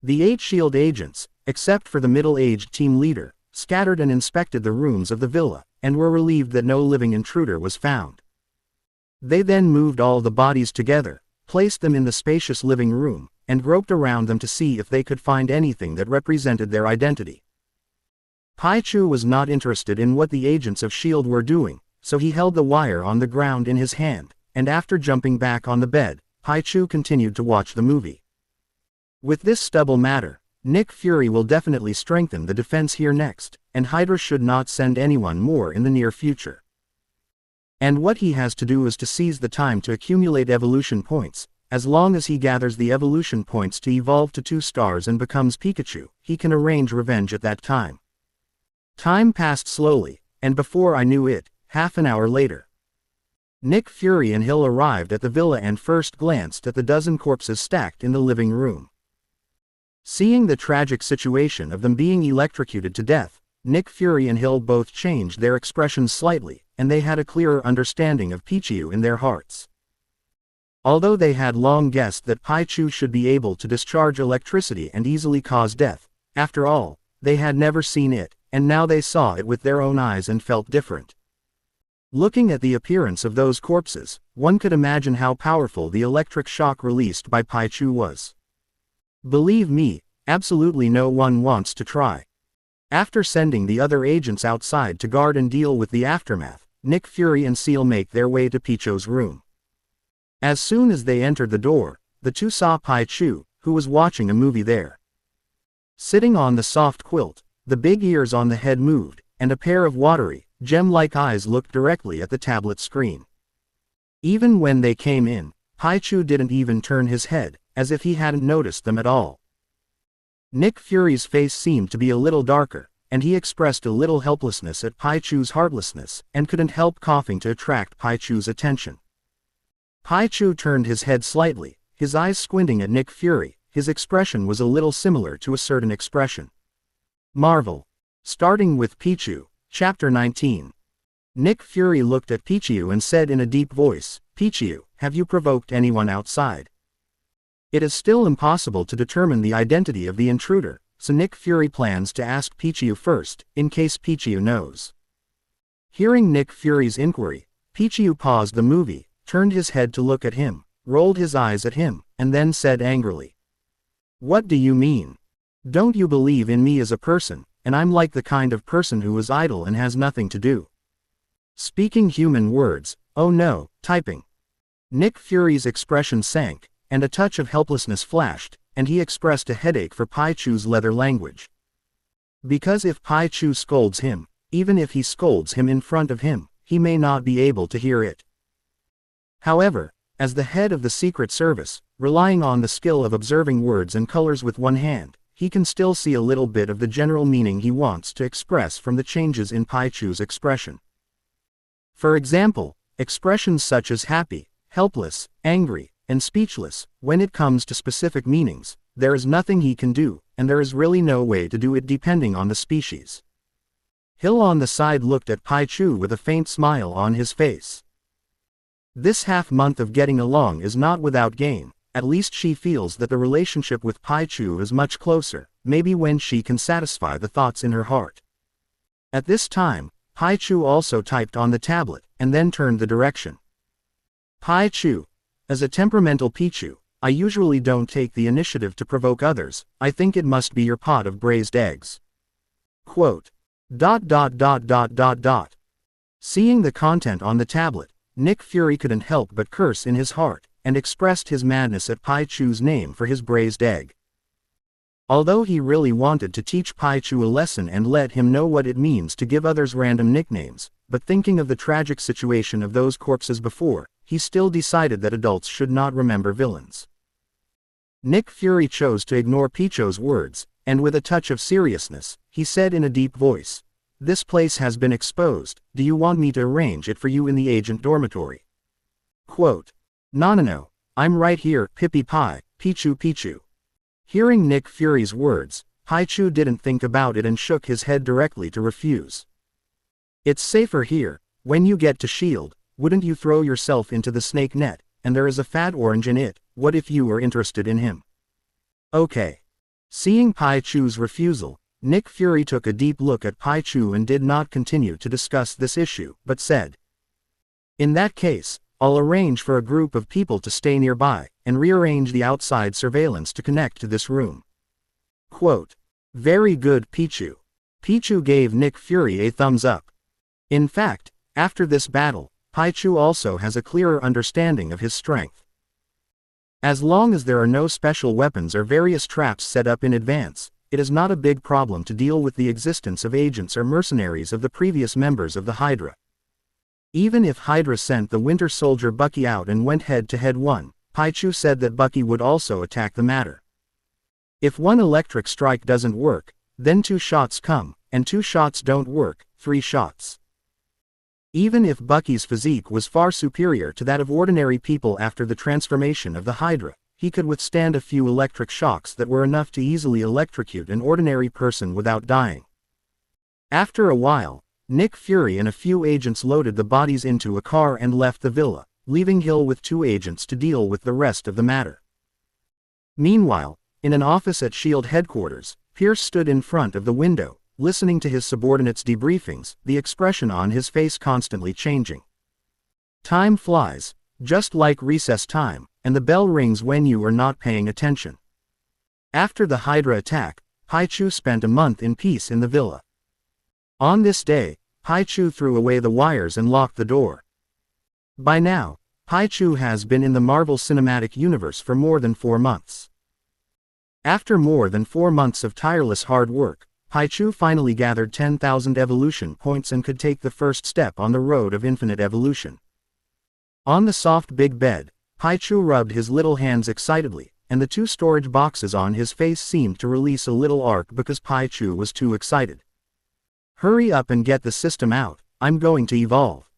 the 8 SHIELD agents, except for the middle-aged team leader, scattered and inspected the rooms of the villa, and were relieved that no living intruder was found. They then moved all the bodies together, placed them in the spacious living room, and groped around them to see if they could find anything that represented their identity. Pichu was not interested in what the agents of SHIELD were doing, so he held the wire on the ground in his hand, and after jumping back on the bed, Pichu continued to watch the movie. With this stubble matter, Nick Fury will definitely strengthen the defense here next, and Hydra should not send anyone more in the near future. And what he has to do is to seize the time to accumulate evolution points. As long as he gathers the evolution points to evolve to 2 stars and becomes Pikachu, he can arrange revenge at that time. Time passed slowly, and before I knew it, half an hour later, Nick Fury and Hill arrived at the villa and first glanced at the dozen corpses stacked in the living room. Seeing the tragic situation of them being electrocuted to death, Nick Fury and Hill both changed their expressions slightly, and they had a clearer understanding of Pichu in their hearts. Although they had long guessed that Pichu should be able to discharge electricity and easily cause death, after all, they had never seen it, and now they saw it with their own eyes and felt different. Looking at the appearance of those corpses, one could imagine how powerful the electric shock released by Pichu was. Believe me, absolutely no one wants to try. After sending the other agents outside to guard and deal with the aftermath, Nick Fury and Seal make their way to Pichu's room. As soon as they entered the door, the two saw Pichu, who was watching a movie there. Sitting on the soft quilt, the big ears on the head moved, and a pair of watery, gem-like eyes looked directly at the tablet screen. Even when they came in, Pichu didn't even turn his head, as if he hadn't noticed them at all. Nick Fury's face seemed to be a little darker, and he expressed a little helplessness at Pichu's heartlessness, and couldn't help coughing to attract Pichu's attention. Pichu turned his head slightly, his eyes squinting at Nick Fury. His expression was a little similar to a certain expression. Marvel. Starting with Pichu, Chapter 19. Nick Fury looked at Pichu and said in a deep voice, "Pichu, have you provoked anyone outside?" It is still impossible to determine the identity of the intruder, so Nick Fury plans to ask Pichu first, in case Pichu knows. Hearing Nick Fury's inquiry, Pichu paused the movie, turned his head to look at him, rolled his eyes at him, and then said angrily, "What do you mean? Don't you believe in me as a person, and I'm like the kind of person who is idle and has nothing to do? Speaking human words, oh no, typing." Nick Fury's expression sank, and a touch of helplessness flashed, and he expressed a headache for Pichu's leather language. Because if Pichu scolds him, even if he scolds him in front of him, he may not be able to hear it. However, as the head of the Secret Service, relying on the skill of observing words and colors with one hand, he can still see a little bit of the general meaning he wants to express from the changes in Pichu's expression. For example, expressions such as happy, helpless, angry, and speechless. When it comes to specific meanings, there is nothing he can do, and there is really no way to do it depending on the species. Hill on the side looked at Pichu with a faint smile on his face. This half-month of getting along is not without gain. At least she feels that the relationship with Pichu is much closer, maybe when she can satisfy the thoughts in her heart. At this time, Pichu also typed on the tablet, and then turned the direction. "Pichu. As a temperamental Pichu, I usually don't take the initiative to provoke others. I think it must be your pot of braised eggs." Quote. Seeing the content on the tablet, Nick Fury couldn't help but curse in his heart, and expressed his madness at Pichu's name for his braised egg. Although he really wanted to teach Pichu a lesson and let him know what it means to give others random nicknames, but thinking of the tragic situation of those corpses before, he still decided that adults should not remember villains. Nick Fury chose to ignore Pichu's words, and with a touch of seriousness, he said in a deep voice, "This place has been exposed, do you want me to arrange it for you in the agent dormitory?" Quote, No, I'm right here, Pippy Pie, Pichu. Hearing Nick Fury's words, Pichu didn't think about it and shook his head directly to refuse. "It's safer here. When you get to S.H.I.E.L.D., wouldn't you throw yourself into the snake net, and there is a fat orange in it, what if you were interested in him?" Okay. Seeing Pichu's refusal, Nick Fury took a deep look at Pichu and did not continue to discuss this issue, but said, "In that case, I'll arrange for a group of people to stay nearby, and rearrange the outside surveillance to connect to this room." Quote, "Very good, Pichu." Pichu gave Nick Fury a thumbs up. In fact, after this battle, Pichu also has a clearer understanding of his strength. As long as there are no special weapons or various traps set up in advance, it is not a big problem to deal with the existence of agents or mercenaries of the previous members of the Hydra. Even if Hydra sent the Winter Soldier Bucky out and went head-to-head Pichu said that Bucky would also attack the matter. If one electric strike doesn't work, then 2 shots come, and 2 shots don't work, 3 shots. Even if Bucky's physique was far superior to that of ordinary people after the transformation of the Hydra, he could withstand a few electric shocks that were enough to easily electrocute an ordinary person without dying. After a while, Nick Fury and a few agents loaded the bodies into a car and left the villa, leaving Hill with 2 agents to deal with the rest of the matter. Meanwhile, in an office at S.H.I.E.L.D. headquarters, Pierce stood in front of the window, listening to his subordinates' debriefings, the expression on his face constantly changing. Time flies, just like recess time, and the bell rings when you are not paying attention. After the Hydra attack, Pichu spent a month in peace in the villa. On this day, Pichu threw away the wires and locked the door. By now, Pichu has been in the Marvel Cinematic Universe for more than 4 months. After more than 4 months of tireless hard work, Pichu finally gathered 10,000 evolution points and could take the first step on the road of infinite evolution. On the soft big bed, Pichu rubbed his little hands excitedly, and the 2 storage boxes on his face seemed to release a little arc because Pichu was too excited. "Hurry up and get the system out, I'm going to evolve."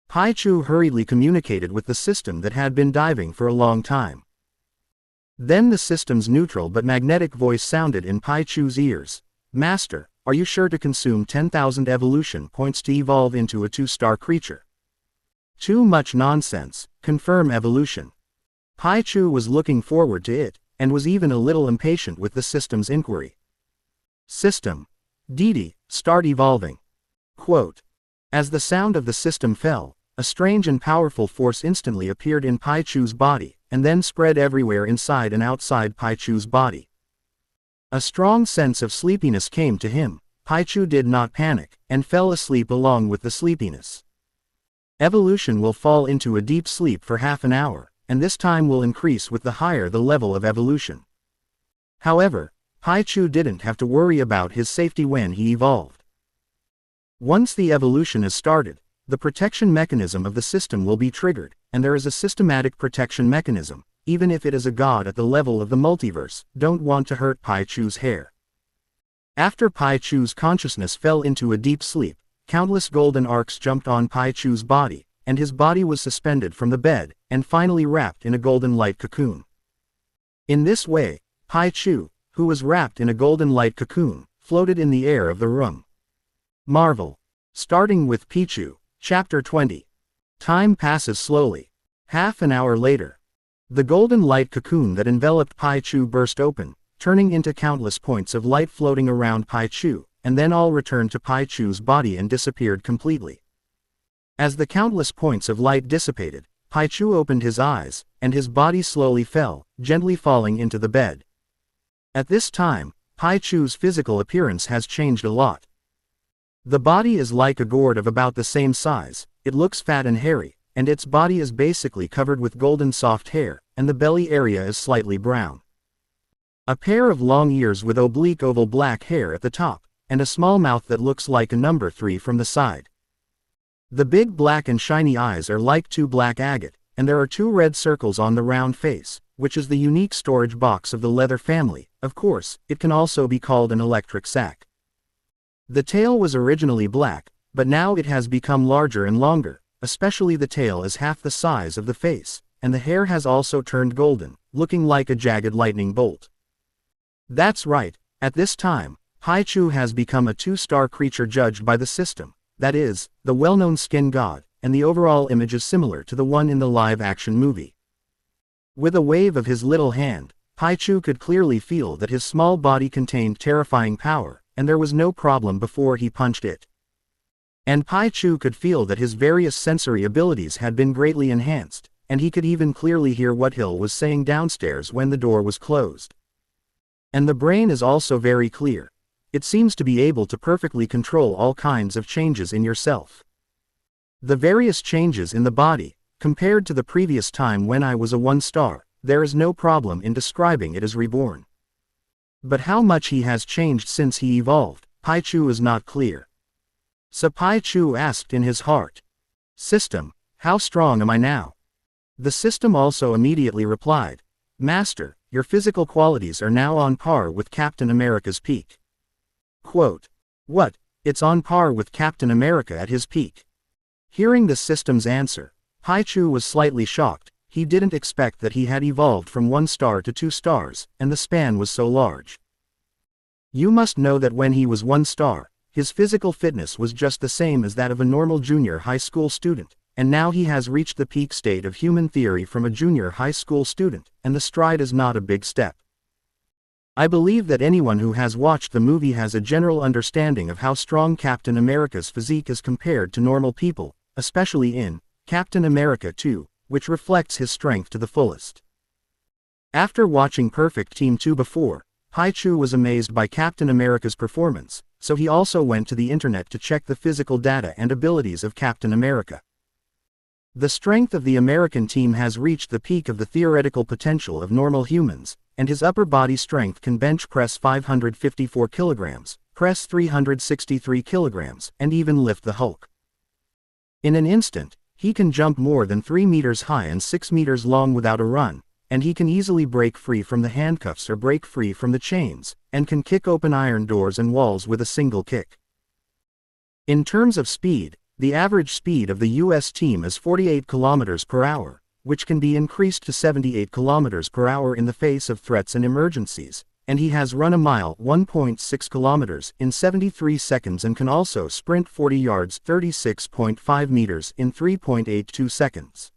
Pichu hurriedly communicated with the system that had been diving for a long time. Then the system's neutral but magnetic voice sounded in Pichu's ears. "Master, are you sure to consume 10,000 evolution points to evolve into a 2-star creature?" "Too much nonsense, confirm evolution." Pichu was looking forward to it, and was even a little impatient with the system's inquiry. "System. Didi, start evolving." Quote. As the sound of the system fell, a strange and powerful force instantly appeared in Pichu's body, and then spread everywhere inside and outside Pichu's body. A strong sense of sleepiness came to him. Pichu did not panic, and fell asleep along with the sleepiness. Evolution will fall into a deep sleep for half an hour, and this time will increase with the higher the level of evolution. However, Pichu didn't have to worry about his safety when he evolved. Once the evolution is started, the protection mechanism of the system will be triggered, and there is a systematic protection mechanism, even if it is a god at the level of the multiverse, don't want to hurt Pichu's hair. After Pichu's consciousness fell into a deep sleep, countless golden arcs jumped on Pichu's body, and his body was suspended from the bed, and finally wrapped in a golden light cocoon. In this way, Pichu, who was wrapped in a golden light cocoon, floated in the air of the room. Marvel. Starting with Pichu, Chapter 20. Time passes slowly. Half an hour later. The golden light cocoon that enveloped Pichu burst open, turning into countless points of light floating around Pichu, and then all returned to Pichu's body and disappeared completely. As the countless points of light dissipated, Pichu opened his eyes, and his body slowly fell, gently falling into the bed. At this time, Pichu's physical appearance has changed a lot. The body is like a gourd of about the same size, it looks fat and hairy, and its body is basically covered with golden soft hair, and the belly area is slightly brown. A pair of long ears with oblique oval black hair at the top, and a small mouth that looks like a number 3 from the side. The big black and shiny eyes are like 2 black agate, and there are 2 red circles on the round face, which is the unique storage box of the leather family. Of course, it can also be called an electric sac. The tail was originally black, but now it has become larger and longer, especially the tail is half the size of the face, and the hair has also turned golden, looking like a jagged lightning bolt. That's right, at this time, Pichu has become a 2-star creature judged by the system, that is, the well-known skin god, and the overall image is similar to the one in the live-action movie. With a wave of his little hand, Pichu could clearly feel that his small body contained terrifying power, and there was no problem before he punched it. And Pichu could feel that his various sensory abilities had been greatly enhanced, and he could even clearly hear what Hill was saying downstairs when the door was closed. And the brain is also very clear. It seems to be able to perfectly control all kinds of changes in yourself. The various changes in the body, compared to the previous time when I was a 1-star, there is no problem in describing it as reborn. But how much he has changed since he evolved, Pichu is not clear. So Pichu asked in his heart, "System, how strong am I now?" The system also immediately replied, "Master, your physical qualities are now on par with Captain America's peak." Quote, "What, it's on par with Captain America at his peak?" Hearing the system's answer, Pichu was slightly shocked. He didn't expect that he had evolved from 1-star to 2 stars, and the span was so large. You must know that when he was 1-star, his physical fitness was just the same as that of a normal junior high school student, and now he has reached the peak state of human theory from a junior high school student, and the stride is not a big step. I believe that anyone who has watched the movie has a general understanding of how strong Captain America's physique is compared to normal people, especially in Captain America 2, which reflects his strength to the fullest. After watching Perfect Team 2 before, Pichu was amazed by Captain America's performance, so he also went to the internet to check the physical data and abilities of Captain America. The strength of the American team has reached the peak of the theoretical potential of normal humans, and his upper body strength can bench press 554 kilograms, press 363 kilograms, and even lift the Hulk. In an instant, he can jump more than 3 meters high and 6 meters long without a run, and he can easily break free from the handcuffs or break free from the chains, and can kick open iron doors and walls with a single kick. In terms of speed, the average speed of the US team is 48 kilometers per hour, which can be increased to 78 kilometers per hour in the face of threats and emergencies, and he has run a mile 1.6 kilometers in 73 seconds and can also sprint 40 yards 36.5 meters in 3.82 seconds.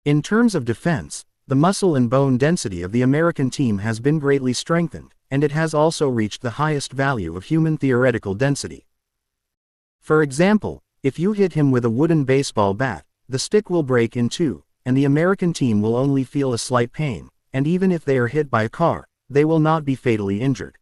In terms of defense, the muscle and bone density of the American team has been greatly strengthened, and it has also reached the highest value of human theoretical density. For example, if you hit him with a wooden baseball bat, the stick will break in 2, and the American team will only feel a slight pain, and even if they are hit by a car, they will not be fatally injured.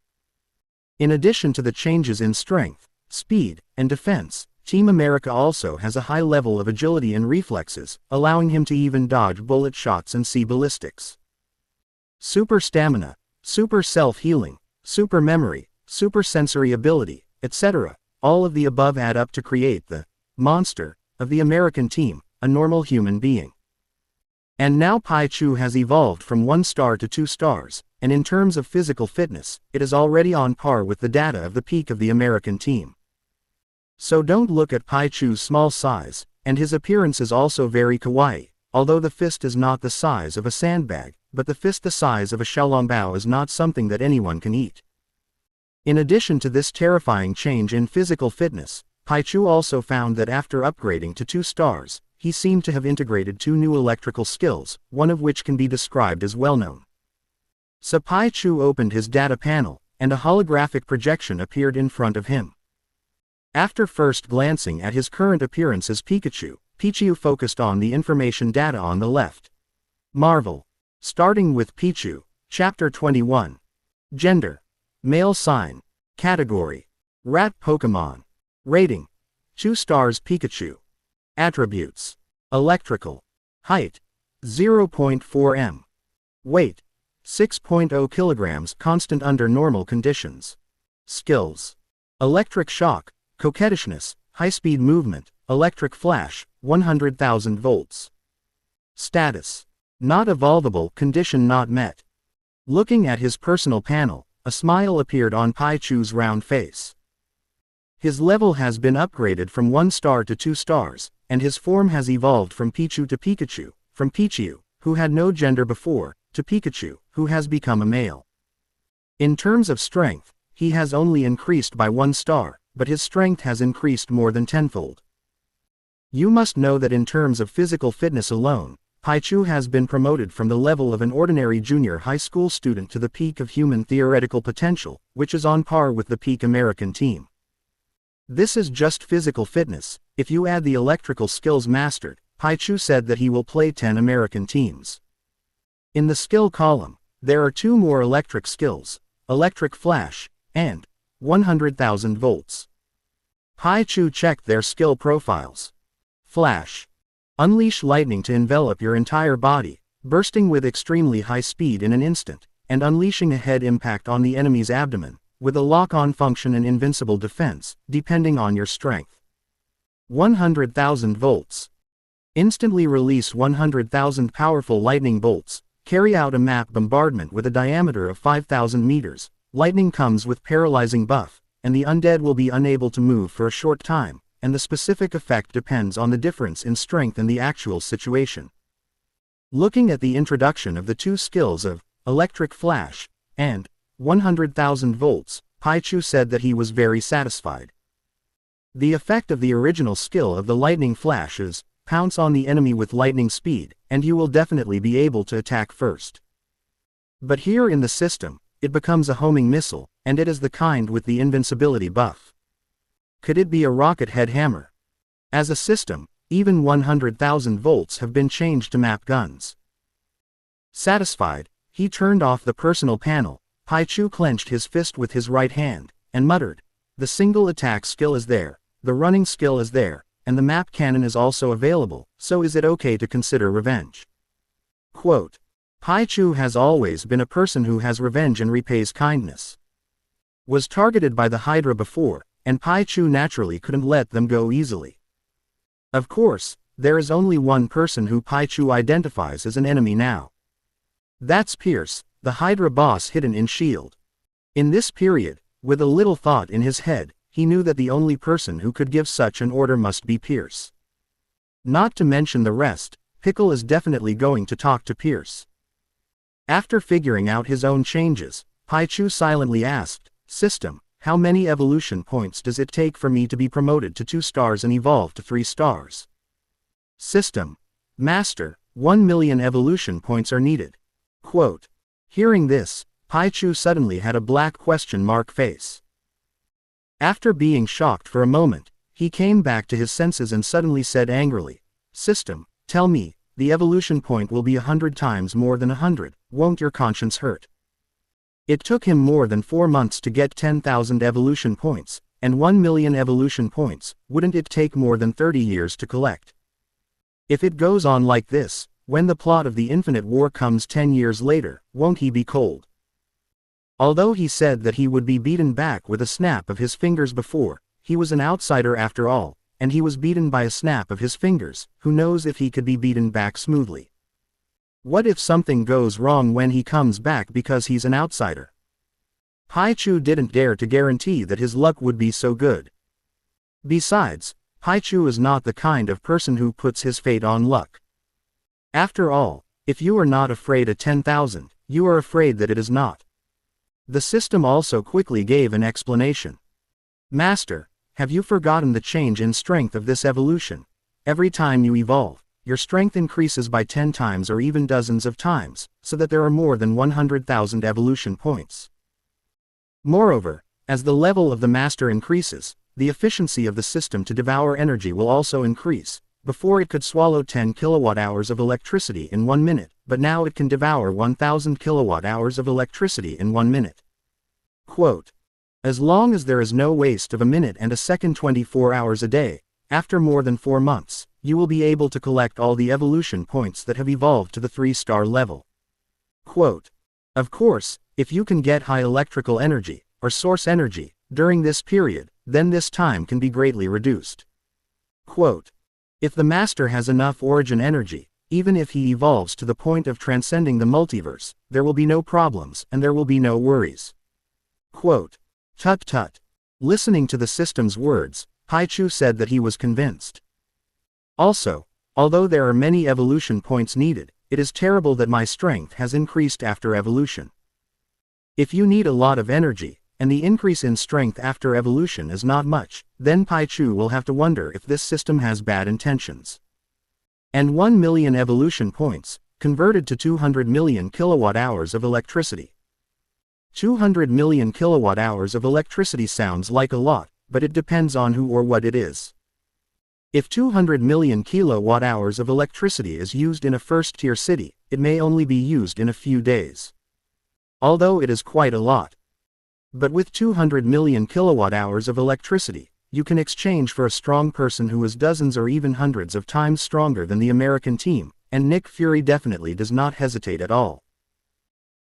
In addition to the changes in strength, speed, and defense, Team America also has a high level of agility and reflexes, allowing him to even dodge bullet shots and see ballistics. Super stamina, super self-healing, super memory, super sensory ability, etc. All of the above add up to create the monster of the American team, a normal human being. And now Pichu has evolved from 1-star to 2 stars, and in terms of physical fitness, it is already on par with the data of the peak of the American team. So don't look at Pichu's small size, and his appearance is also very kawaii, although the fist is not the size of a sandbag, but the fist the size of a xiaolongbao is not something that anyone can eat. In addition to this terrifying change in physical fitness, Pichu also found that after upgrading to 2 stars, he seemed to have integrated 2 new electrical skills, one of which can be described as well-known. So Pichu opened his data panel, and a holographic projection appeared in front of him. After first glancing at his current appearance as Pikachu, Pichu focused on the information data on the left. Marvel. Starting with Pichu, Chapter 21. Gender. Male sign. Category. Rat Pokemon. Rating: 2 stars. Pikachu. Attributes: electrical. Height: 0.4 m. Weight: 6.0 kilograms, constant under normal conditions. Skills: electric shock, coquettishness, high-speed movement, electric flash, 100,000 volts. Status: not evolvable, condition not met. Looking at his personal panel, a smile appeared on Pichu's round face. His level has been upgraded from 1 star to 2 stars, and his form has evolved from Pichu to Pikachu, from Pichu, who had no gender before, to Pikachu, who has become a male. In terms of strength, he has only increased by 1 star, but his strength has increased more than tenfold. You must know that in terms of physical fitness alone, Pichu has been promoted from the level of an ordinary junior high school student to the peak of human theoretical potential, which is on par with the peak American team. This is just physical fitness. If you add the electrical skills mastered, Pichu said that he will play 10 American teams. In the skill column, there are 2 more electric skills, electric flash, and 100,000 volts. Pichu checked their skill profiles. Flash: unleash lightning to envelop your entire body, bursting with extremely high speed in an instant, and unleashing a head impact on the enemy's abdomen, with a lock-on function and invincible defense, depending on your strength. 100,000 volts: instantly release 100,000 powerful lightning bolts, carry out a map bombardment with a diameter of 5,000 meters, lightning comes with paralyzing buff, and the undead will be unable to move for a short time, and the specific effect depends on the difference in strength and the actual situation. Looking at the introduction of the 2 skills of electric flash and 100,000 volts, Pichu said that he was very satisfied. The effect of the original skill of the lightning flash is, pounce on the enemy with lightning speed, and you will definitely be able to attack first. But here in the system, it becomes a homing missile, and it is the kind with the invincibility buff. Could it be a rocket head hammer? As a system, even 100,000 volts have been changed to map guns. Satisfied, he turned off the personal panel. Pichu clenched his fist with his right hand, and muttered, "The single attack skill is there, the running skill is there, and the map cannon is also available, so is it okay to consider revenge?" Quote: Pichu has always been a person who has revenge and repays kindness. Was targeted by the Hydra before, and Pichu naturally couldn't let them go easily. Of course, there is only one person who Pichu identifies as an enemy now. That's Pierce, the Hydra boss hidden in S.H.I.E.L.D. In this period, with a little thought in his head, he knew that the only person who could give such an order must be Pierce. Not to mention the rest, Pickle is definitely going to talk to Pierce. After figuring out his own changes, Pichu silently asked, "System, how many evolution points does it take for me to be promoted to 2 stars and evolve to 3 stars? System: Master, 1 million evolution points are needed." Quote. Hearing this, Pichu suddenly had a black question mark face. After being shocked for a moment, he came back to his senses and suddenly said angrily, "System, tell me, the evolution point will be 100 times more than 100, won't your conscience hurt?" It took him more than 4 months to get 10,000 evolution points, and 1 million evolution points, wouldn't it take more than 30 years to collect? If it goes on like this, when the plot of the Infinite War comes 10 years later, won't he be cold? Although he said that he would be beaten back with a snap of his fingers before, he was an outsider after all, and he was beaten by a snap of his fingers, who knows if he could be beaten back smoothly? What if something goes wrong when he comes back because he's an outsider? Pichu didn't dare to guarantee that his luck would be so good. Besides, Pichu is not the kind of person who puts his fate on luck. After all, if you are not afraid of 10,000, you are afraid that it is not. The system also quickly gave an explanation. "Master, have you forgotten the change in strength of this evolution? Every time you evolve, your strength increases by 10 times or even dozens of times, so that there are more than 100,000 evolution points. Moreover, as the level of the master increases, the efficiency of the system to devour energy will also increase. Before it could swallow 10 kilowatt-hours of electricity in 1 minute, but now it can devour 1,000 kilowatt-hours of electricity in 1 minute." Quote. As long as there is no waste of a minute and a second 24 hours a day, after more than 4 months, you will be able to collect all the evolution points that have evolved to the 3-star level. Quote. Of course, if you can get high electrical energy, or source energy, during this period, then this time can be greatly reduced. Quote. If the master has enough origin energy, even if he evolves to the point of transcending the multiverse, there will be no problems and there will be no worries. Quote. Tut tut. Listening to the system's words, Pichu said that he was convinced. Also, although there are many evolution points needed, it is terrible that my strength has increased after evolution. If you need a lot of energy, and the increase in strength after evolution is not much, then Pichu will have to wonder if this system has bad intentions. And 1 million evolution points, converted to 200 million kilowatt-hours of electricity. 200 million kilowatt-hours of electricity sounds like a lot, but it depends on who or what it is. If 200 million kilowatt-hours of electricity is used in a first-tier city, it may only be used in a few days. Although it is quite a lot. But with 200 million kilowatt-hours of electricity, you can exchange for a strong person who is dozens or even hundreds of times stronger than the American team, and Nick Fury definitely does not hesitate at all.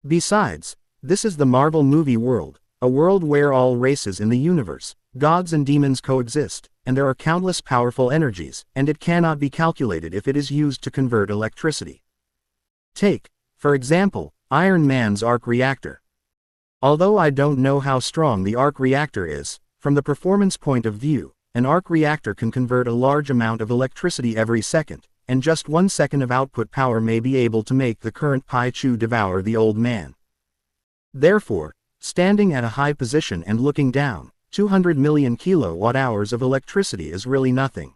Besides, this is the Marvel movie world, a world where all races in the universe, gods and demons coexist, and there are countless powerful energies, and it cannot be calculated if it is used to convert electricity. Take, for example, Iron Man's arc reactor. Although I don't know how strong the arc reactor is, from the performance point of view, an arc reactor can convert a large amount of electricity every second, and just 1 second of output power may be able to make the current Pichu devour the old man. Therefore, standing at a high position and looking down, 200 million kilowatt-hours of electricity is really nothing.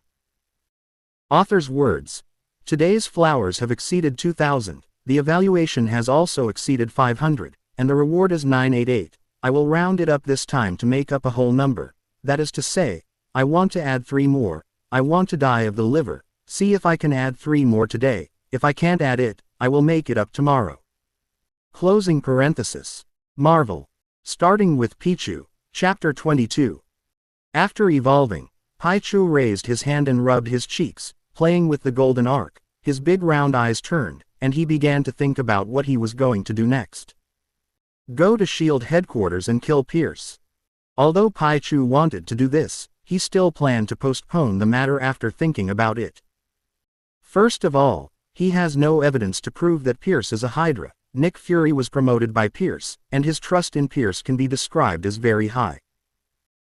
Author's words. Today's flowers have exceeded 2,000, the evaluation has also exceeded 500, and the reward is 988. I will round it up this time to make up a whole number, that is to say, I want to add 3 more, I want to die of the liver, see if I can add 3 more today, if I can't add it, I will make it up tomorrow. Closing parenthesis. Marvel. Starting with Pichu, Chapter 22. After evolving, Pichu raised his hand and rubbed his cheeks, playing with the golden arc, his big round eyes turned, and he began to think about what he was going to do next. Go to S.H.I.E.L.D. headquarters and kill Pierce. Although Pichu wanted to do this, he still planned to postpone the matter after thinking about it. First of all, he has no evidence to prove that Pierce is a Hydra. Nick Fury was promoted by Pierce, and his trust in Pierce can be described as very high.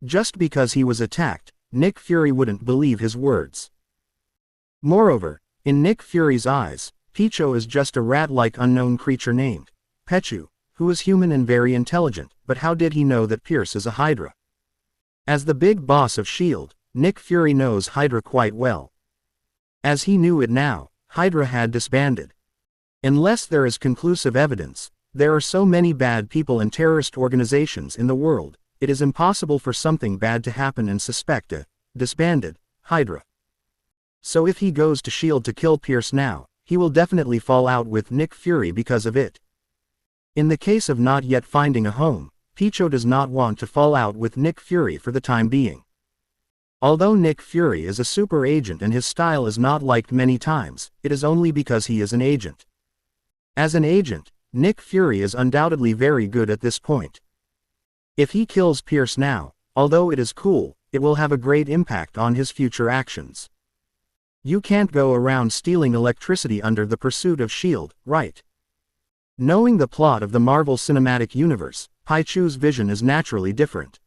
Just because he was attacked, Nick Fury wouldn't believe his words. Moreover, in Nick Fury's eyes, Pichu is just a rat-like unknown creature named Pichu, who is human and very intelligent, but how did he know that Pierce is a Hydra? As the big boss of S.H.I.E.L.D., Nick Fury knows Hydra quite well. As he knew it now, Hydra had disbanded. Unless there is conclusive evidence, there are so many bad people and terrorist organizations in the world, it is impossible for something bad to happen and suspect a disbanded Hydra. So if he goes to S.H.I.E.L.D. to kill Pierce now, he will definitely fall out with Nick Fury because of it. In the case of not yet finding a home, Pichu does not want to fall out with Nick Fury for the time being. Although Nick Fury is a super agent and his style is not liked many times, it is only because he is an agent. As an agent, Nick Fury is undoubtedly very good at this point. If he kills Pierce now, although it is cool, it will have a great impact on his future actions. You can't go around stealing electricity under the pursuit of S.H.I.E.L.D., right? Knowing the plot of the Marvel Cinematic Universe, Pichu's vision is naturally different.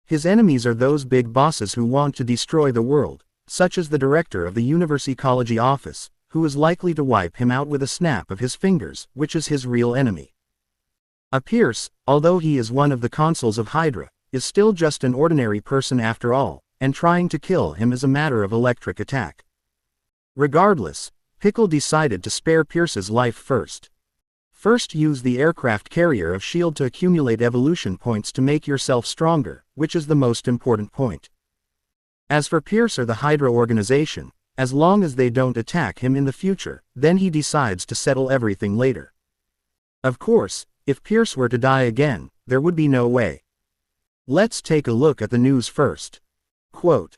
His enemies are those big bosses who want to destroy the world, such as the director of the Universe Ecology Office, who is likely to wipe him out with a snap of his fingers, which is his real enemy. A Pierce, although he is one of the consuls of Hydra, is still just an ordinary person after all, and trying to kill him is a matter of electric attack. Regardless, Pickle decided to spare Pierce's life first. First, use the aircraft carrier of S.H.I.E.L.D. to accumulate evolution points to make yourself stronger, which is the most important point. As for Pierce or the Hydra organization, as long as they don't attack him in the future, then he decides to settle everything later. Of course, if Pierce were to die again, there would be no way. Let's take a look at the news first. Quote.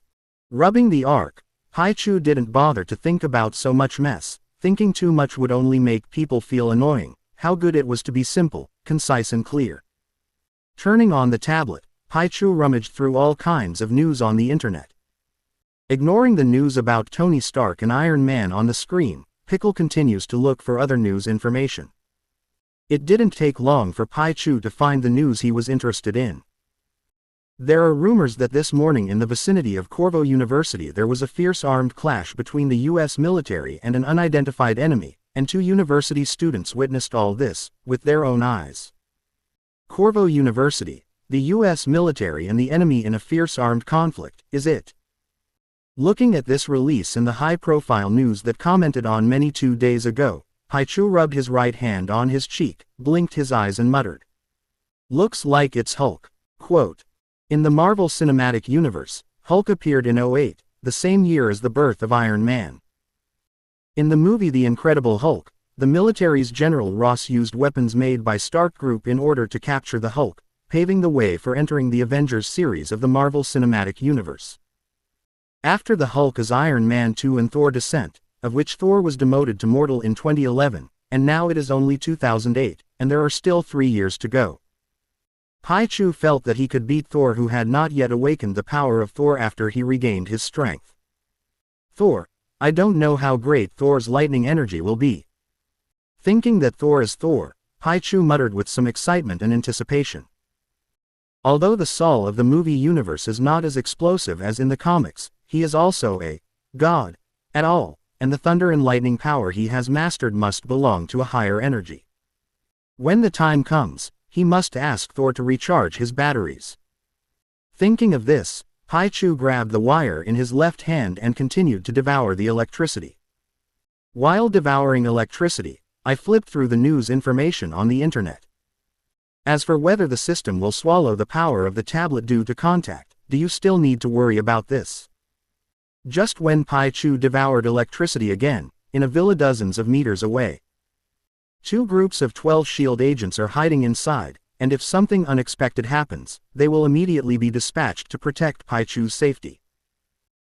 Rubbing the arc, Pichu didn't bother to think about so much mess. Thinking too much would only make people feel annoying. How good it was to be simple, concise and clear. Turning on the tablet, Pichu rummaged through all kinds of news on the internet. Ignoring the news about Tony Stark and Iron Man on the screen, Pickle continues to look for other news information. It didn't take long for Pichu to find the news he was interested in. There are rumors that this morning in the vicinity of Corvo University there was a fierce armed clash between the US military and an unidentified enemy, and 2 university students witnessed all this, with their own eyes. Corvo University, the US military and the enemy in a fierce armed conflict, is it? Looking at this release and the high-profile news that commented on many 2 days ago, Pichu rubbed his right hand on his cheek, blinked his eyes and muttered. Looks like it's Hulk. Quote. In the Marvel Cinematic Universe, Hulk appeared in '08, the same year as the birth of Iron Man. In the movie The Incredible Hulk, the military's General Ross used weapons made by Stark Group in order to capture the Hulk, paving the way for entering the Avengers series of the Marvel Cinematic Universe. After the Hulk is Iron Man 2 and Thor Descent, of which Thor was demoted to mortal in 2011, and now it is only 2008, and there are still 3 years to go. Pichu felt that he could beat Thor, who had not yet awakened the power of Thor after he regained his strength. Thor, I don't know how great Thor's lightning energy will be. Thinking that Thor is Thor, Pichu muttered with some excitement and anticipation. Although the Saul of the movie universe is not as explosive as in the comics, he is also a god at all, and the thunder and lightning power he has mastered must belong to a higher energy. When the time comes, he must ask Thor to recharge his batteries. Thinking of this, Pichu grabbed the wire in his left hand and continued to devour the electricity. While devouring electricity, I flipped through the news information on the internet. As for whether the system will swallow the power of the tablet due to contact, do you still need to worry about this? Just when Pichu devoured electricity again, in a villa dozens of meters away. 2 groups of 12 SHIELD agents are hiding inside, and if something unexpected happens, they will immediately be dispatched to protect Pichu's safety.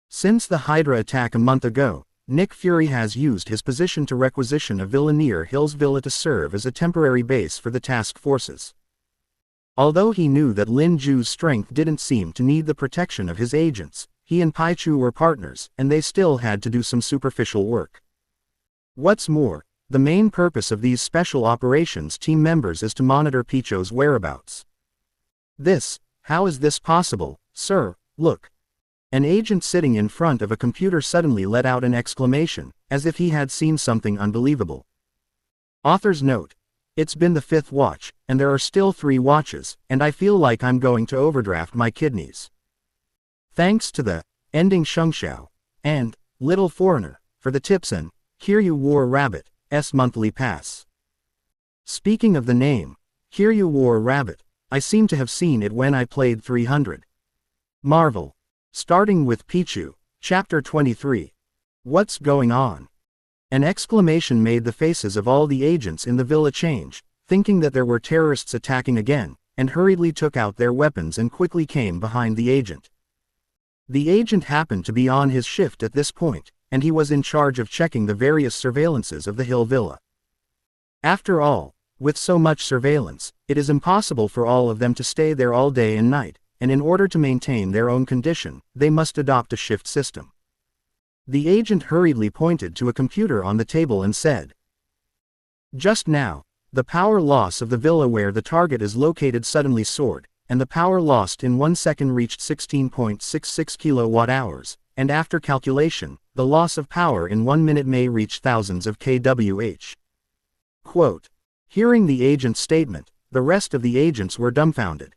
Since the Hydra attack a month ago, Nick Fury has used his position to requisition a villa near Hill's Villa to serve as a temporary base for the task forces. Although he knew that Lin Ju's strength didn't seem to need the protection of his agents, he and Pichu were partners, and they still had to do some superficial work. What's more, the main purpose of these special operations team members is to monitor Pichu's whereabouts. How is this possible, sir? Look. An agent sitting in front of a computer suddenly let out an exclamation, as if he had seen something unbelievable. Author's note. It's been the 5th watch, and there are still 3 watches, and I feel like I'm going to overdraft my kidneys. Thanks to the ending Shengxiao and Little Foreigner for the tips and Here You Wore Rabbit's monthly pass. Speaking of the name, Here You Wore Rabbit, I seem to have seen it when I played 300. Marvel. Starting with Pichu, Chapter 23. What's going on? An exclamation made the faces of all the agents in the villa change, thinking that there were terrorists attacking again, and hurriedly took out their weapons and quickly came behind the agent. The agent happened to be on his shift at this point, and he was in charge of checking the various surveillances of the Hill Villa. After all, with so much surveillance, it is impossible for all of them to stay there all day and night, and in order to maintain their own condition, they must adopt a shift system. The agent hurriedly pointed to a computer on the table and said, "Just now, the power loss of the villa where the target is located suddenly soared, and the power lost in 1 second reached 16.66 kilowatt-hours, and after calculation, the loss of power in 1 minute may reach thousands of kWh." Quote. Hearing the agent's statement, the rest of the agents were dumbfounded.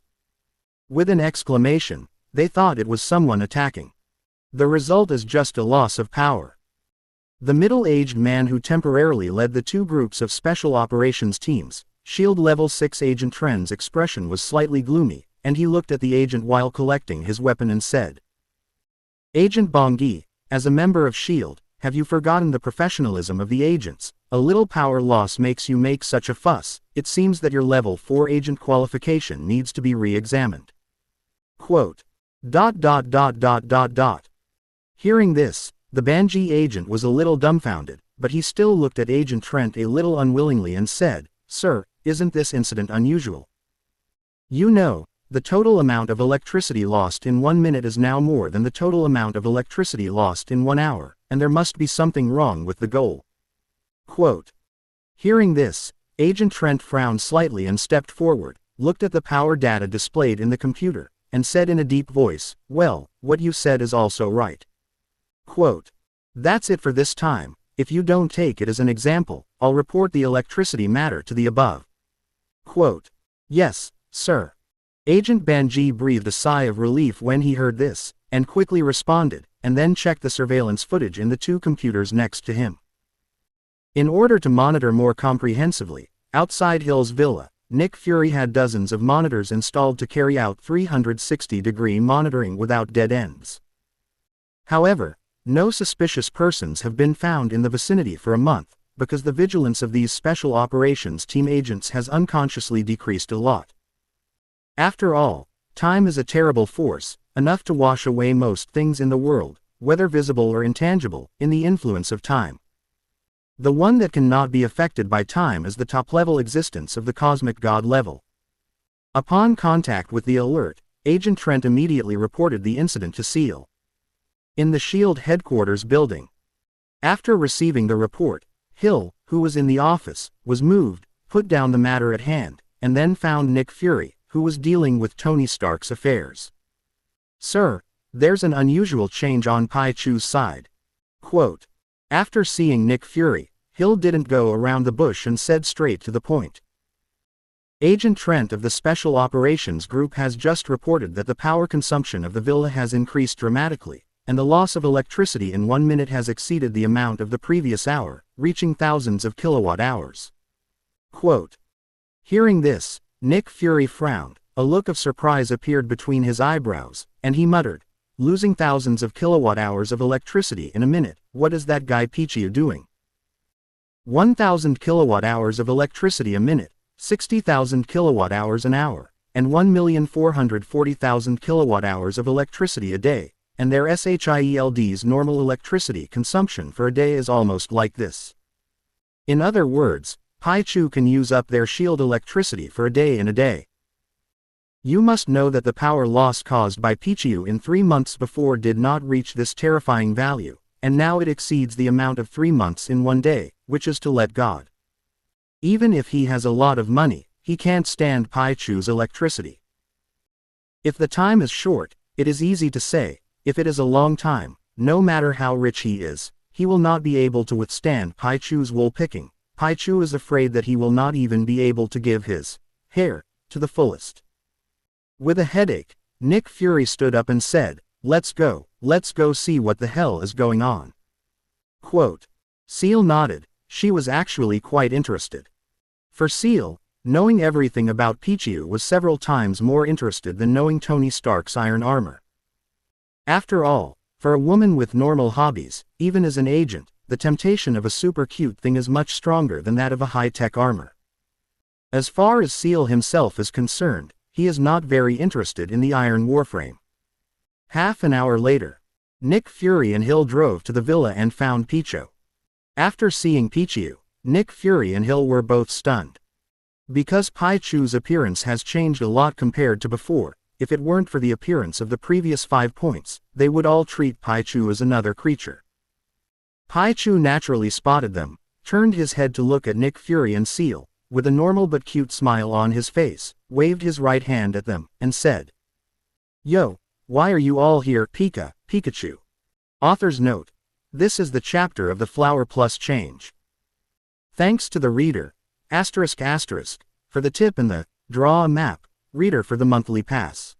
With an exclamation, they thought it was someone attacking. The result is just a loss of power. The middle-aged man who temporarily led the 2 groups of Special Operations teams, SHIELD Level 6 Agent Tren's expression was slightly gloomy, and he looked at the agent while collecting his weapon and said, "Agent Bongyi, as a member of SHIELD, have you forgotten the professionalism of the agents? A little power loss makes you make such a fuss. It seems that your Level 4 agent qualification needs to be re-examined." Quote. Dot dot dot dot dot dot. Hearing this, the Banshee agent was a little dumbfounded, but he still looked at Agent Trent a little unwillingly and said, "Sir, isn't this incident unusual? You know, the total amount of electricity lost in 1 minute is now more than the total amount of electricity lost in 1 hour, and there must be something wrong with the goal." Quote. Hearing this, Agent Trent frowned slightly and stepped forward, looked at the power data displayed in the computer, and said in a deep voice, "Well, what you said is also right." Quote. That's it for this time. If you don't take it as an example, I'll report the electricity matter to the above. Quote. Yes, sir. Agent Banshee breathed a sigh of relief when he heard this, and quickly responded, and then checked the surveillance footage in the 2 computers next to him. In order to monitor more comprehensively, outside Hill's villa, Nick Fury had dozens of monitors installed to carry out 360-degree monitoring without dead ends. However, no suspicious persons have been found in the vicinity for a month, because the vigilance of these special operations team agents has unconsciously decreased a lot. After all, time is a terrible force, enough to wash away most things in the world, whether visible or intangible, in the influence of time. The one that cannot be affected by time is the top-level existence of the cosmic God level. Upon contact with the alert, Agent Trent immediately reported the incident to SEAL in the SHIELD headquarters building. After receiving the report, Hill, who was in the office, was moved, put down the matter at hand, and then found Nick Fury, who was dealing with Tony Stark's affairs. "Sir, there's an unusual change on Pichu's side." Quote. After seeing Nick Fury, Hill didn't go around the bush and said straight to the point. Agent Trent of the Special Operations Group has just reported that the power consumption of the villa has increased dramatically, and the loss of electricity in 1 minute has exceeded the amount of the previous hour, reaching thousands of kilowatt-hours. Quote. Hearing this, Nick Fury frowned, a look of surprise appeared between his eyebrows, and he muttered, "Losing thousands of kilowatt-hours of electricity in a minute, what is that guy Pichu doing? 1,000 kilowatt-hours of electricity a minute, 60,000 kilowatt-hours an hour, and 1,440,000 kilowatt-hours of electricity a day, and their SHIELD's normal electricity consumption for a day is almost like this. In other words, Pichu can use up their SHIELD electricity for a day in a day. You must know that the power loss caused by Pichu in 3 months before did not reach this terrifying value, and now it exceeds the amount of 3 months in 1 day, which is to let God. Even if he has a lot of money, he can't stand Pichu's electricity. If the time is short, it is easy to say. If it is a long time, no matter how rich he is, he will not be able to withstand Pichu's wool picking. Pichu is afraid that he will not even be able to give his hair to the fullest. With a headache, Nick Fury stood up and said, let's go see what the hell is going on." Quote. Seal nodded. She was actually quite interested. For Seal, knowing everything about Pichu was several times more interested than knowing Tony Stark's iron armor. After all, for a woman with normal hobbies, even as an agent, the temptation of a super cute thing is much stronger than that of a high-tech armor. As far as Seal himself is concerned, he is not very interested in the iron warframe. Half an hour later, Nick Fury and Hill drove to the villa and found Pichu. After seeing Pichu, Nick Fury and Hill were both stunned. Because Pichu's appearance has changed a lot compared to before, if it weren't for the appearance of the previous 5 points, they would all treat Pichu as another creature. Pichu naturally spotted them, turned his head to look at Nick Fury and Seal, with a normal but cute smile on his face, waved his right hand at them, and said, "Yo, why are you all here, Pikachu?" Author's note. This is the chapter of the Flower Plus change. Thanks to the reader, ***, for the tip and the Draw a Map reader for the monthly pass.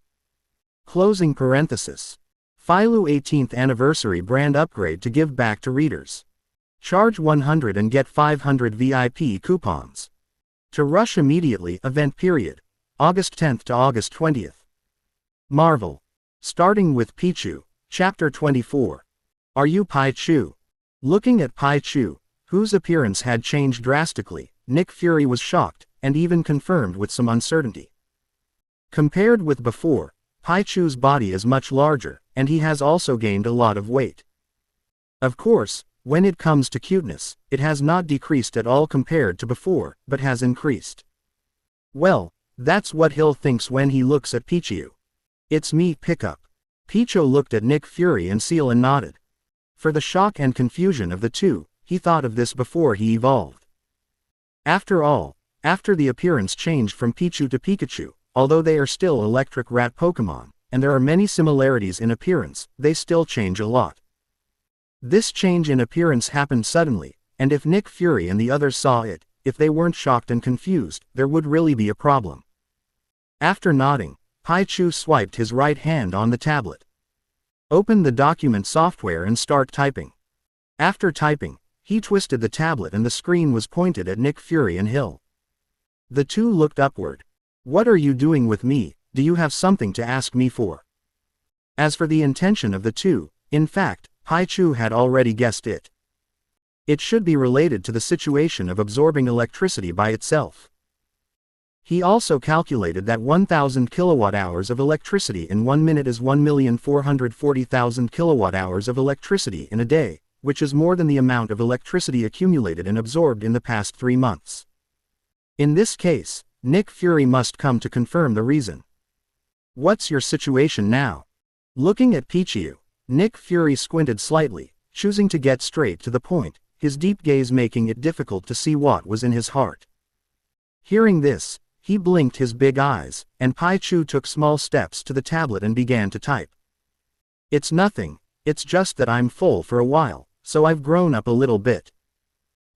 Closing parenthesis. Philo 18th anniversary brand upgrade to give back to readers. Charge 100 and get 500 VIP coupons. To rush immediately event period. August 10th to August 20th. Marvel. Starting with Pichu, Chapter 24. Are you Pichu? Looking at Pichu, whose appearance had changed drastically, Nick Fury was shocked, and even confirmed with some uncertainty. Compared with before, Pichu's body is much larger, and he has also gained a lot of weight. Of course, when it comes to cuteness, it has not decreased at all compared to before, but has increased. Well, that's what Hill thinks when he looks at Pichu. It's me, Pickup. Pichu looked at Nick Fury and Seal and nodded. For the shock and confusion of the two, he thought of this before he evolved. After all, after the appearance changed from Pichu to Pikachu, although they are still electric rat Pokemon, and there are many similarities in appearance, they still change a lot. This change in appearance happened suddenly, and if Nick Fury and the others saw it, if they weren't shocked and confused, there would really be a problem. After nodding, Pichu swiped his right hand on the tablet. Open the document software and start typing. After typing, he twisted the tablet and the screen was pointed at Nick Fury and Hill. The two looked upward. What are you doing with me? Do you have something to ask me for? As for the intention of the two, in fact, Pichu had already guessed it. It should be related to the situation of absorbing electricity by itself. He also calculated that 1,000 kilowatt-hours of electricity in 1 minute is 1,440,000 kilowatt-hours of electricity in a day, which is more than the amount of electricity accumulated and absorbed in the past 3 months. In this case, Nick Fury must come to confirm the reason. What's your situation now? Looking at Pichu, Nick Fury squinted slightly, choosing to get straight to the point, his deep gaze making it difficult to see what was in his heart. Hearing this, he blinked his big eyes, and Pichu took small steps to the tablet and began to type. It's nothing, it's just that I'm full for a while, so I've grown up a little bit.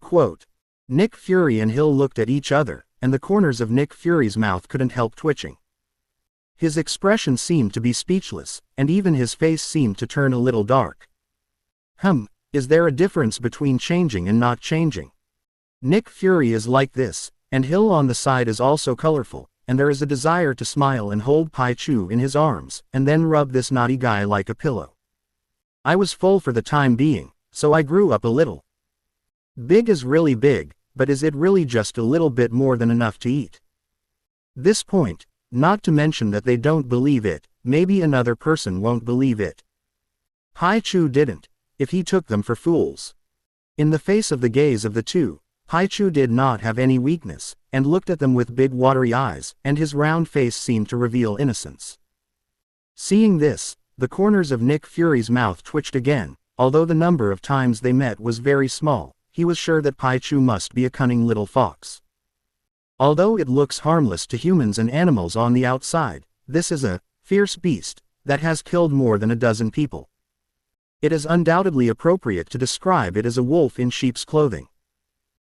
Quote. Nick Fury and Hill looked at each other, and the corners of Nick Fury's mouth couldn't help twitching. His expression seemed to be speechless, and even his face seemed to turn a little dark. Is there a difference between changing and not changing? Nick Fury is like this, and Hill on the side is also colorful, and there is a desire to smile and hold Pichu in his arms, and then rub this naughty guy like a pillow. I was full for the time being, so I grew up a little. Big is really big, but is it really just a little bit more than enough to eat? This point, not to mention that they don't believe it, maybe another person won't believe it. Pichu didn't, if he took them for fools. In the face of the gaze of the two, Pichu did not have any weakness, and looked at them with big watery eyes, and his round face seemed to reveal innocence. Seeing this, the corners of Nick Fury's mouth twitched again, although the number of times they met was very small, he was sure that Pichu must be a cunning little fox. Although it looks harmless to humans and animals on the outside, this is a fierce beast that has killed more than a dozen people. It is undoubtedly appropriate to describe it as a wolf in sheep's clothing.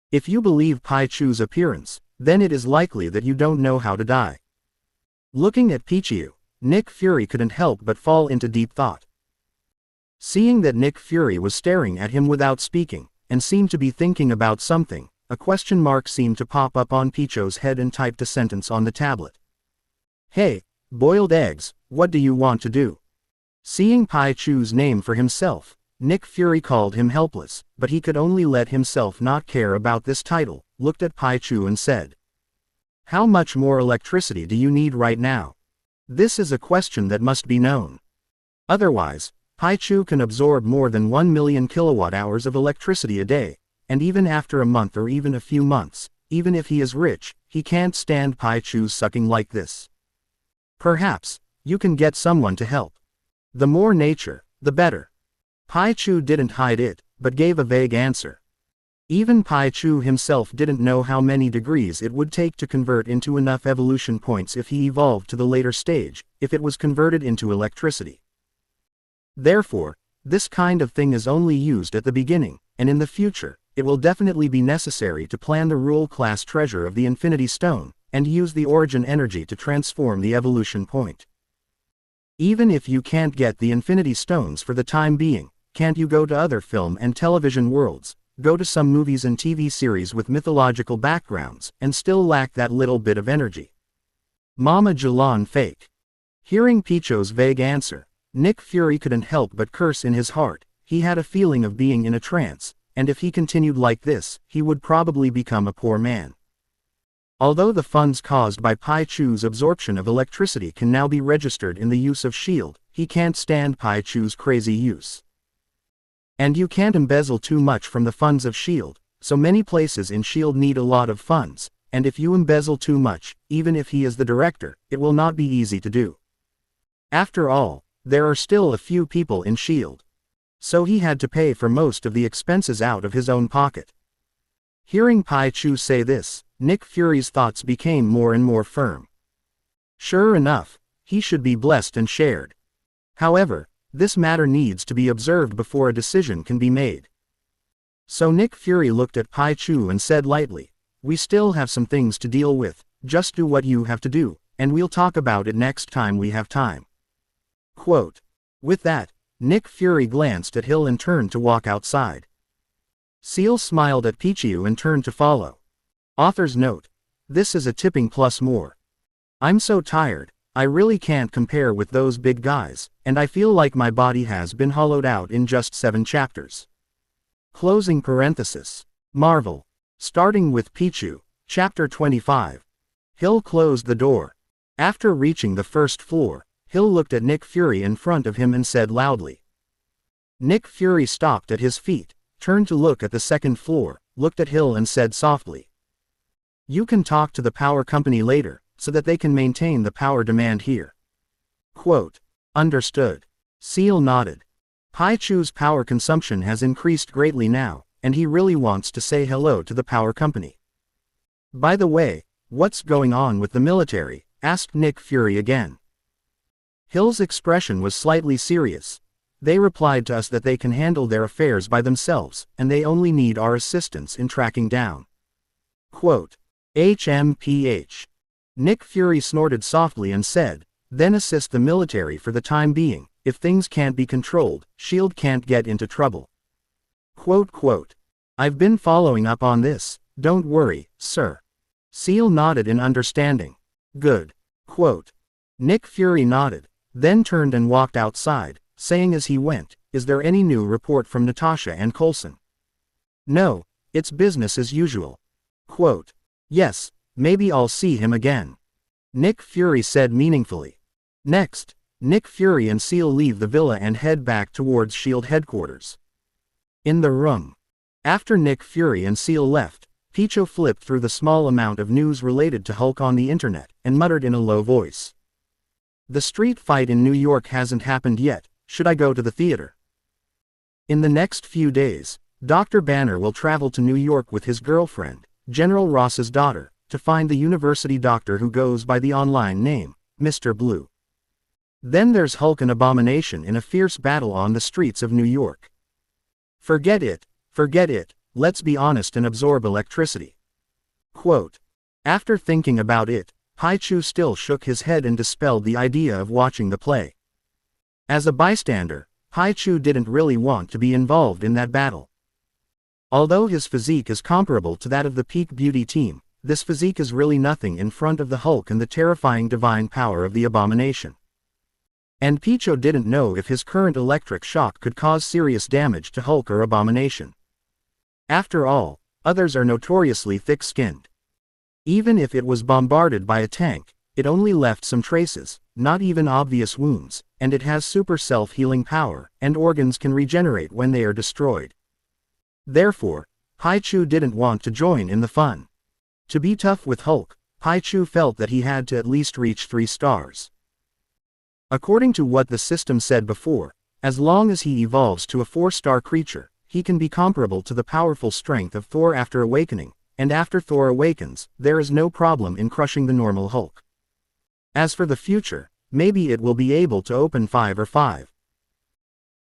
If you believe Pichu's appearance, then it is likely that you don't know how to die. Looking at Pichu, Nick Fury couldn't help but fall into deep thought. Seeing that Nick Fury was staring at him without speaking, and seemed to be thinking about something, a question mark seemed to pop up on Pichu's head and typed a sentence on the tablet. Hey, boiled eggs, what do you want to do? Seeing Pichu's name for himself, Nick Fury called him helpless, but he could only let himself not care about this title, looked at Pichu and said. How much more electricity do you need right now? This is a question that must be known. Otherwise, Pichu can absorb more than 1 million kilowatt-hours of electricity a day, and even after a month or even a few months, even if he is rich, he can't stand Pichu sucking like this. Perhaps, you can get someone to help. The more nature, the better. Pichu didn't hide it, but gave a vague answer. Even Pichu himself didn't know how many degrees it would take to convert into enough evolution points if he evolved to the later stage, if it was converted into electricity. Therefore, this kind of thing is only used at the beginning, and in the future, it will definitely be necessary to plan the rule-class treasure of the Infinity Stone, and use the origin energy to transform the evolution point. Even if you can't get the Infinity Stones for the time being, can't you go to other film and television worlds, go to some movies and TV series with mythological backgrounds, and still lack that little bit of energy? Mama Jalan fake. Hearing Pichu's vague answer, Nick Fury couldn't help but curse in his heart. He had a feeling of being in a trance, and if he continued like this, he would probably become a poor man. Although the funds caused by Pichu's absorption of electricity can now be registered in the use of SHIELD, he can't stand Pichu's crazy use. And you can't embezzle too much from the funds of SHIELD, so many places in SHIELD need a lot of funds, and if you embezzle too much, even if he is the director, it will not be easy to do. After all, there are still a few people in SHIELD. So he had to pay for most of the expenses out of his own pocket. Hearing Pichu say this, Nick Fury's thoughts became more and more firm. Sure enough, he should be blessed and shared. However, this matter needs to be observed before a decision can be made. So Nick Fury looked at Pichu and said lightly, "We still have some things to deal with, just do what you have to do, and we'll talk about it next time we have time." Quote. With that, Nick Fury glanced at Hill and turned to walk outside. Seal smiled at Pichu and turned to follow. Author's note. This is a tipping plus more. I'm so tired, I really can't compare with those big guys, and I feel like my body has been hollowed out in just 7 chapters. Closing parenthesis. Marvel. Starting with Pichu, Chapter 25. Hill closed the door. After reaching the first floor, Hill looked at Nick Fury in front of him and said loudly. Nick Fury stopped at his feet, turned to look at the second floor, looked at Hill and said softly. You can talk to the power company later, so that they can maintain the power demand here. Quote. Understood. Seal nodded. Pichu's power consumption has increased greatly now, and he really wants to say hello to the power company. By the way, what's going on with the military? Asked Nick Fury again. Hill's expression was slightly serious. They replied to us that they can handle their affairs by themselves, and they only need our assistance in tracking down. Quote. HMPH. Nick Fury snorted softly and said, then assist the military for the time being. If things can't be controlled, SHIELD can't get into trouble. Quote. I've been following up on this, don't worry, sir. Seal nodded in understanding. Good. Quote. Nick Fury nodded, then turned and walked outside, saying as he went, is there any new report from Natasha and Coulson? No, it's business as usual. Quote. Yes, maybe I'll see him again. Nick Fury said meaningfully. Next, Nick Fury and Seal leave the villa and head back towards SHIELD headquarters. In the room. After Nick Fury and Seal left, Pichu flipped through the small amount of news related to Hulk on the internet, and muttered in a low voice. The street fight in New York hasn't happened yet, should I go to the theater? In the next few days, Dr. Banner will travel to New York with his girlfriend, General Ross's daughter, to find the university doctor who goes by the online name, Mr. Blue. Then there's Hulk and Abomination in a fierce battle on the streets of New York. Forget it, let's be honest and absorb electricity. Quote. After thinking about it, Pichu still shook his head and dispelled the idea of watching the play. As a bystander, Pichu didn't really want to be involved in that battle. Although his physique is comparable to that of the Peak Beauty team, this physique is really nothing in front of the Hulk and the terrifying divine power of the Abomination. And Pichu didn't know if his current electric shock could cause serious damage to Hulk or Abomination. After all, others are notoriously thick-skinned. Even if it was bombarded by a tank, it only left some traces, not even obvious wounds, and it has super self-healing power, and organs can regenerate when they are destroyed. Therefore, Pichu didn't want to join in the fun. To be tough with Hulk, Pichu felt that he had to at least reach 3 stars. According to what the system said before, as long as he evolves to a 4-star creature, he can be comparable to the powerful strength of Thor after awakening, and after Thor awakens, there is no problem in crushing the normal Hulk. As for the future, maybe it will be able to open 5 or 5.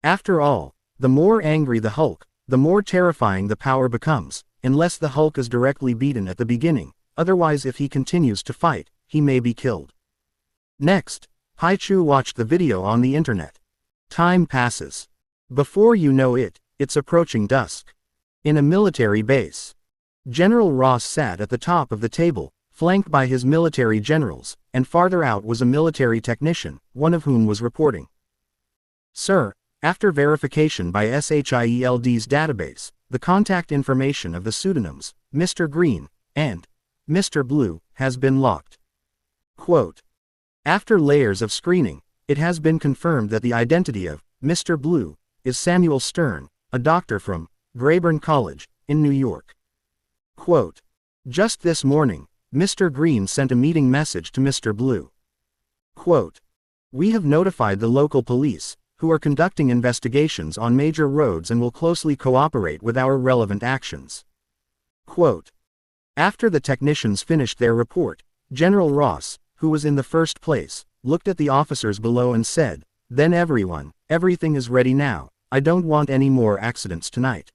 After all, the more angry the Hulk, the more terrifying the power becomes, unless the Hulk is directly beaten at the beginning, otherwise if he continues to fight, he may be killed. Next, Pichu watched the video on the internet. Time passes. Before you know it, it's approaching dusk. In a military base. General Ross sat at the top of the table, flanked by his military generals, and farther out was a military technician, one of whom was reporting. Sir, after verification by SHIELD's database, the contact information of the pseudonyms, Mr. Green, and Mr. Blue, has been locked. Quote. After layers of screening, it has been confirmed that the identity of Mr. Blue is Samuel Stern, a doctor from Grayburn College, in New York. Quote. Just this morning, Mr. Green sent a meeting message to Mr. Blue. Quote. We have notified the local police, who are conducting investigations on major roads and will closely cooperate with our relevant actions. Quote. After the technicians finished their report, General Ross, who was in the first place, looked at the officers below and said, Then everything is ready now, I don't want any more accidents tonight.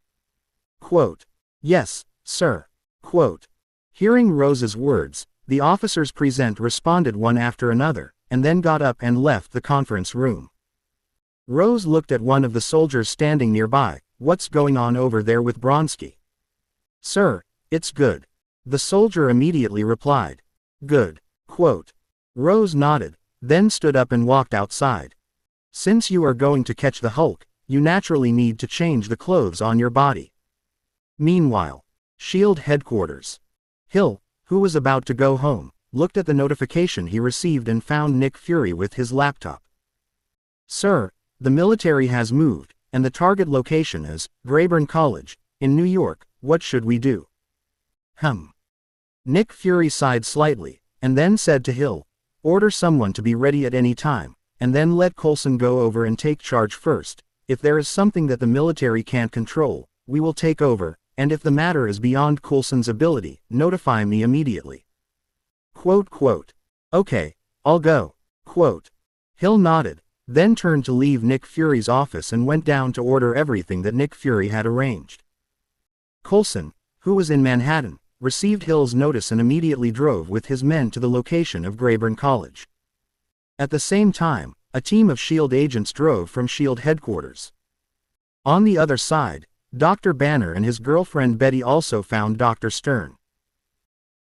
Quote. Yes, sir. Quote. Hearing Rose's words, the officers present responded one after another, and then got up and left the conference room. Rose looked at one of the soldiers standing nearby. What's going on over there with Bronsky? Sir, it's good. The soldier immediately replied. Good. Quote. Rose nodded, then stood up and walked outside. Since you are going to catch the Hulk, you naturally need to change the clothes on your body. Meanwhile, SHIELD headquarters. Hill, who was about to go home, looked at the notification he received and found Nick Fury with his laptop. Sir, the military has moved, and the target location is Grayburn College, in New York. What should we do? Nick Fury sighed slightly, and then said to Hill, Order someone to be ready at any time, and then let Coulson go over and take charge first. If there is something that the military can't control, we will take over, and if the matter is beyond Coulson's ability, notify me immediately. Quote. Okay, I'll go. Quote. Hill nodded, then turned to leave Nick Fury's office and went down to order everything that Nick Fury had arranged. Coulson, who was in Manhattan, received Hill's notice and immediately drove with his men to the location of Grayburn College. At the same time, a team of SHIELD agents drove from SHIELD headquarters. On the other side, Dr. Banner and his girlfriend Betty also found Dr. Stern.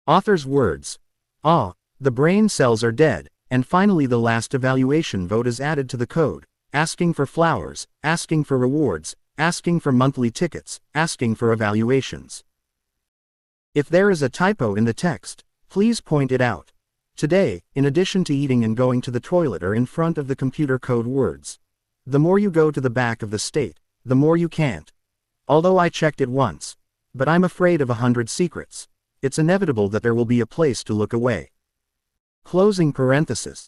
Author's words. The brain cells are dead, and finally the last evaluation vote is added to the code, asking for flowers, asking for rewards, asking for monthly tickets, asking for evaluations. If there is a typo in the text, please point it out. Today, in addition to eating and going to the toilet are in front of the computer code words. The more you go to the back of the state, the more you can't. Although I checked it once. But I'm afraid of 100 secrets. It's inevitable that there will be a place to look away. Closing parenthesis.